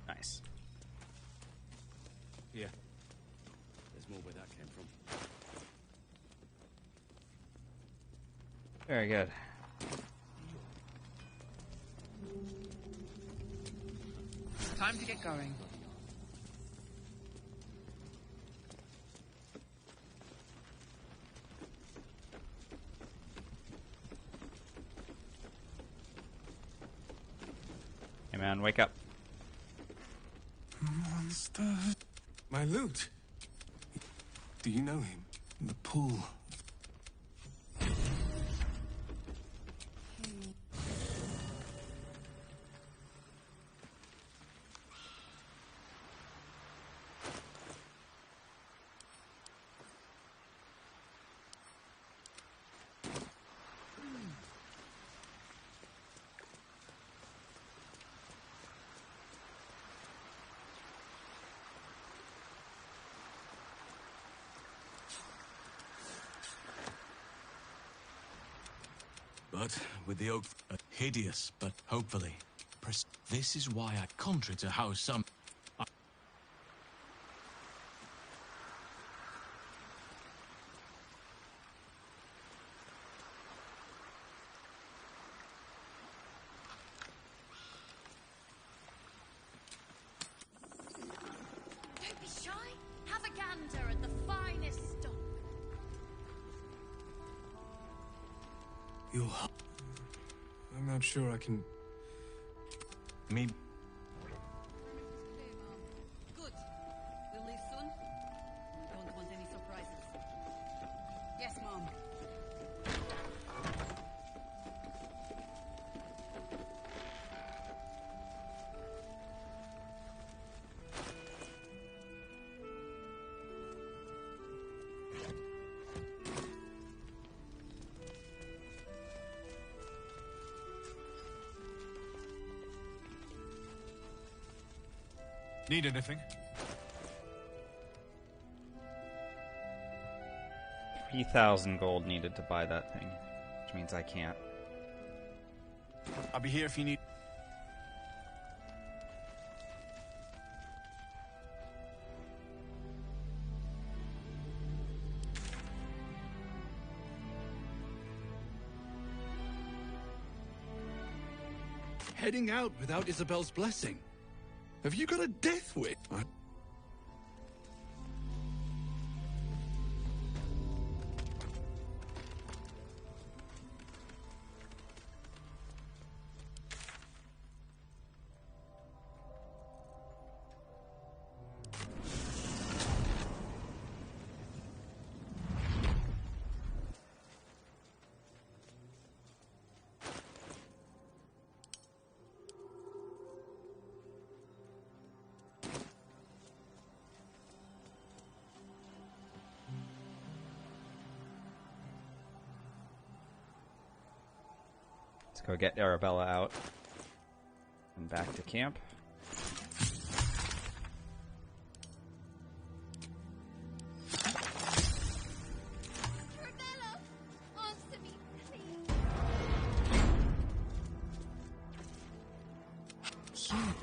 Nice. Yeah. There's more where that came from. Very good. Time to get going. Hey man, wake up. Monster. My loot. Do you know him? The pool. But with the oak hideous, but hopefully. This is why I contrary to how some... Don't be shy. Have a gander. I'm not sure I can... Me... Good. We'll leave soon. Don't want any surprises. Yes, Mom. Need anything? 3,000 gold needed to buy that thing, which means I can't. I'll be here if you need... Heading out without Isabel's blessing. Have you got a death wish? Let's go get Arabella out and back to camp.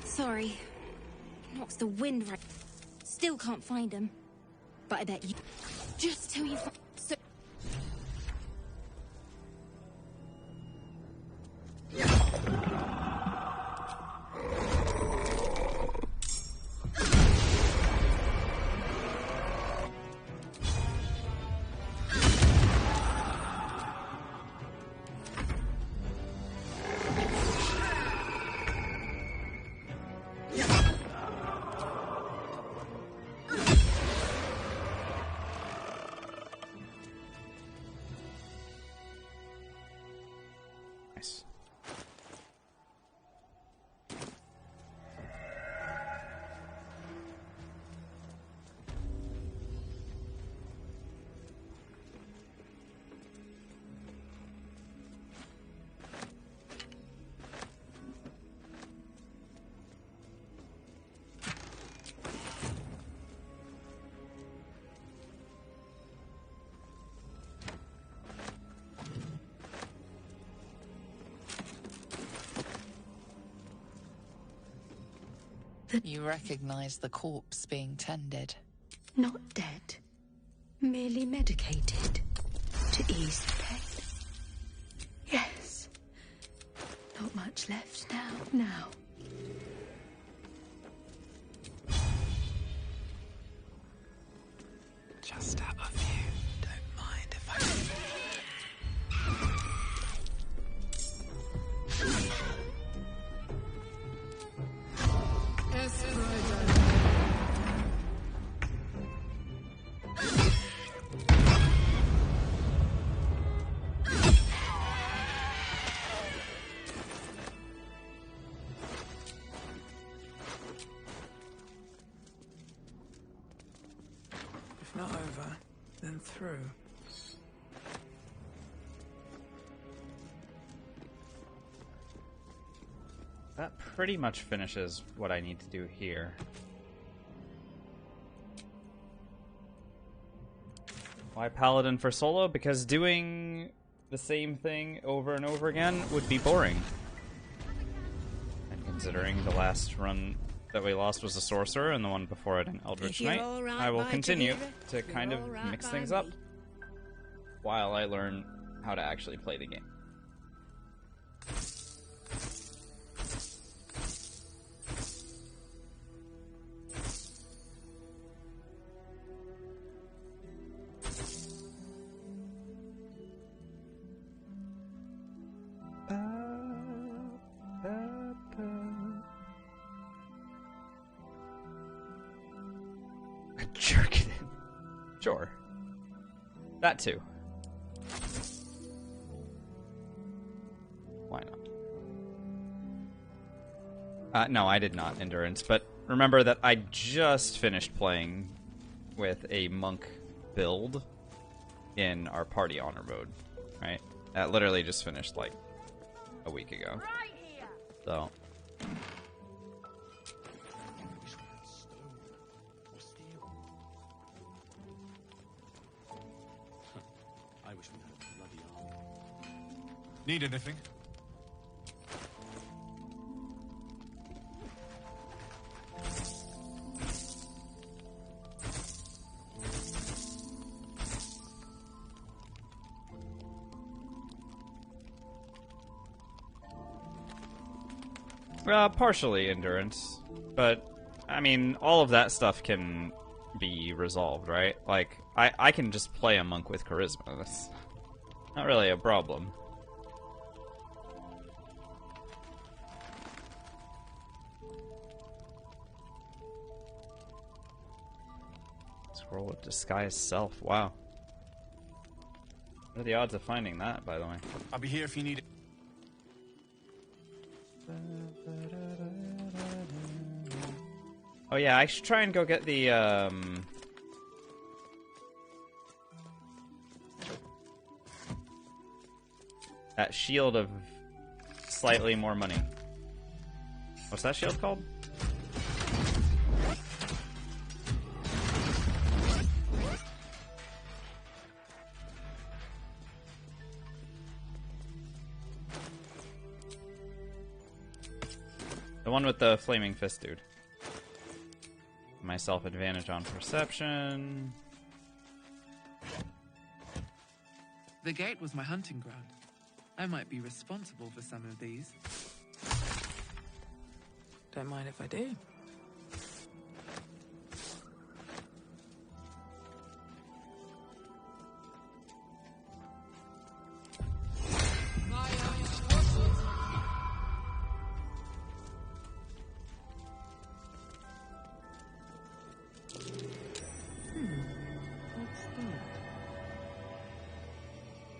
Sorry. Knocks the wind right. Still can't find him. But I bet you. Just till you find. So. You recognize the corpse being tended. Not dead, merely medicated to ease the pain. Yes. Not much left now. Just out of you. Don't mind if I... If not over, then through. That pretty much finishes what I need to do here. Why Paladin for solo? Because doing the same thing over and over again would be boring. And considering the last run that we lost was a sorcerer and the one before it an Eldritch Knight, I will continue to kind of mix things up while I learn how to actually play the game. jerk it in. Sure. That too. Why not? No, I did not endurance, but remember that I just finished playing with a monk build in our party honor mode, right? That literally just finished like a week ago. So. I wish we had a bloody arm. Need anything? Partially endurance, but I mean, all of that stuff can be resolved, right? Like, I can just play a monk with charisma. That's not really a problem. Scroll of disguise self. Wow. What are the odds of finding that, by the way? I'll be here if you need it. Oh yeah, I should try and go get the, that shield of slightly more money. What's that shield called? The one with the flaming fist dude. Myself advantage on perception. The gate was my hunting ground. I might be responsible for some of these. Don't mind if I do.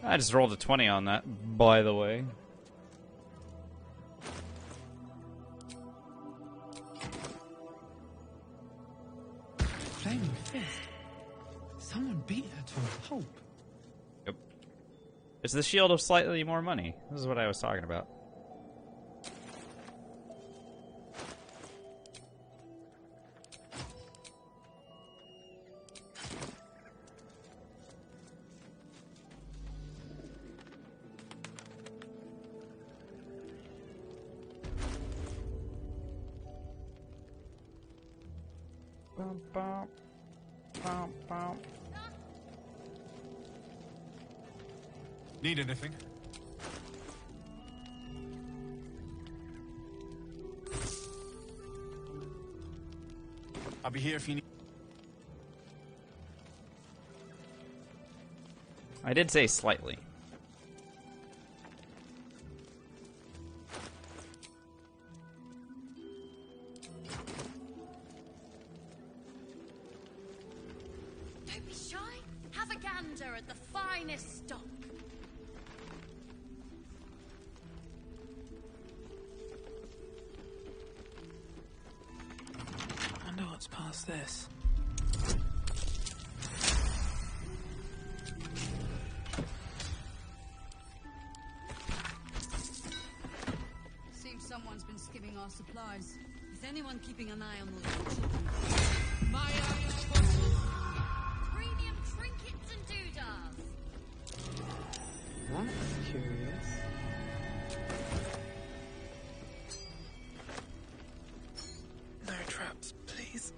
I just rolled a 20 on that, by the way. Flaming fist. Someone beat her to a pulp. Yep. It's the shield of slightly more money. This is what I was talking about. Need anything? I'll be here if you need. I did say slightly. Don't be shy. Have a gander at the finest stock. I wonder what's past this. Seems someone's been skimming our supplies. Is anyone keeping an eye on those children? Premium trinkets and doodahs. That's curious. No traps, please.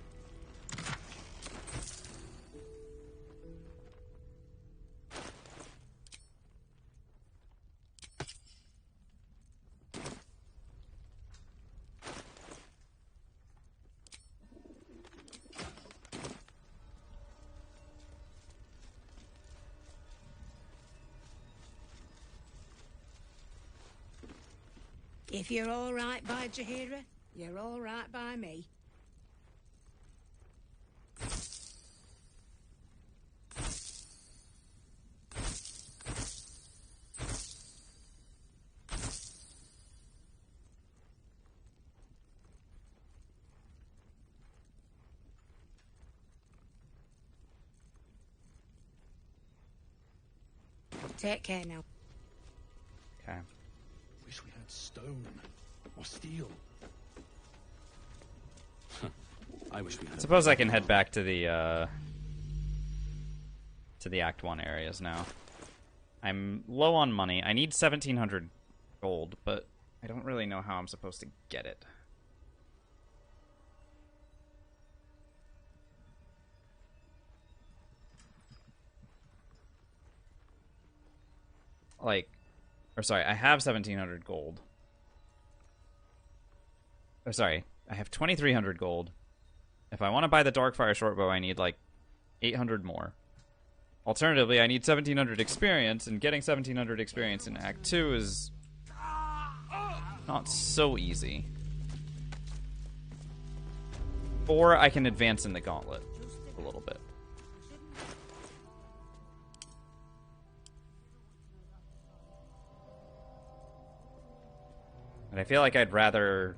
If you're all right by Jaheira, you're all right by me. Take care now. Okay. Wish we had stone or steel. I wish we had. I suppose I can head back to the Act 1 areas now. I'm low on money. I need 1,700 gold, but I don't really know how I'm supposed to get it. Like, or sorry, I have 1,700 gold. Or sorry, I have 2,300 gold. If I want to buy the Darkfire shortbow, I need like 800 more. Alternatively, I need 1,700 experience, and getting 1,700 experience in Act 2 is not so easy. Or I can advance in the gauntlet a little bit. And I feel like I'd rather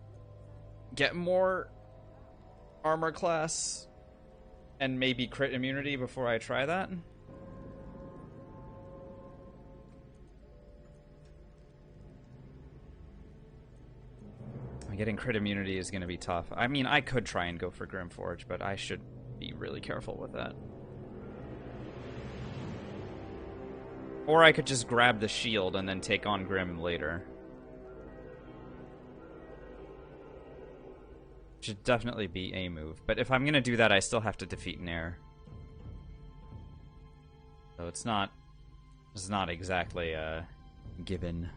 get more armor class and maybe crit immunity before I try that. Getting crit immunity is going to be tough. I mean, I could try and go for Grimforge, but I should be really careful with that. Or I could just grab the shield and then take on Grim later. Should definitely be a move. But if I'm going to do that, I still have to defeat Nair. So it's not exactly a given.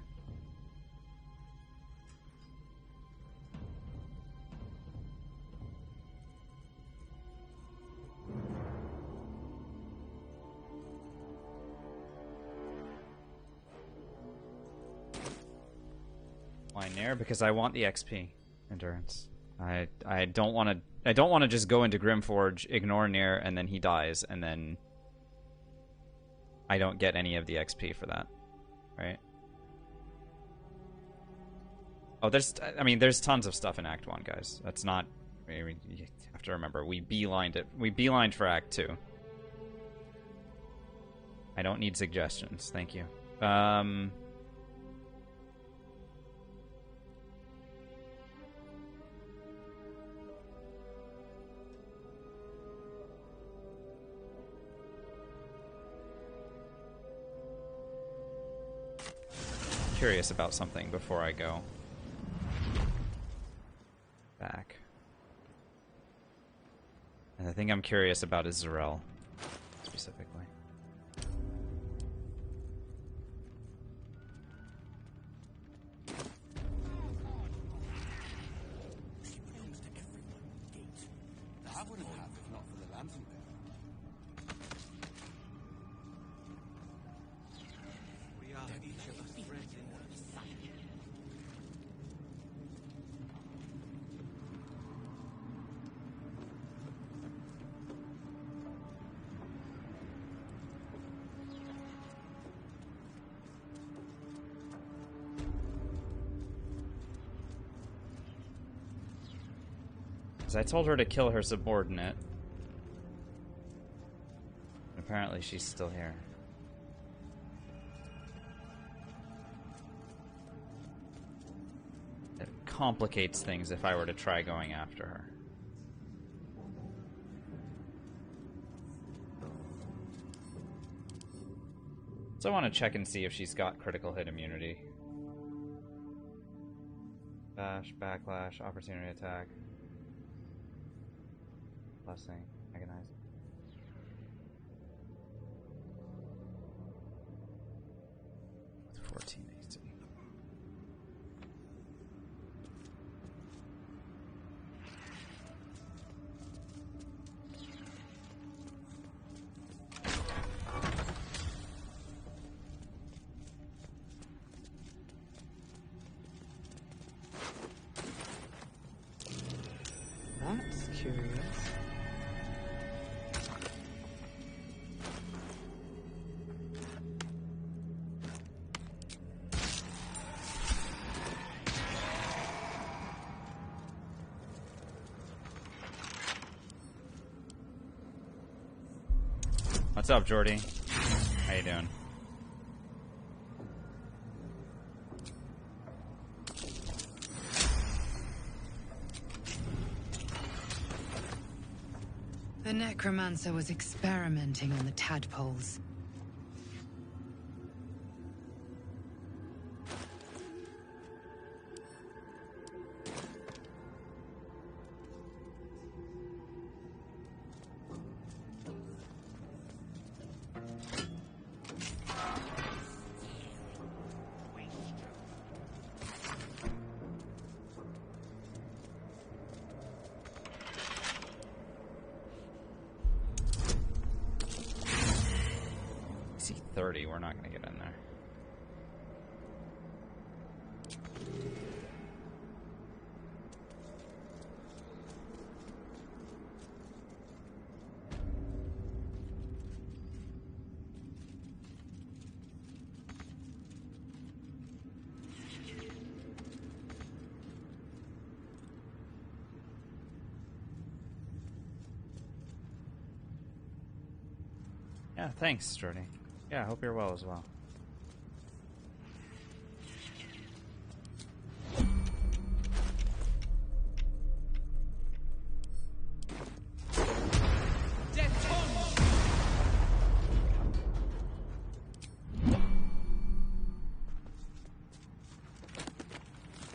Why Nair? Because I want the XP endurance. I don't want to just go into Grimforge, ignore Nair, and then he dies, and then I don't get any of the XP for that, right? Oh, there's tons of stuff in Act 1, guys. That's not. I mean, you have to remember, we beelined it. We beelined for Act 2. I don't need suggestions. Thank you. Curious about something before I go back. And the thing I'm curious about is Zarel, specifically. I wouldn't have if not for the lantern bearer. We are each of us friends in the sight. I told her to kill her subordinate. Apparently she's still here. It complicates things if I were to try going after her. So I want to check and see if she's got critical hit immunity. Bash, backlash, opportunity attack. Blessing, agonize. With 14 AC. That's curious. What's up, Jordy? How you doing? The necromancer was experimenting on the tadpoles. C30, we're not going to get in there. Yeah, thanks, Sturdy. Yeah, I hope you're well as well.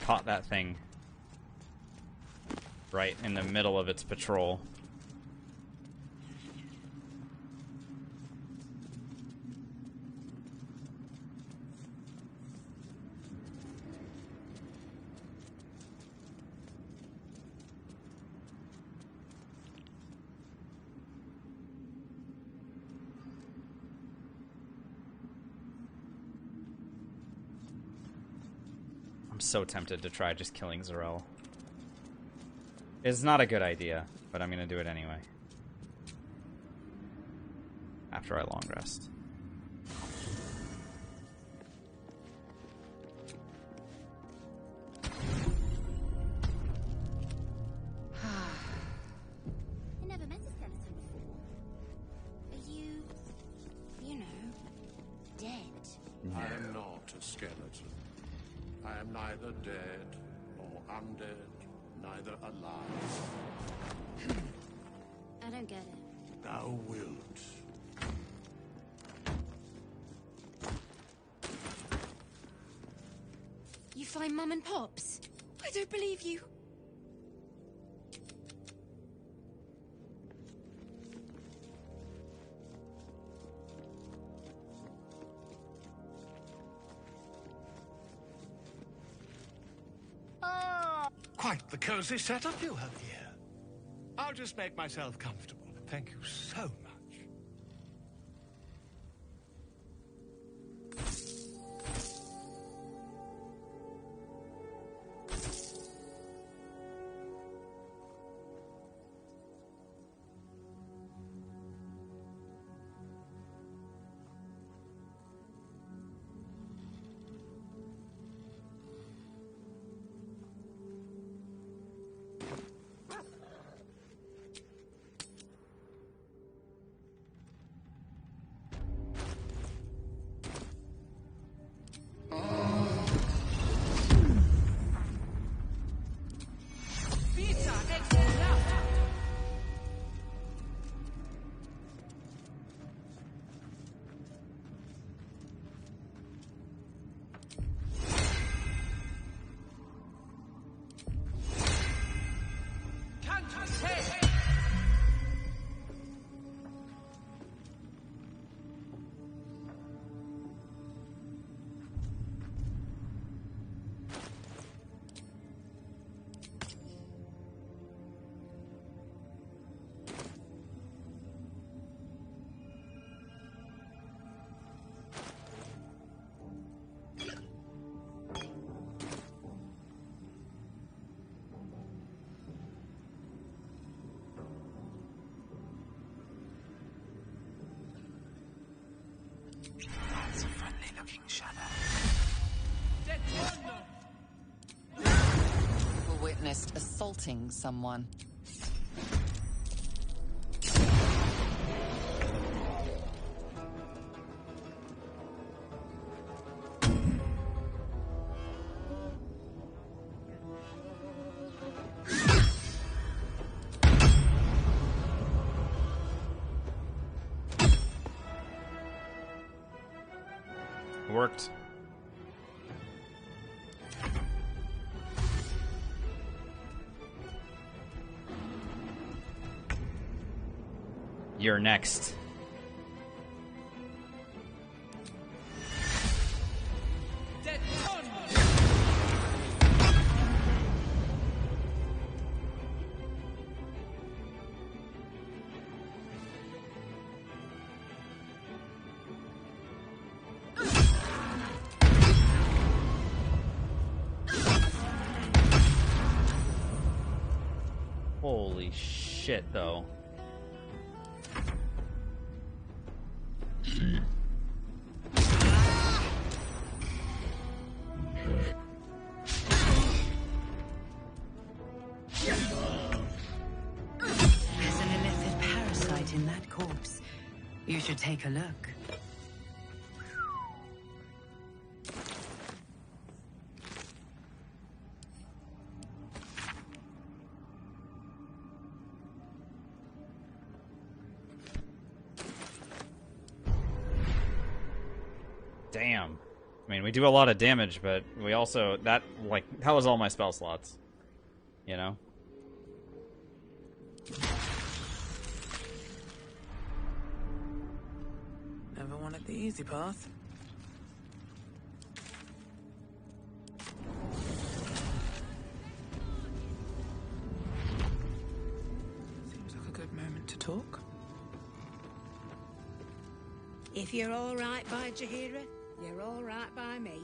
Caught that thing right in the middle of its patrol. I'm so tempted to try just killing Zarel. It's not a good idea, but I'm gonna do it anyway. After I long rest. I never met a skeleton before. Are you, you know, dead? I am not a skeleton. I am neither dead nor undead, neither alive. I don't get it. Thou wilt. You find Mum and Pops? I don't believe you. Quite the cozy setup you have here. I'll just make myself comfortable. Thank you so much. That's a friendly-looking shadow. Were witnessed assaulting someone. marked. You're next. Holy shit, though. There's an illicit parasite in that corpse. You should take a look. Damn. I mean, we do a lot of damage, but we also... That was all my spell slots. You know? Never wanted the easy path. Seems like a good moment to talk. If you're all right by Jaheira, you're all right by me.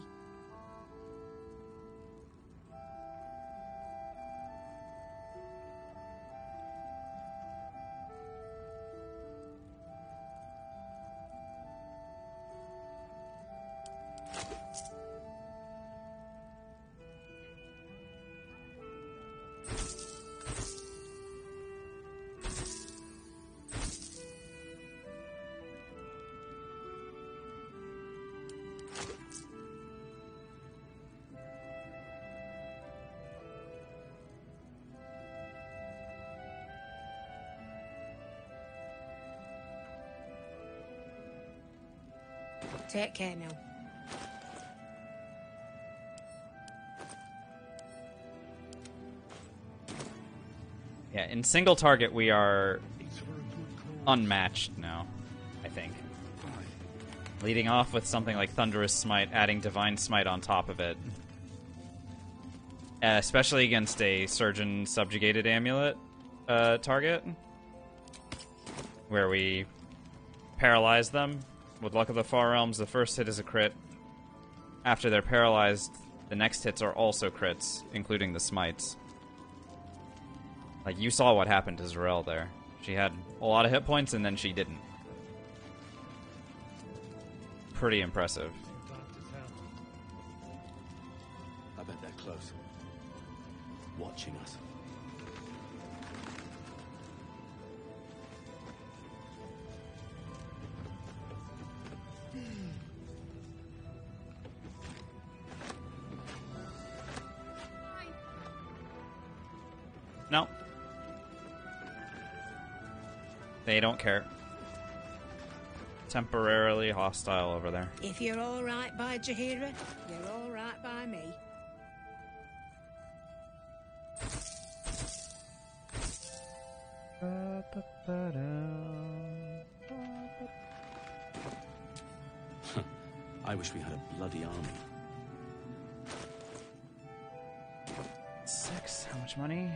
Take care now. Yeah, in single target we are unmatched now, I think. Leading off with something like Thunderous Smite, adding Divine Smite on top of it. Especially against a Surgeon Subjugated Amulet target. Where we paralyze them. With Luck of the Far Realms, the first hit is a crit. After they're paralyzed, the next hits are also crits, including the smites. Like, you saw what happened to Zarel there. She had a lot of hit points, and then she didn't. Pretty impressive. I bet they're close. Watching us. No. They don't care. Temporarily hostile over there. If you're all right by Jaheira, you're all right by me. I wish we had a bloody army. 6. How much money?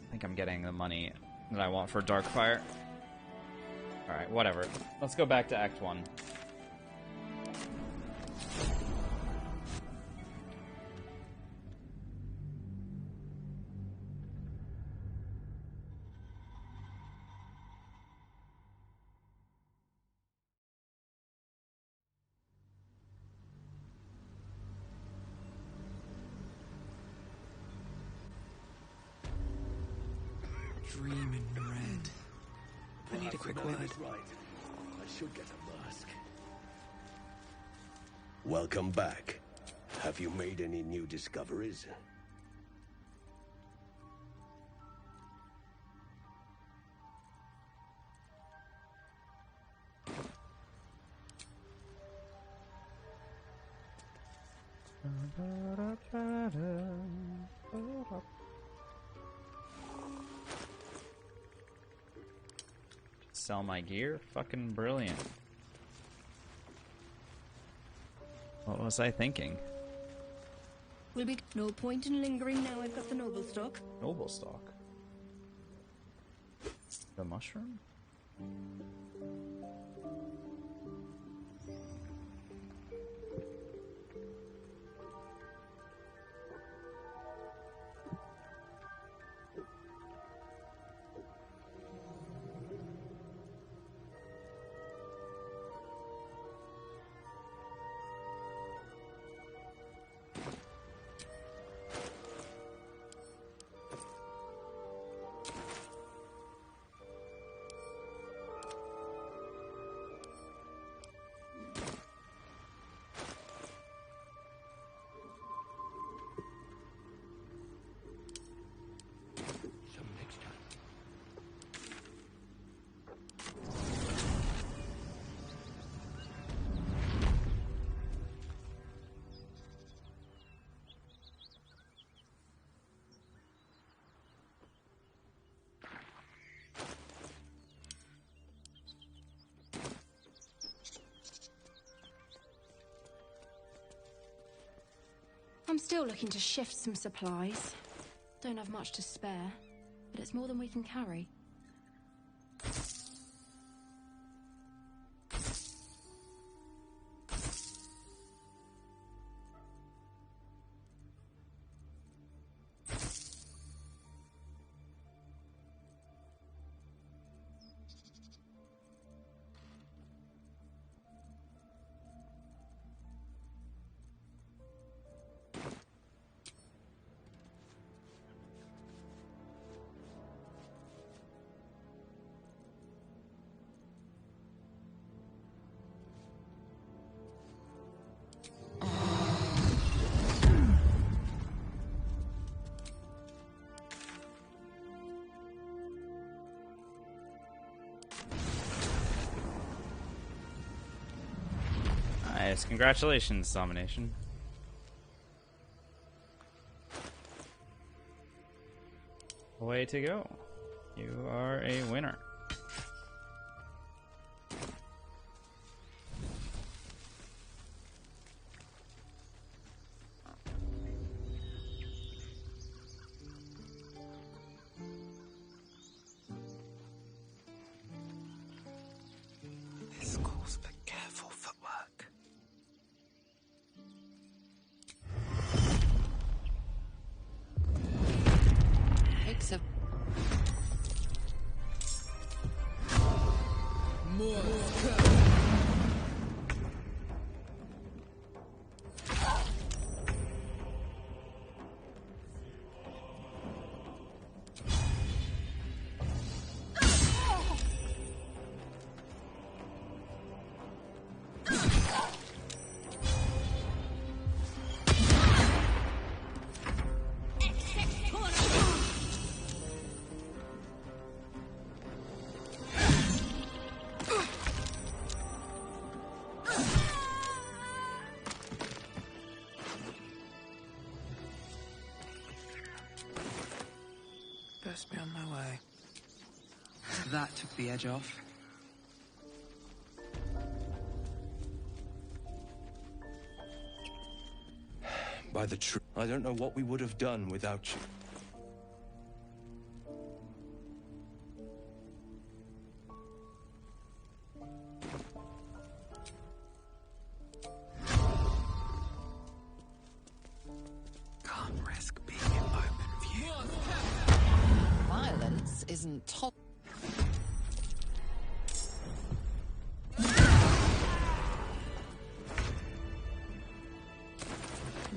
I think I'm getting the money that I want for Darkfire. Alright, whatever. Let's go back to Act 1. Dream in red. I need a quick win. Right. I should get a mask. Welcome back. Have you made any new discoveries? Sell my gear? Fucking brilliant. What was I thinking? Will be no point in lingering now I've got the noble stock. Noble stock. The mushroom? I'm still looking to shift some supplies. Don't have much to spare, but it's more than we can carry. Nice, congratulations, Domination. Way to go. You are a winner. This calls for careful footwork. Takes a more. Best be on my way. That took the edge off. By the truth, I don't know what we would have done without you. Can't risk being in open view. violence isn't top.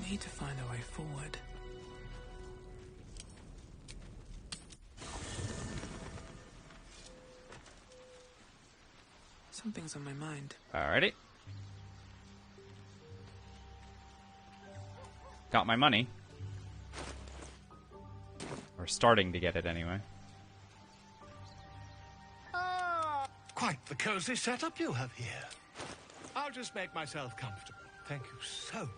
Need to find a way forward. Something's on my mind. Alrighty. Got my money. Or starting to get it anyway. Quite the cozy setup you have here. I'll just make myself comfortable. Thank you so much.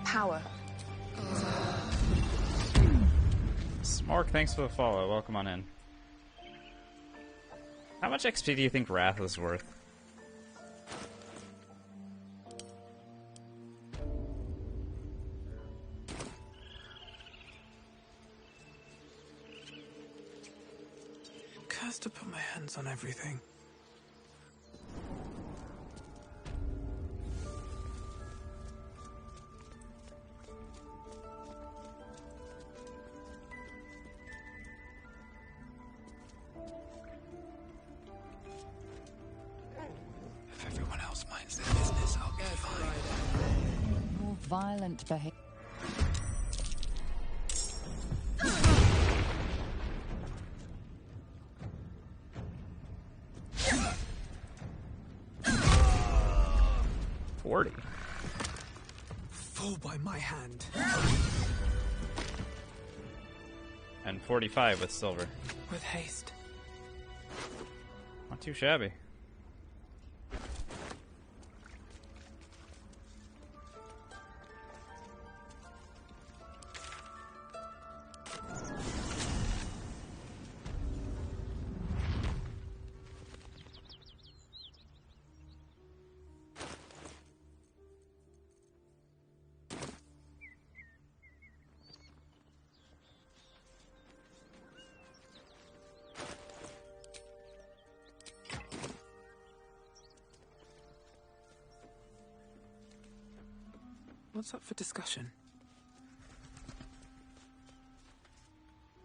Power. Smark, thanks for the follow. Welcome on in. How much XP do you think Wrath is worth? Cursed to put my hands on everything. If everyone else minds their business, I'll be fine. More violent behavior. Fall by my hand. And 45 with silver. With haste. Not too shabby. What's up for discussion?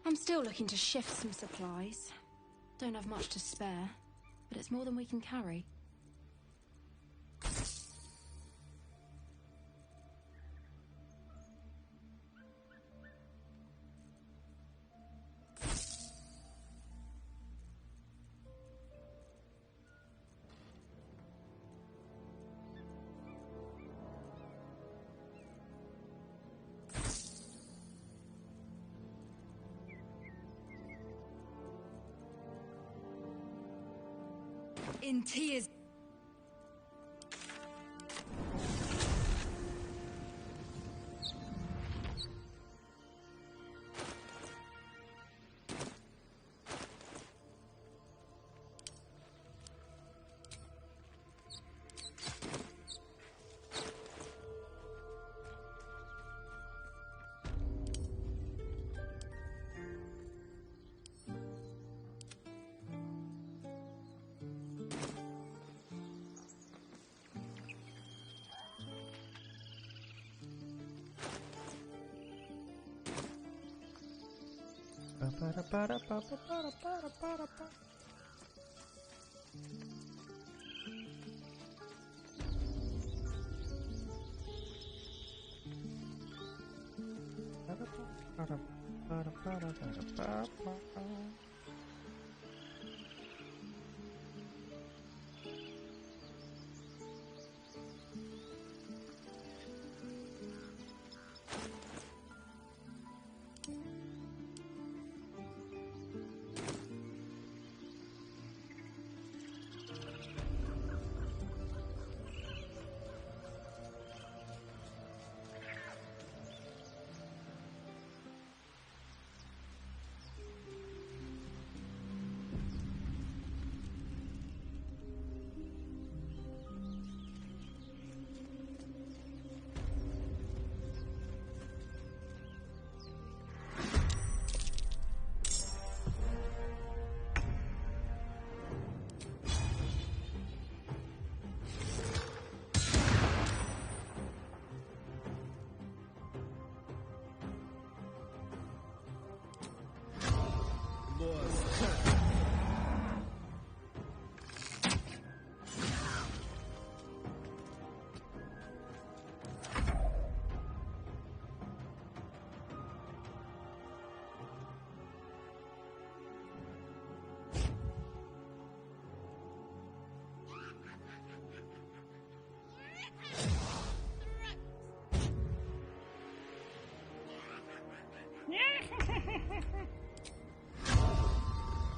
I'm still looking to shift some supplies. Don't have much to spare, but it's more than we can carry. In tears.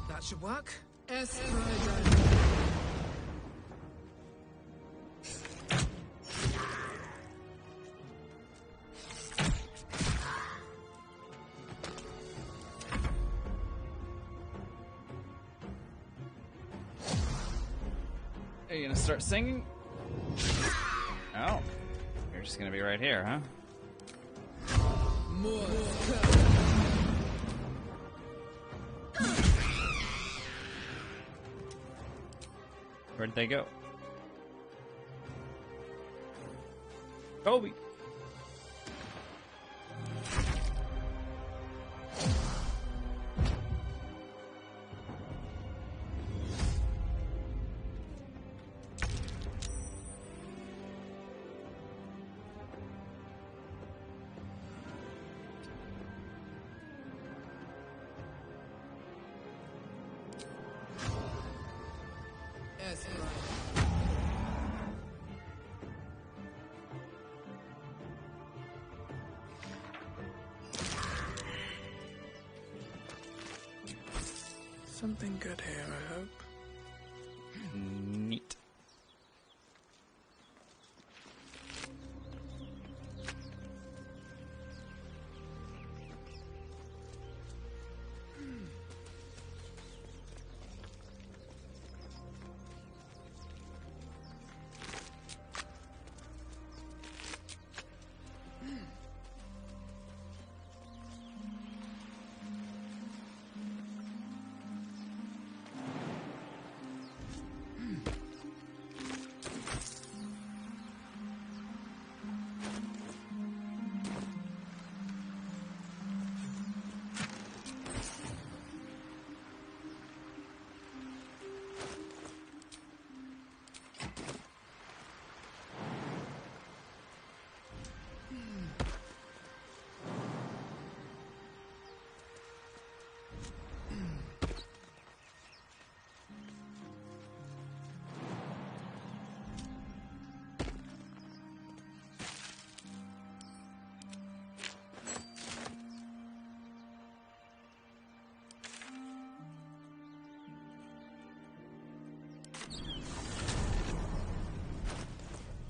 That should work. Are you gonna start singing? Oh. You're just gonna be right here, huh? Where'd they go? Kobe! Something good here, I hope. Neat.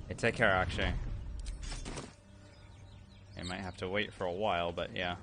Hey, take care, Akshay. I might have to wait for a while, but yeah.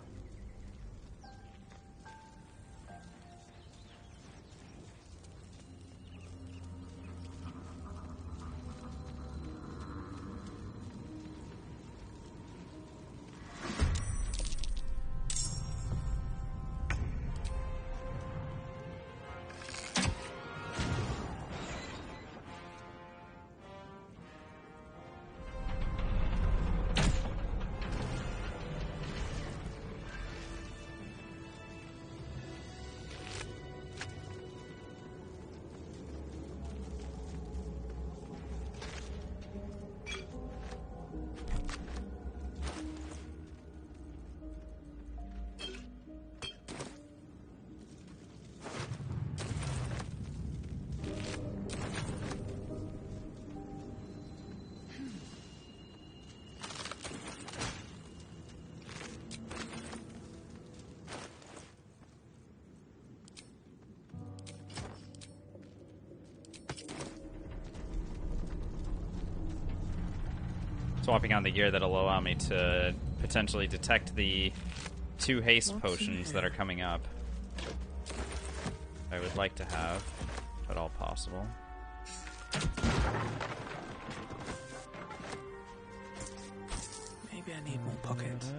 Swapping on the gear that'll allow me to potentially detect the 2 haste potions that are coming up. I would like to have, if at all possible. Maybe I need more pockets.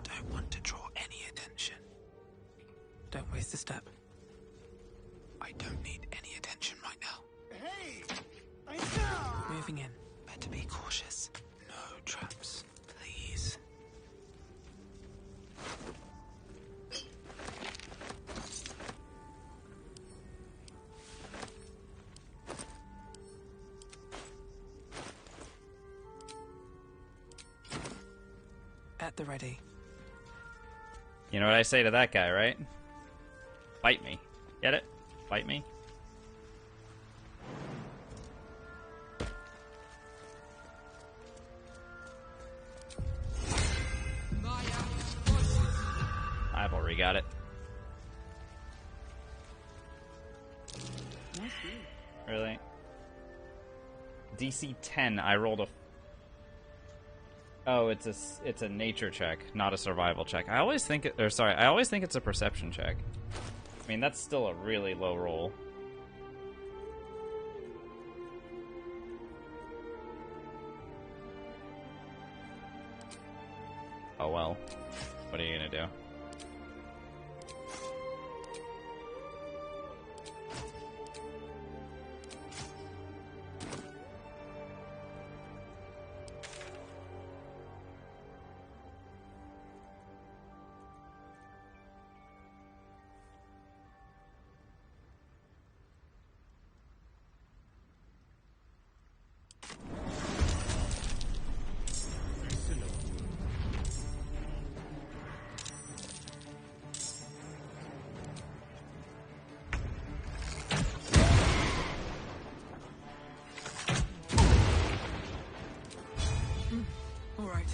Don't want to draw any attention. Don't waste a step. I don't need any attention right now. Hey! Moving in. Better be cautious. No traps, please. At the ready. You know what I say to that guy, right? Bite me. Get it? Bite me? I've already got it. Really? DC 10, I rolled a Oh, it's a nature check, not a survival check. I always think I always think it's a perception check. I mean, that's still a really low roll. Oh well. What are you gonna do? All right.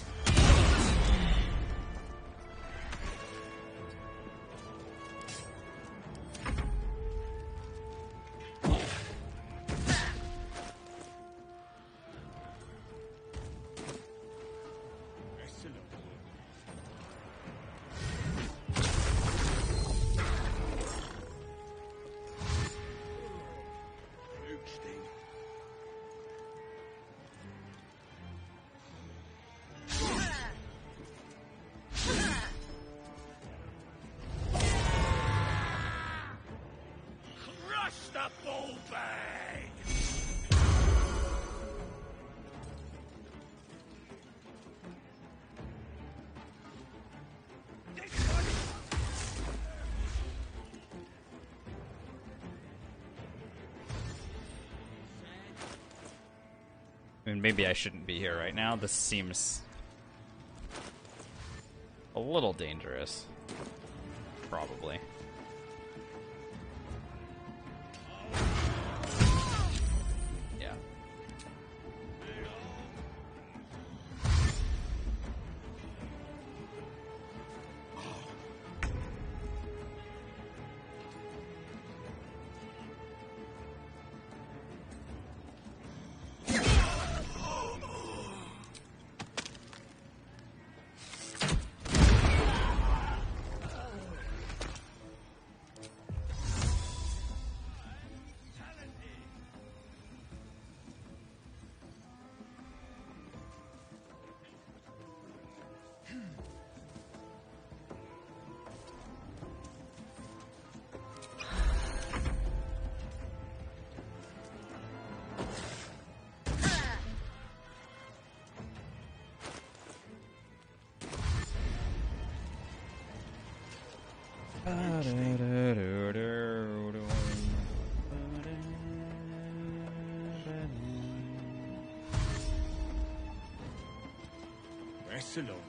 Crush the bull bag! I mean, maybe I shouldn't be here right now. This seems a little dangerous. Probably. Yeah. That's a long word.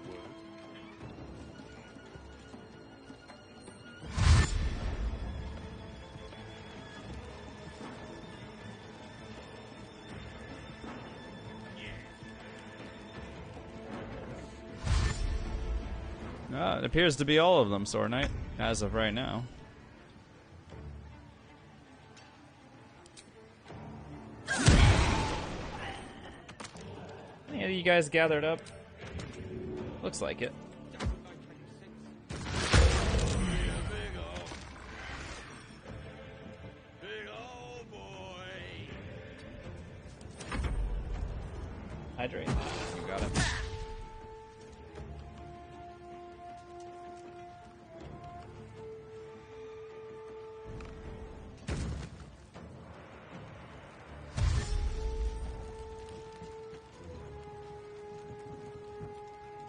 It appears to be all of them, Sword Knight, as of right now. Any of you guys gathered up? Looks like it. Hydrate. You got it.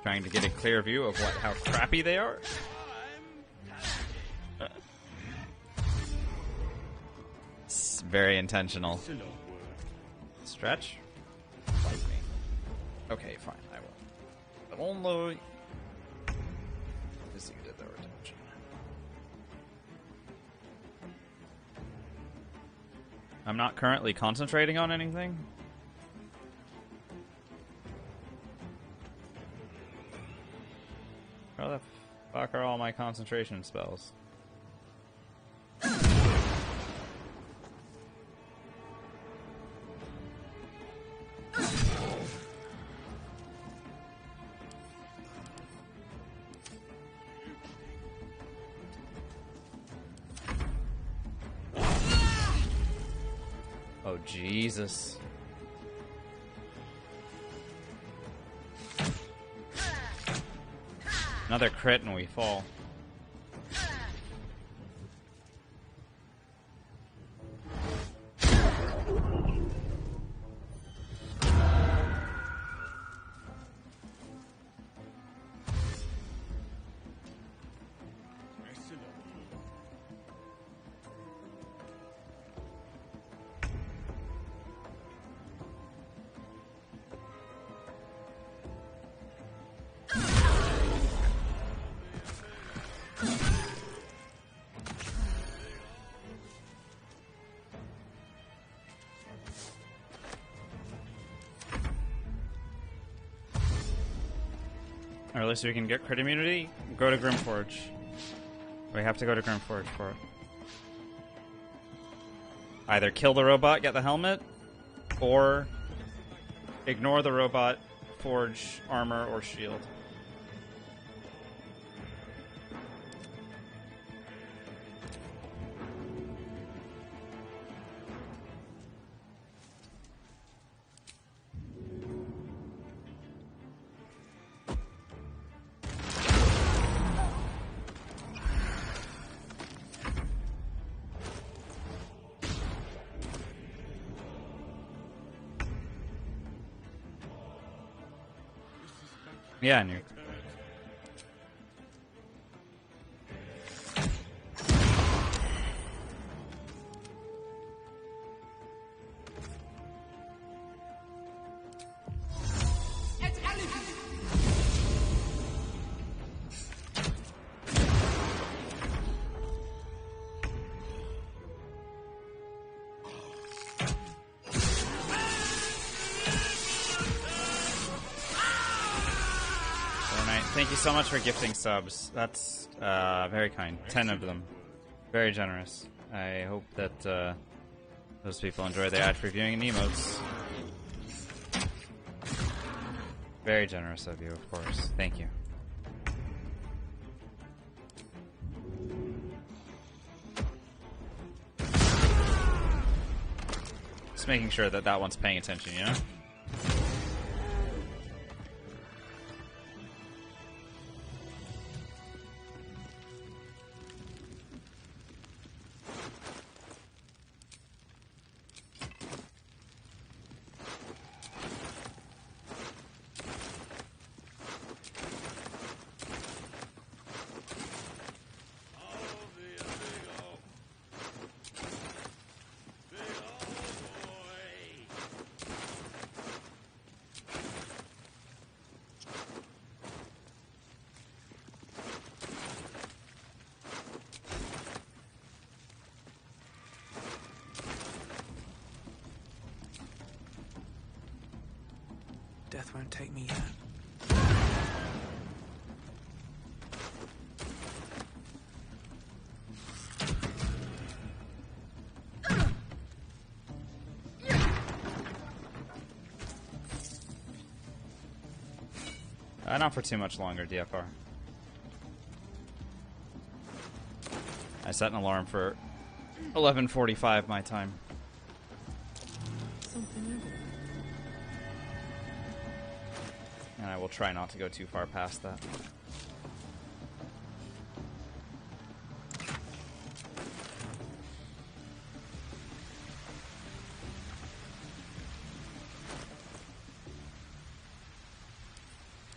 Trying to get a clear view of how crappy they are. It's very intentional. Stretch? Fight me. Okay, fine, I will. But only because you did the retention. I'm not currently concentrating on anything. Where the fuck are all my concentration spells? Jesus. Another crit and we fall. Or at least we can get crit immunity. Go to Grimforge. We have to go to Grimforge for it. Either kill the robot, get the helmet, or ignore the robot, forge armor or shield. Yeah, I knew. Thank you so much for gifting subs. That's very kind. 10 of them. Very generous. I hope that those people enjoy the ad reviewing and emotes. Very generous of you, of course. Thank you. Just making sure that that one's paying attention, you know? Death won't take me yet. Not for too much longer, DFR. I set an alarm for 11:45 my time. And I will try not to go too far past that.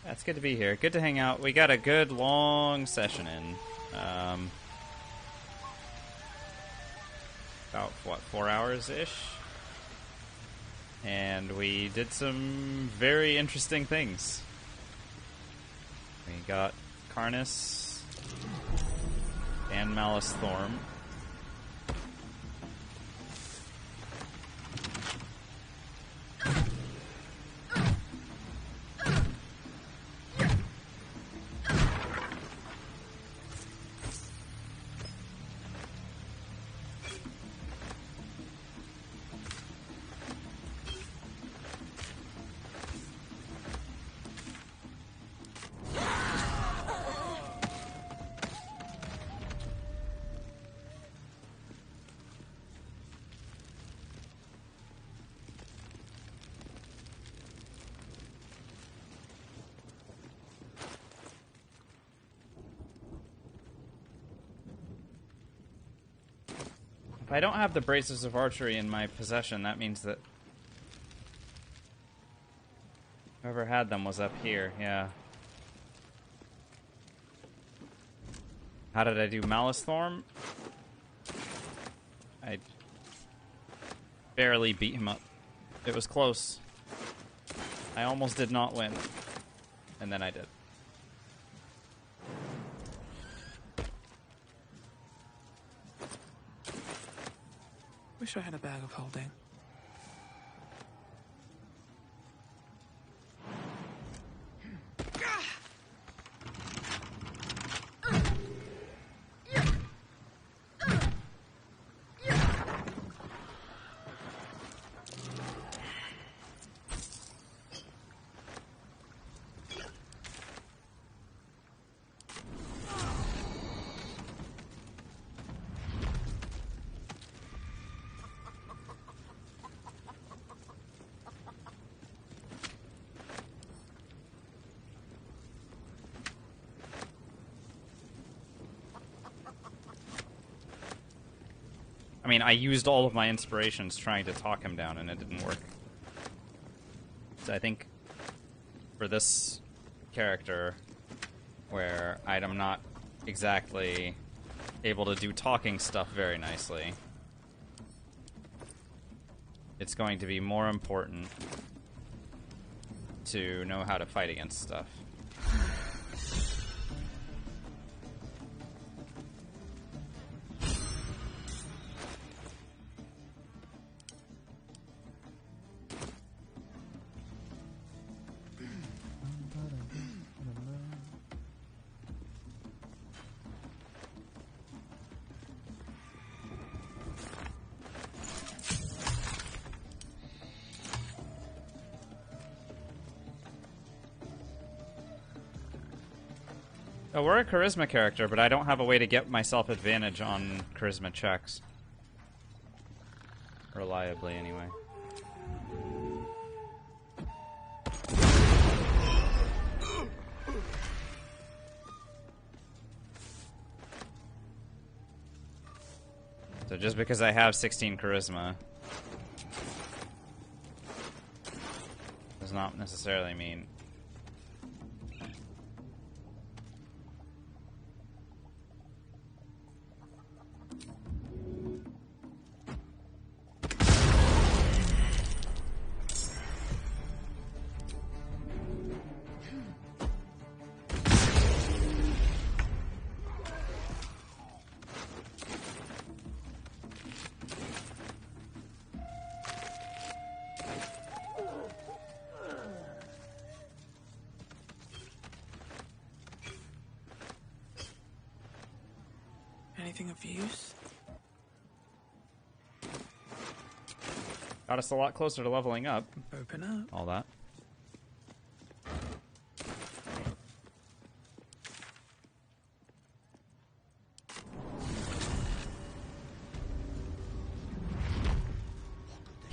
It's good to be here. Good to hang out. We got a good long session in. About, what, 4 hours-ish? And we did some very interesting things. We got Karnas and Malice Thorm. If I don't have the Braces of Archery in my possession, that means that whoever had them was up here, yeah. How did I do Malice Thorn? I barely beat him up. It was close. I almost did not win. And then I did. Wish I had a bag of holding. I mean, I used all of my inspirations trying to talk him down, and it didn't work. So I think for this character, where I'm not exactly able to do talking stuff very nicely, it's going to be more important to know how to fight against stuff. Oh, we're a charisma character, but I don't have a way to get myself advantage on charisma checks. Reliably, anyway. So just because I have 16 charisma does not necessarily mean... Anything of use? Got us a lot closer to leveling up. Open up. All that.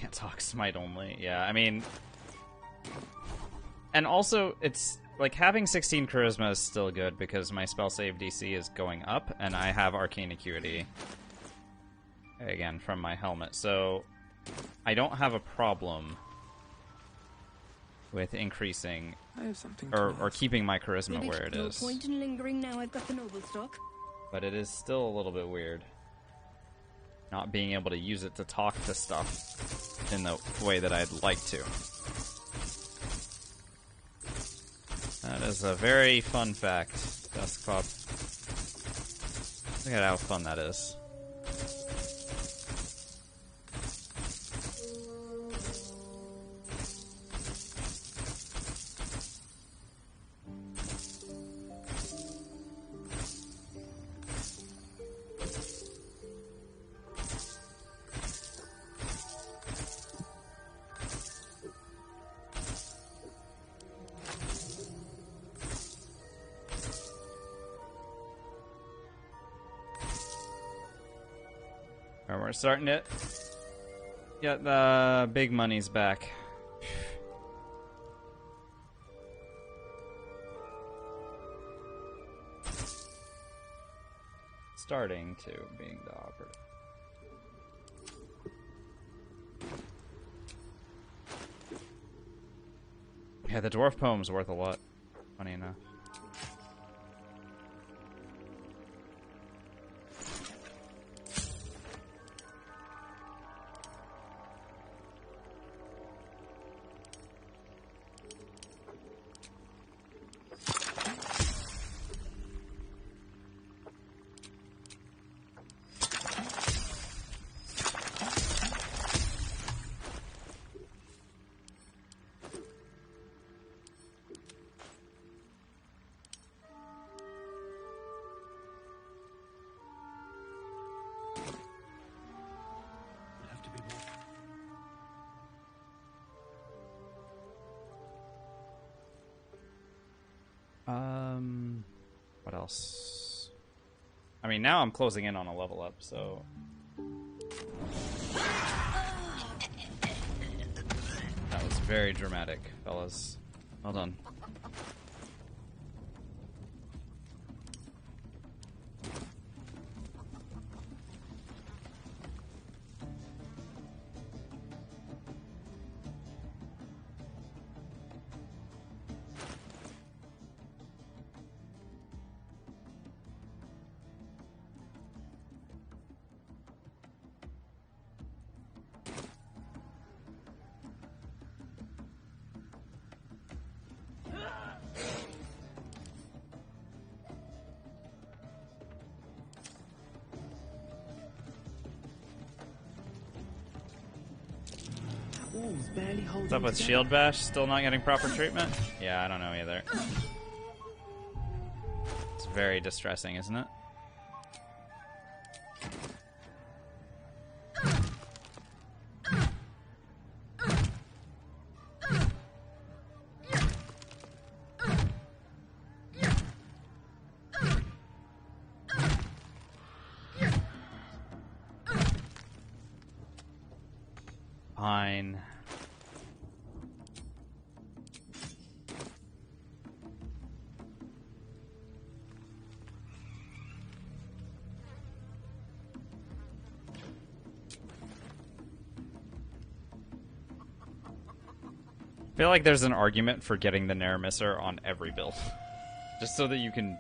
Can't talk smite only. Yeah, I mean... And also, it's... Like, having 16 charisma is still good because my spell save DC is going up, and I have arcane acuity. Again, from my helmet. So, I don't have a problem with increasing I have something or keeping my charisma Maybe where it no is. point in lingering now I've got the noble stock. But it is still a little bit weird not being able to use it to talk to stuff in the way that I'd like to. That is a very fun fact, Dustclub. Look at how fun that is. We're starting to get the big money's back. Starting to being the operative. Yeah, the dwarf poem's worth a lot. Funny enough. What else? I mean, now I'm closing in on a level up, so... That was very dramatic, fellas. Well done. What's up with Shield Bash? Still not getting proper treatment? Yeah, I don't know either. It's very distressing, isn't it? Fine. I feel like there's an argument for getting the Neremisser on every build. Just so that you can...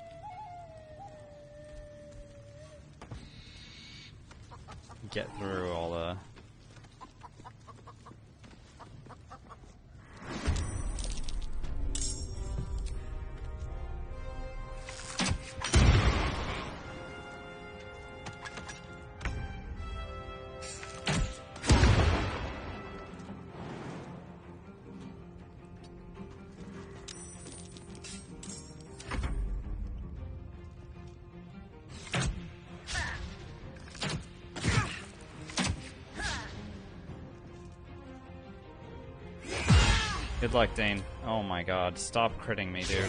get through all the... Good luck, Dane. Oh my god, stop critting me, dude.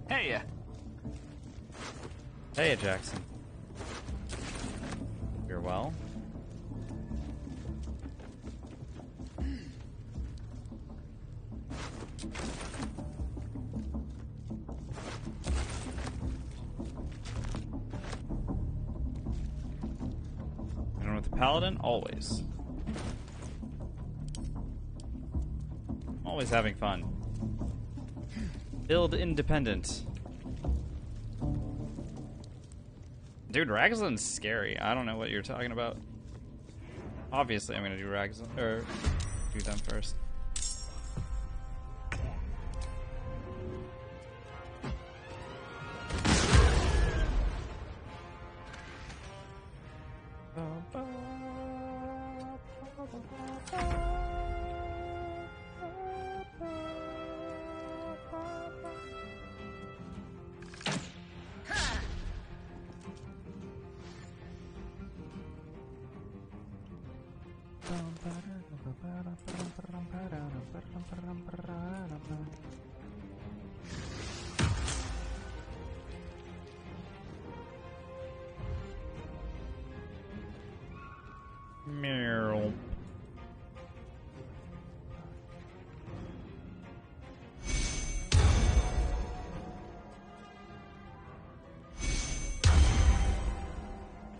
Hey! Hey, Jackson. You're well? And with the Paladin, always. Always having fun. Build independent. Dude, Ragzlin's scary. I don't know what you're talking about. Obviously, I'm gonna do Ragzlin, or do them first. Meow.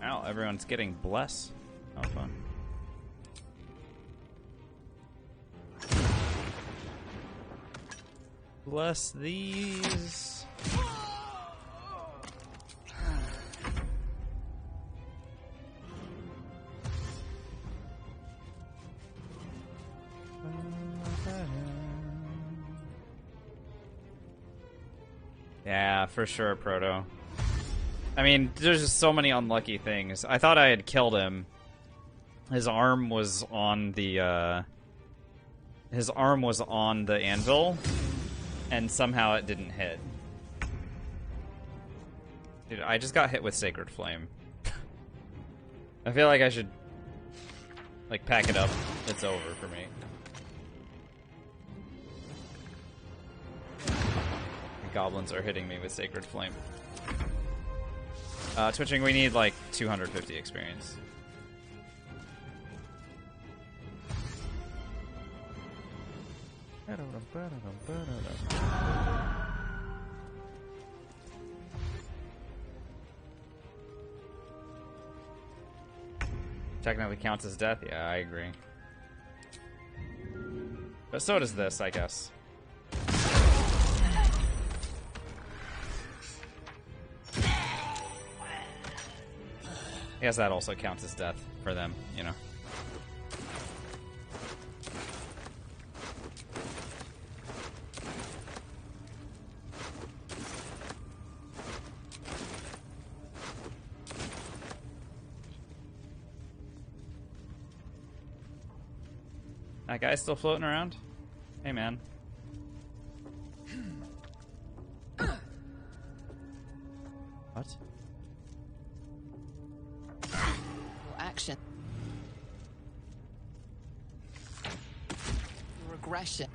Ow, everyone's getting bless. Oh, fun. Bless these. Yeah, for sure, Proto. I mean, there's just so many unlucky things. I thought I had killed him. His arm was on the, his arm was on the anvil, and somehow it didn't hit. Dude, I just got hit with Sacred Flame. I feel like I should, like, pack it up. It's over for me. The goblins are hitting me with Sacred Flame. Twitching, we need like 250 experience. Technically counts as death? Yeah, I agree. But so does this, I guess. I guess that also counts as death for them, you know. That guy's still floating around? Hey, man. What? Action. Regression.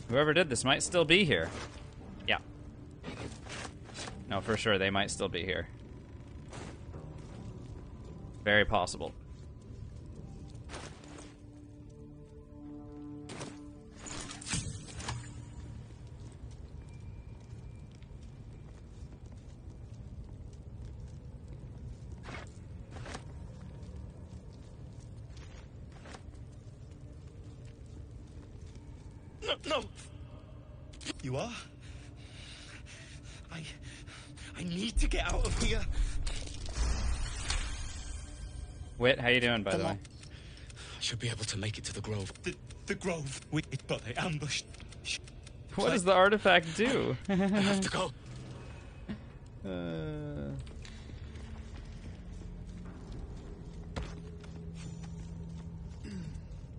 Whoever did this might still be here. Yeah. No, for sure, they might still be here. Very possible. No! You are? I need to get out of here. Wit, how you doing, by the way? I should be able to make it to the grove. The grove. But they ambushed. What does the artifact do? I have to go.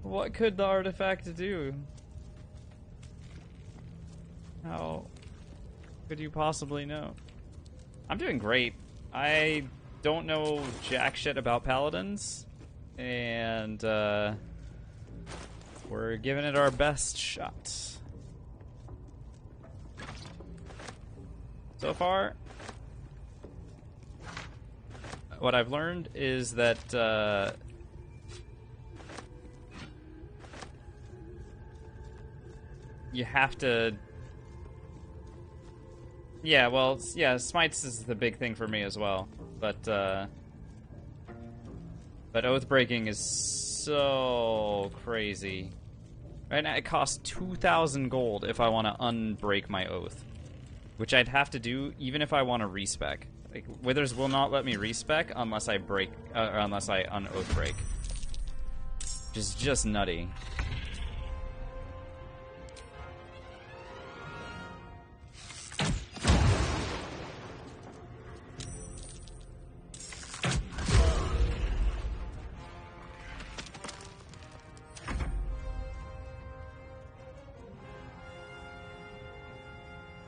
What could the artifact do? How could you possibly know? I'm doing great. I don't know jack shit about paladins, and we're giving it our best shot. So far, what I've learned is that you have to... Yeah, well, yeah, smites is the big thing for me as well, but oath breaking is so crazy. Right now, it costs 2,000 gold if I want to unbreak my oath, which I'd have to do even if I want to respec. Like, Withers will not let me respec unless I break, or unless I unoath break, which is just nutty.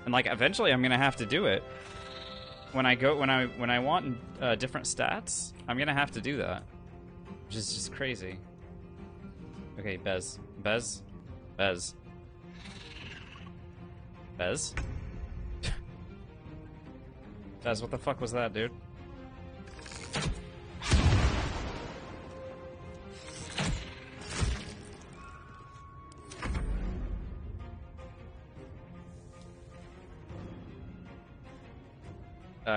And like eventually I'm gonna have to do it. When I want different stats, I'm gonna have to do that. Which is just crazy. Okay, Bez. Bez? Bez. Bez? Bez, what the fuck was that, dude?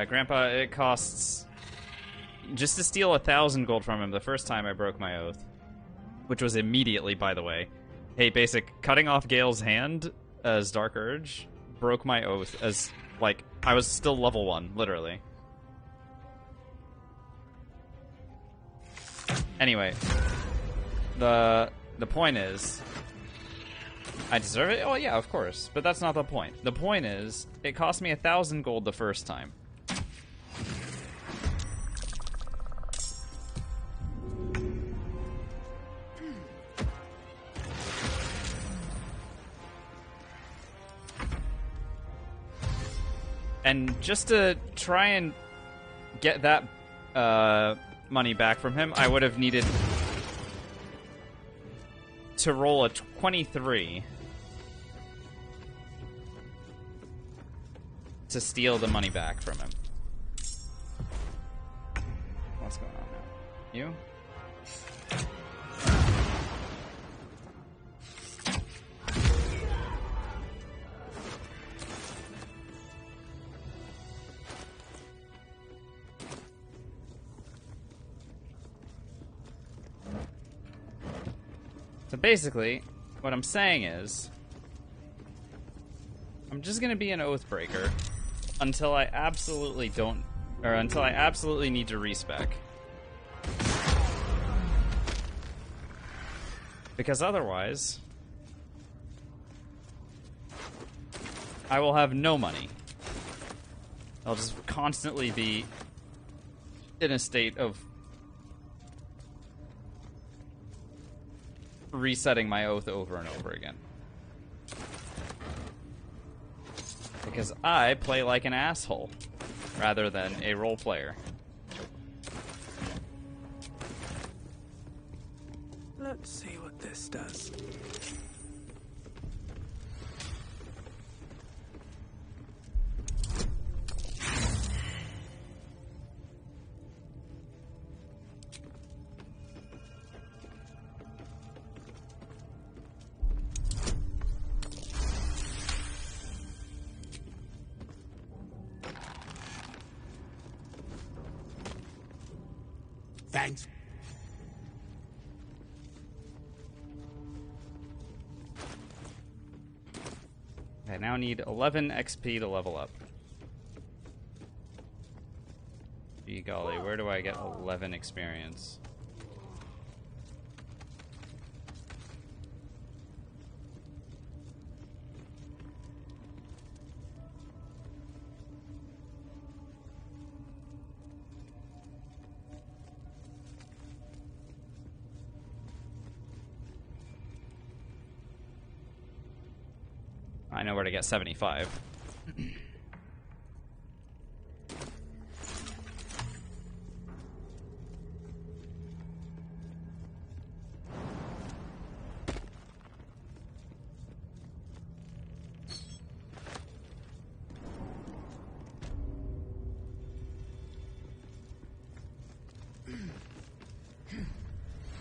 Grandpa, it costs... Just to steal 1,000 gold from him the first time I broke my oath. Which was immediately, by the way. Hey, basic, cutting off Gale's hand as Dark Urge broke my oath as, like, I was still level 1, literally. Anyway. The point is... I deserve it? Oh yeah, of course. But that's not the point. The point is, it cost me 1,000 gold the first time. And just to try and get that money back from him, I would have needed to roll a 23 to steal the money back from him. What's going on now? You? So basically, what I'm saying is, I'm just gonna be an Oathbreaker until I absolutely don't, or until I absolutely need to respec. Because otherwise, I will have no money. I'll just constantly be in a state of resetting my oath over and over again. Because I play like an asshole, rather than a role player. Let's see what this does. Thanks. I now need 11 XP to level up. Gee golly, where do I get 11 experience? I know where to get 75.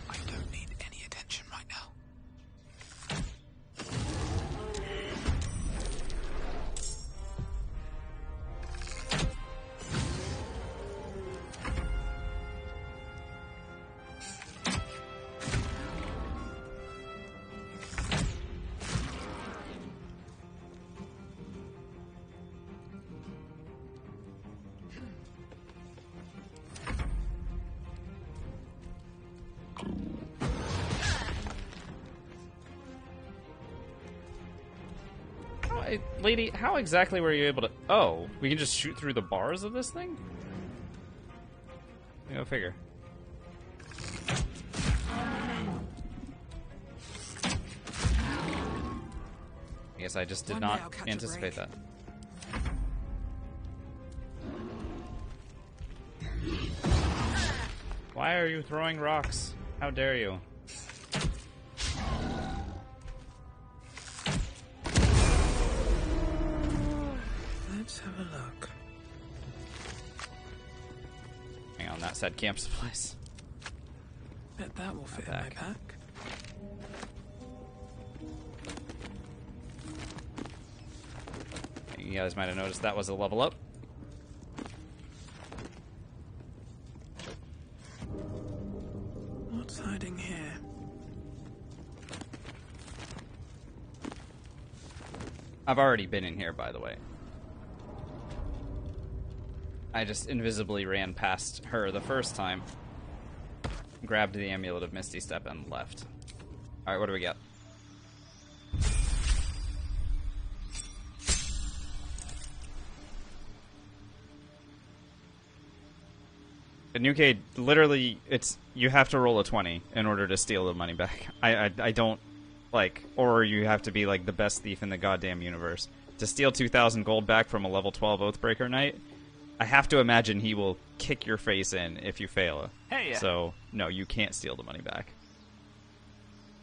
I don't need any attention right now. Lady, how exactly were you able to... Oh, we can just shoot through the bars of this thing? Go figure. I guess I just did not anticipate that. Why are you throwing rocks? How dare you? Let's have a look. Hang on, that said camp supplies. Bet that will fit in my pack. You guys might have noticed that was a level up. What's hiding here? I've already been in here, by the way. I just invisibly ran past her the first time, grabbed the Amulet of Misty Step, and left. Alright, what do we got? In UK, literally, it's you have to roll a 20 in order to steal the money back. I don't like, or you have to be like the best thief in the goddamn universe to steal 2,000 gold back from a level 12 Oathbreaker knight. I have to imagine he will kick your face in if you fail. Hey, so no, you can't steal the money back.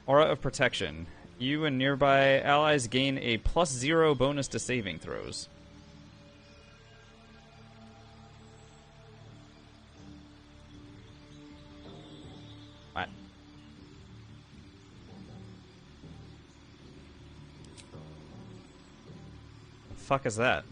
Aura of Protection. You and nearby allies gain a +0 bonus to saving throws. What? The fuck is that?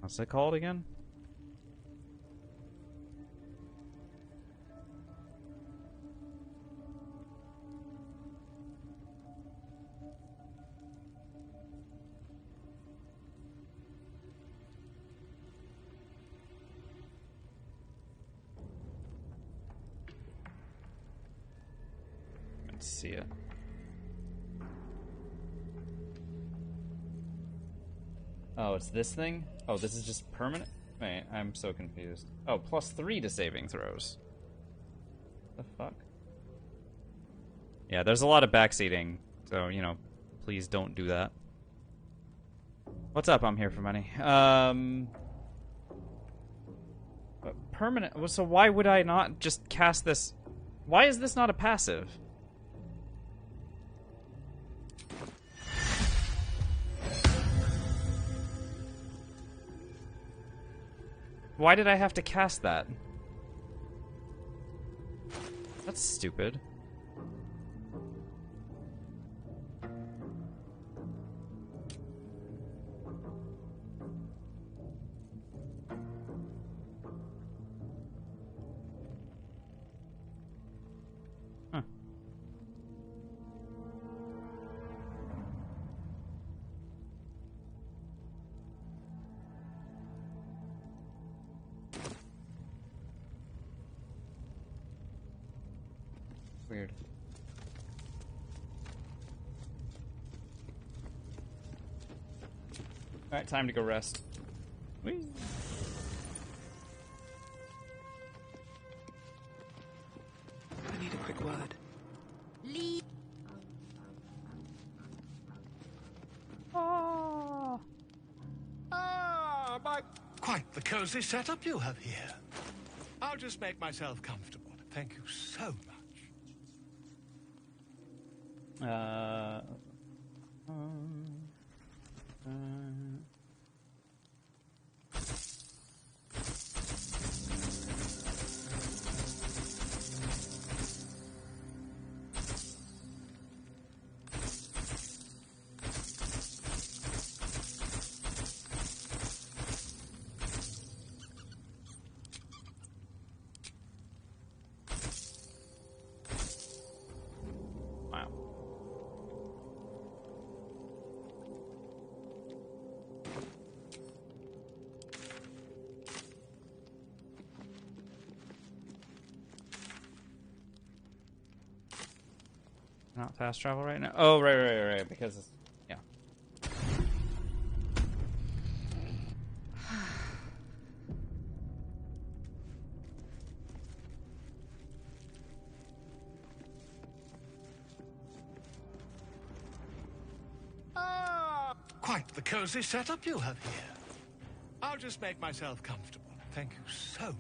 What's it called again? Let's see it. Oh, it's this thing? Oh, this is just permanent? Wait, I'm so confused. Oh, +3 to saving throws. The fuck? Yeah, there's a lot of backseating, so, you know, please don't do that. What's up? I'm here for money. Permanent... So why would I not just cast this... Why is this not a passive? Why did I have to cast that? That's stupid. Huh. Weird. Alright, time to go rest. Whee! I need a quick word. Leave. Quite the cozy setup you have here. I'll just make myself comfortable. Thank you so much. Not fast travel right now? Oh, right, because, yeah. Quite the cozy setup you have here. I'll just make myself comfortable. Thank you so much.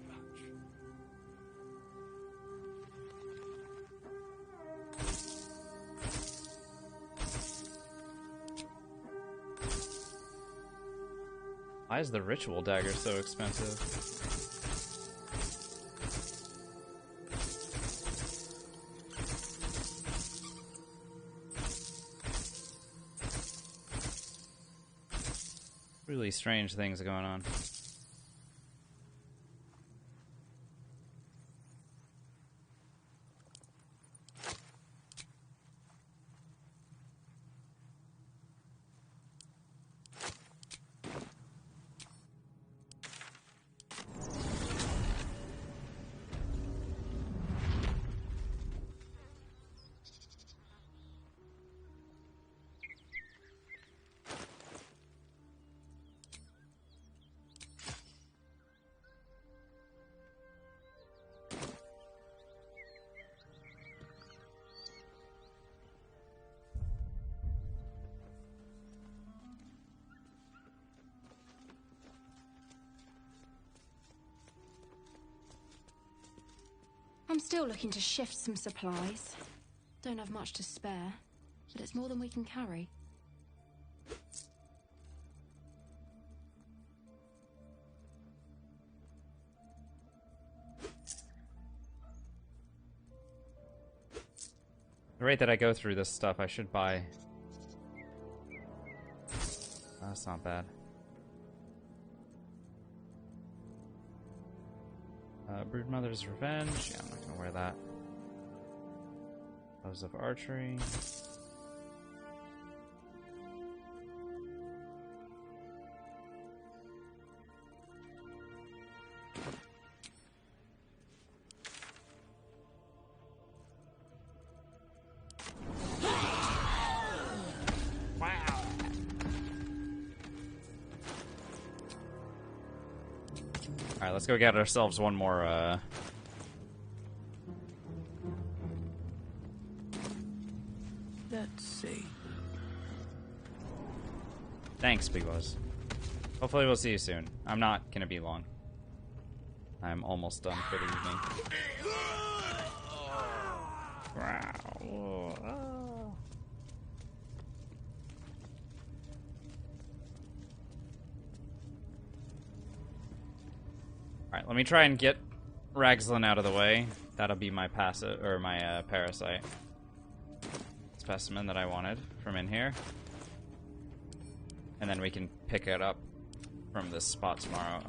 Why is the ritual dagger so expensive? Really strange things going on. I'm still looking to shift some supplies. Don't have much to spare, but it's more than we can carry. The rate that I go through this stuff, I should buy. That's not bad. Broodmother's Revenge. Yeah, I'm not gonna wear that. Gloves of Archery. Alright, let's go get ourselves one more, Let's see. Thanks, Big Boss. Hopefully we'll see you soon. I'm not gonna be long. I'm almost done for the evening. Wow. Alright, let me try and get Ragzlin out of the way. That'll be my passive, or my parasite specimen that I wanted from in here. And then we can pick it up from this spot tomorrow.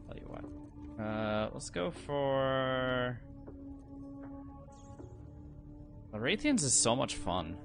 Tell you what. Let's go for... The Raytheons is so much fun.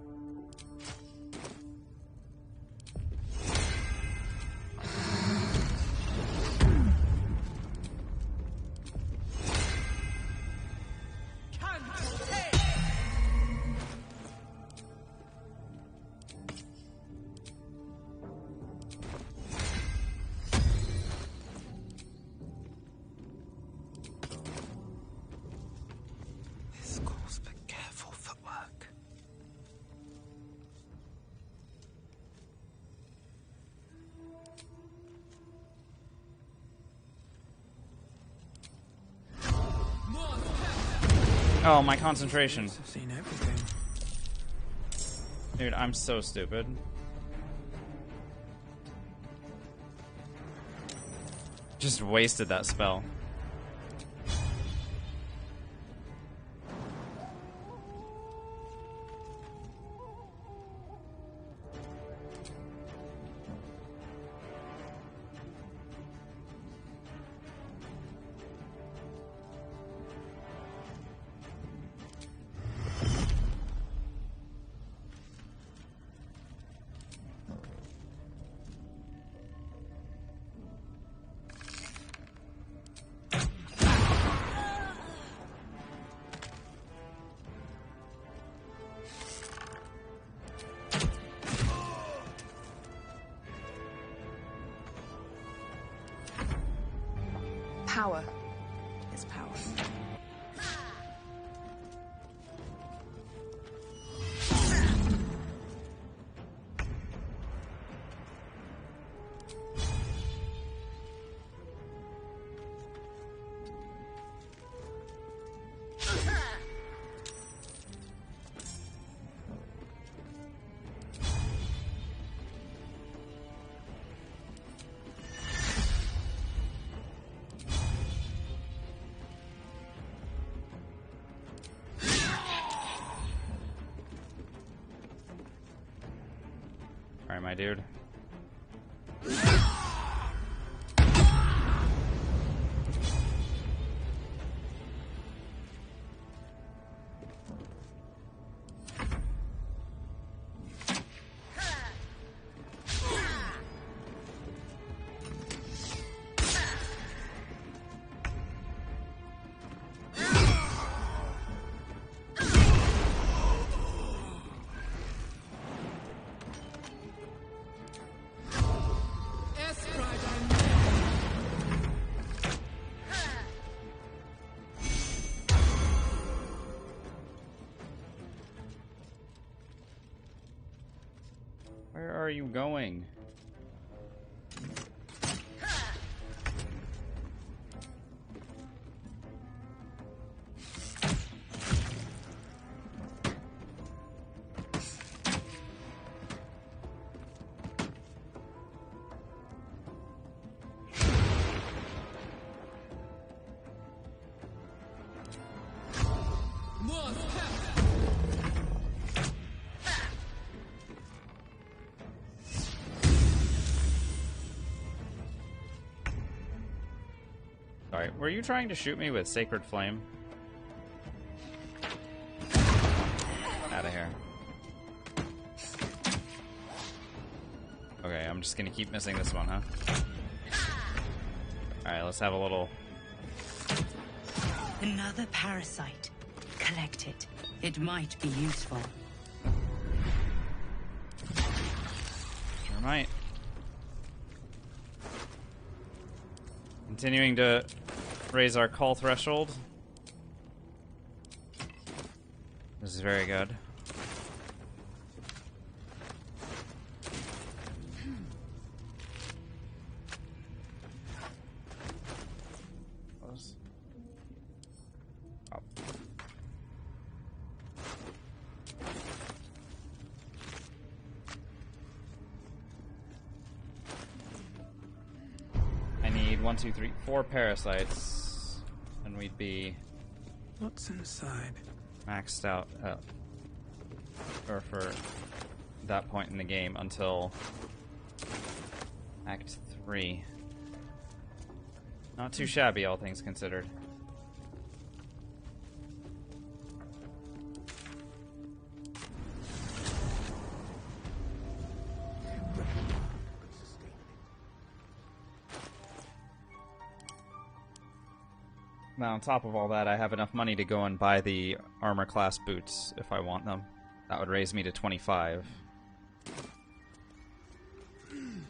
Oh, my concentration. I've seen everything. Dude, I'm so stupid. Just wasted that spell. Power is power. Alright, my dude. Where are you going? Sorry, were you trying to shoot me with Sacred Flame? Out of here. Okay, I'm just gonna keep missing this one, huh? Alright, let's have a little... Another parasite. Collect it. It might be useful. Sure might. Continuing to raise our call threshold. This is very good. Close. Oh. I need 1, 2, 3, 4 parasites, and we'd be What's inside? maxed out, or for that point in the game until Act 3. Not too shabby, all things considered. Now, on top of all that, I have enough money to go and buy the armor class boots if I want them. That would raise me to 25. And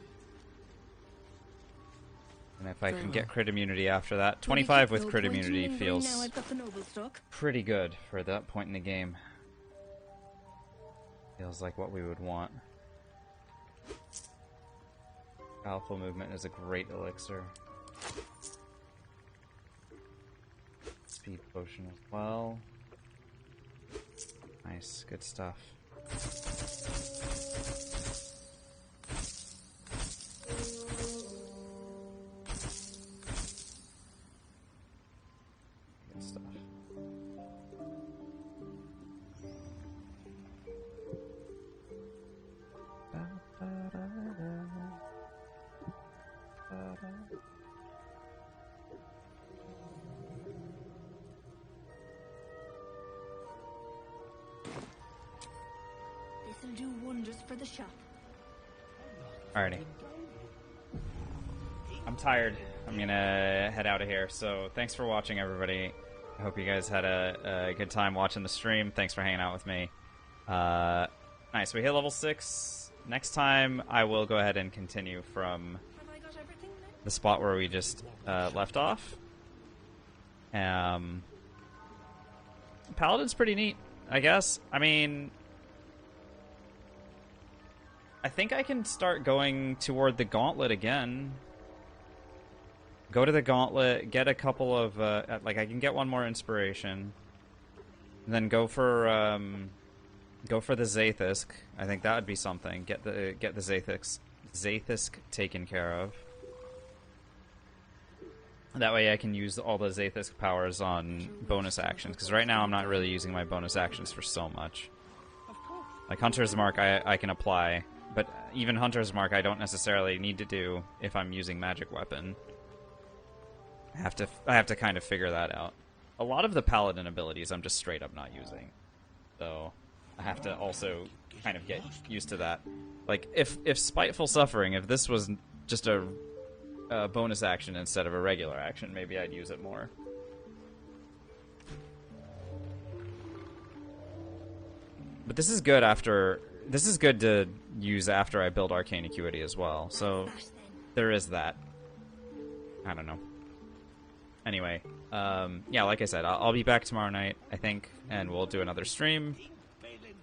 if I can get crit immunity after that, 25 with crit immunity feels pretty good for that point in the game. Feels like what we would want. Alpha movement is a great elixir. Speed potion as well. Nice, good stuff. Good stuff. This'll do wonders for the shop. Alrighty. I'm tired. I'm gonna head out of here. So thanks for watching, everybody. I hope you guys had a good time watching the stream. Thanks for hanging out with me. Nice. We hit level 6. Next time, I will go ahead and continue from the spot where we just left off. Paladin's pretty neat, I guess. I mean, I think I can start going toward the Gauntlet again. Go to the Gauntlet, get a couple of, like, I can get one more inspiration. And then go for the Zathisk. I think that would be something. Get the Zathisk taken care of. That way I can use all the Zathisk powers on bonus actions, because right now I'm not really using my bonus actions for so much. Like Hunter's Mark I can apply But even Hunter's Mark I don't necessarily need to do if I'm using magic weapon. I have to kind of figure that out. A lot of the Paladin abilities I'm just straight up not using. So I have to also kind of get used to that. Like, if Spiteful Suffering, if this was just a bonus action instead of a regular action, maybe I'd use it more. But this is good after... This is good to use after I build Arcane Acuity as well, so there is that. I don't know. Anyway, yeah, like I said, I'll be back tomorrow night, I think, and we'll do another stream.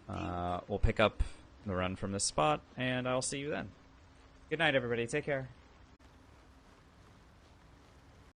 We'll pick up the run from this spot, and I'll see you then. Good night, everybody. Take care.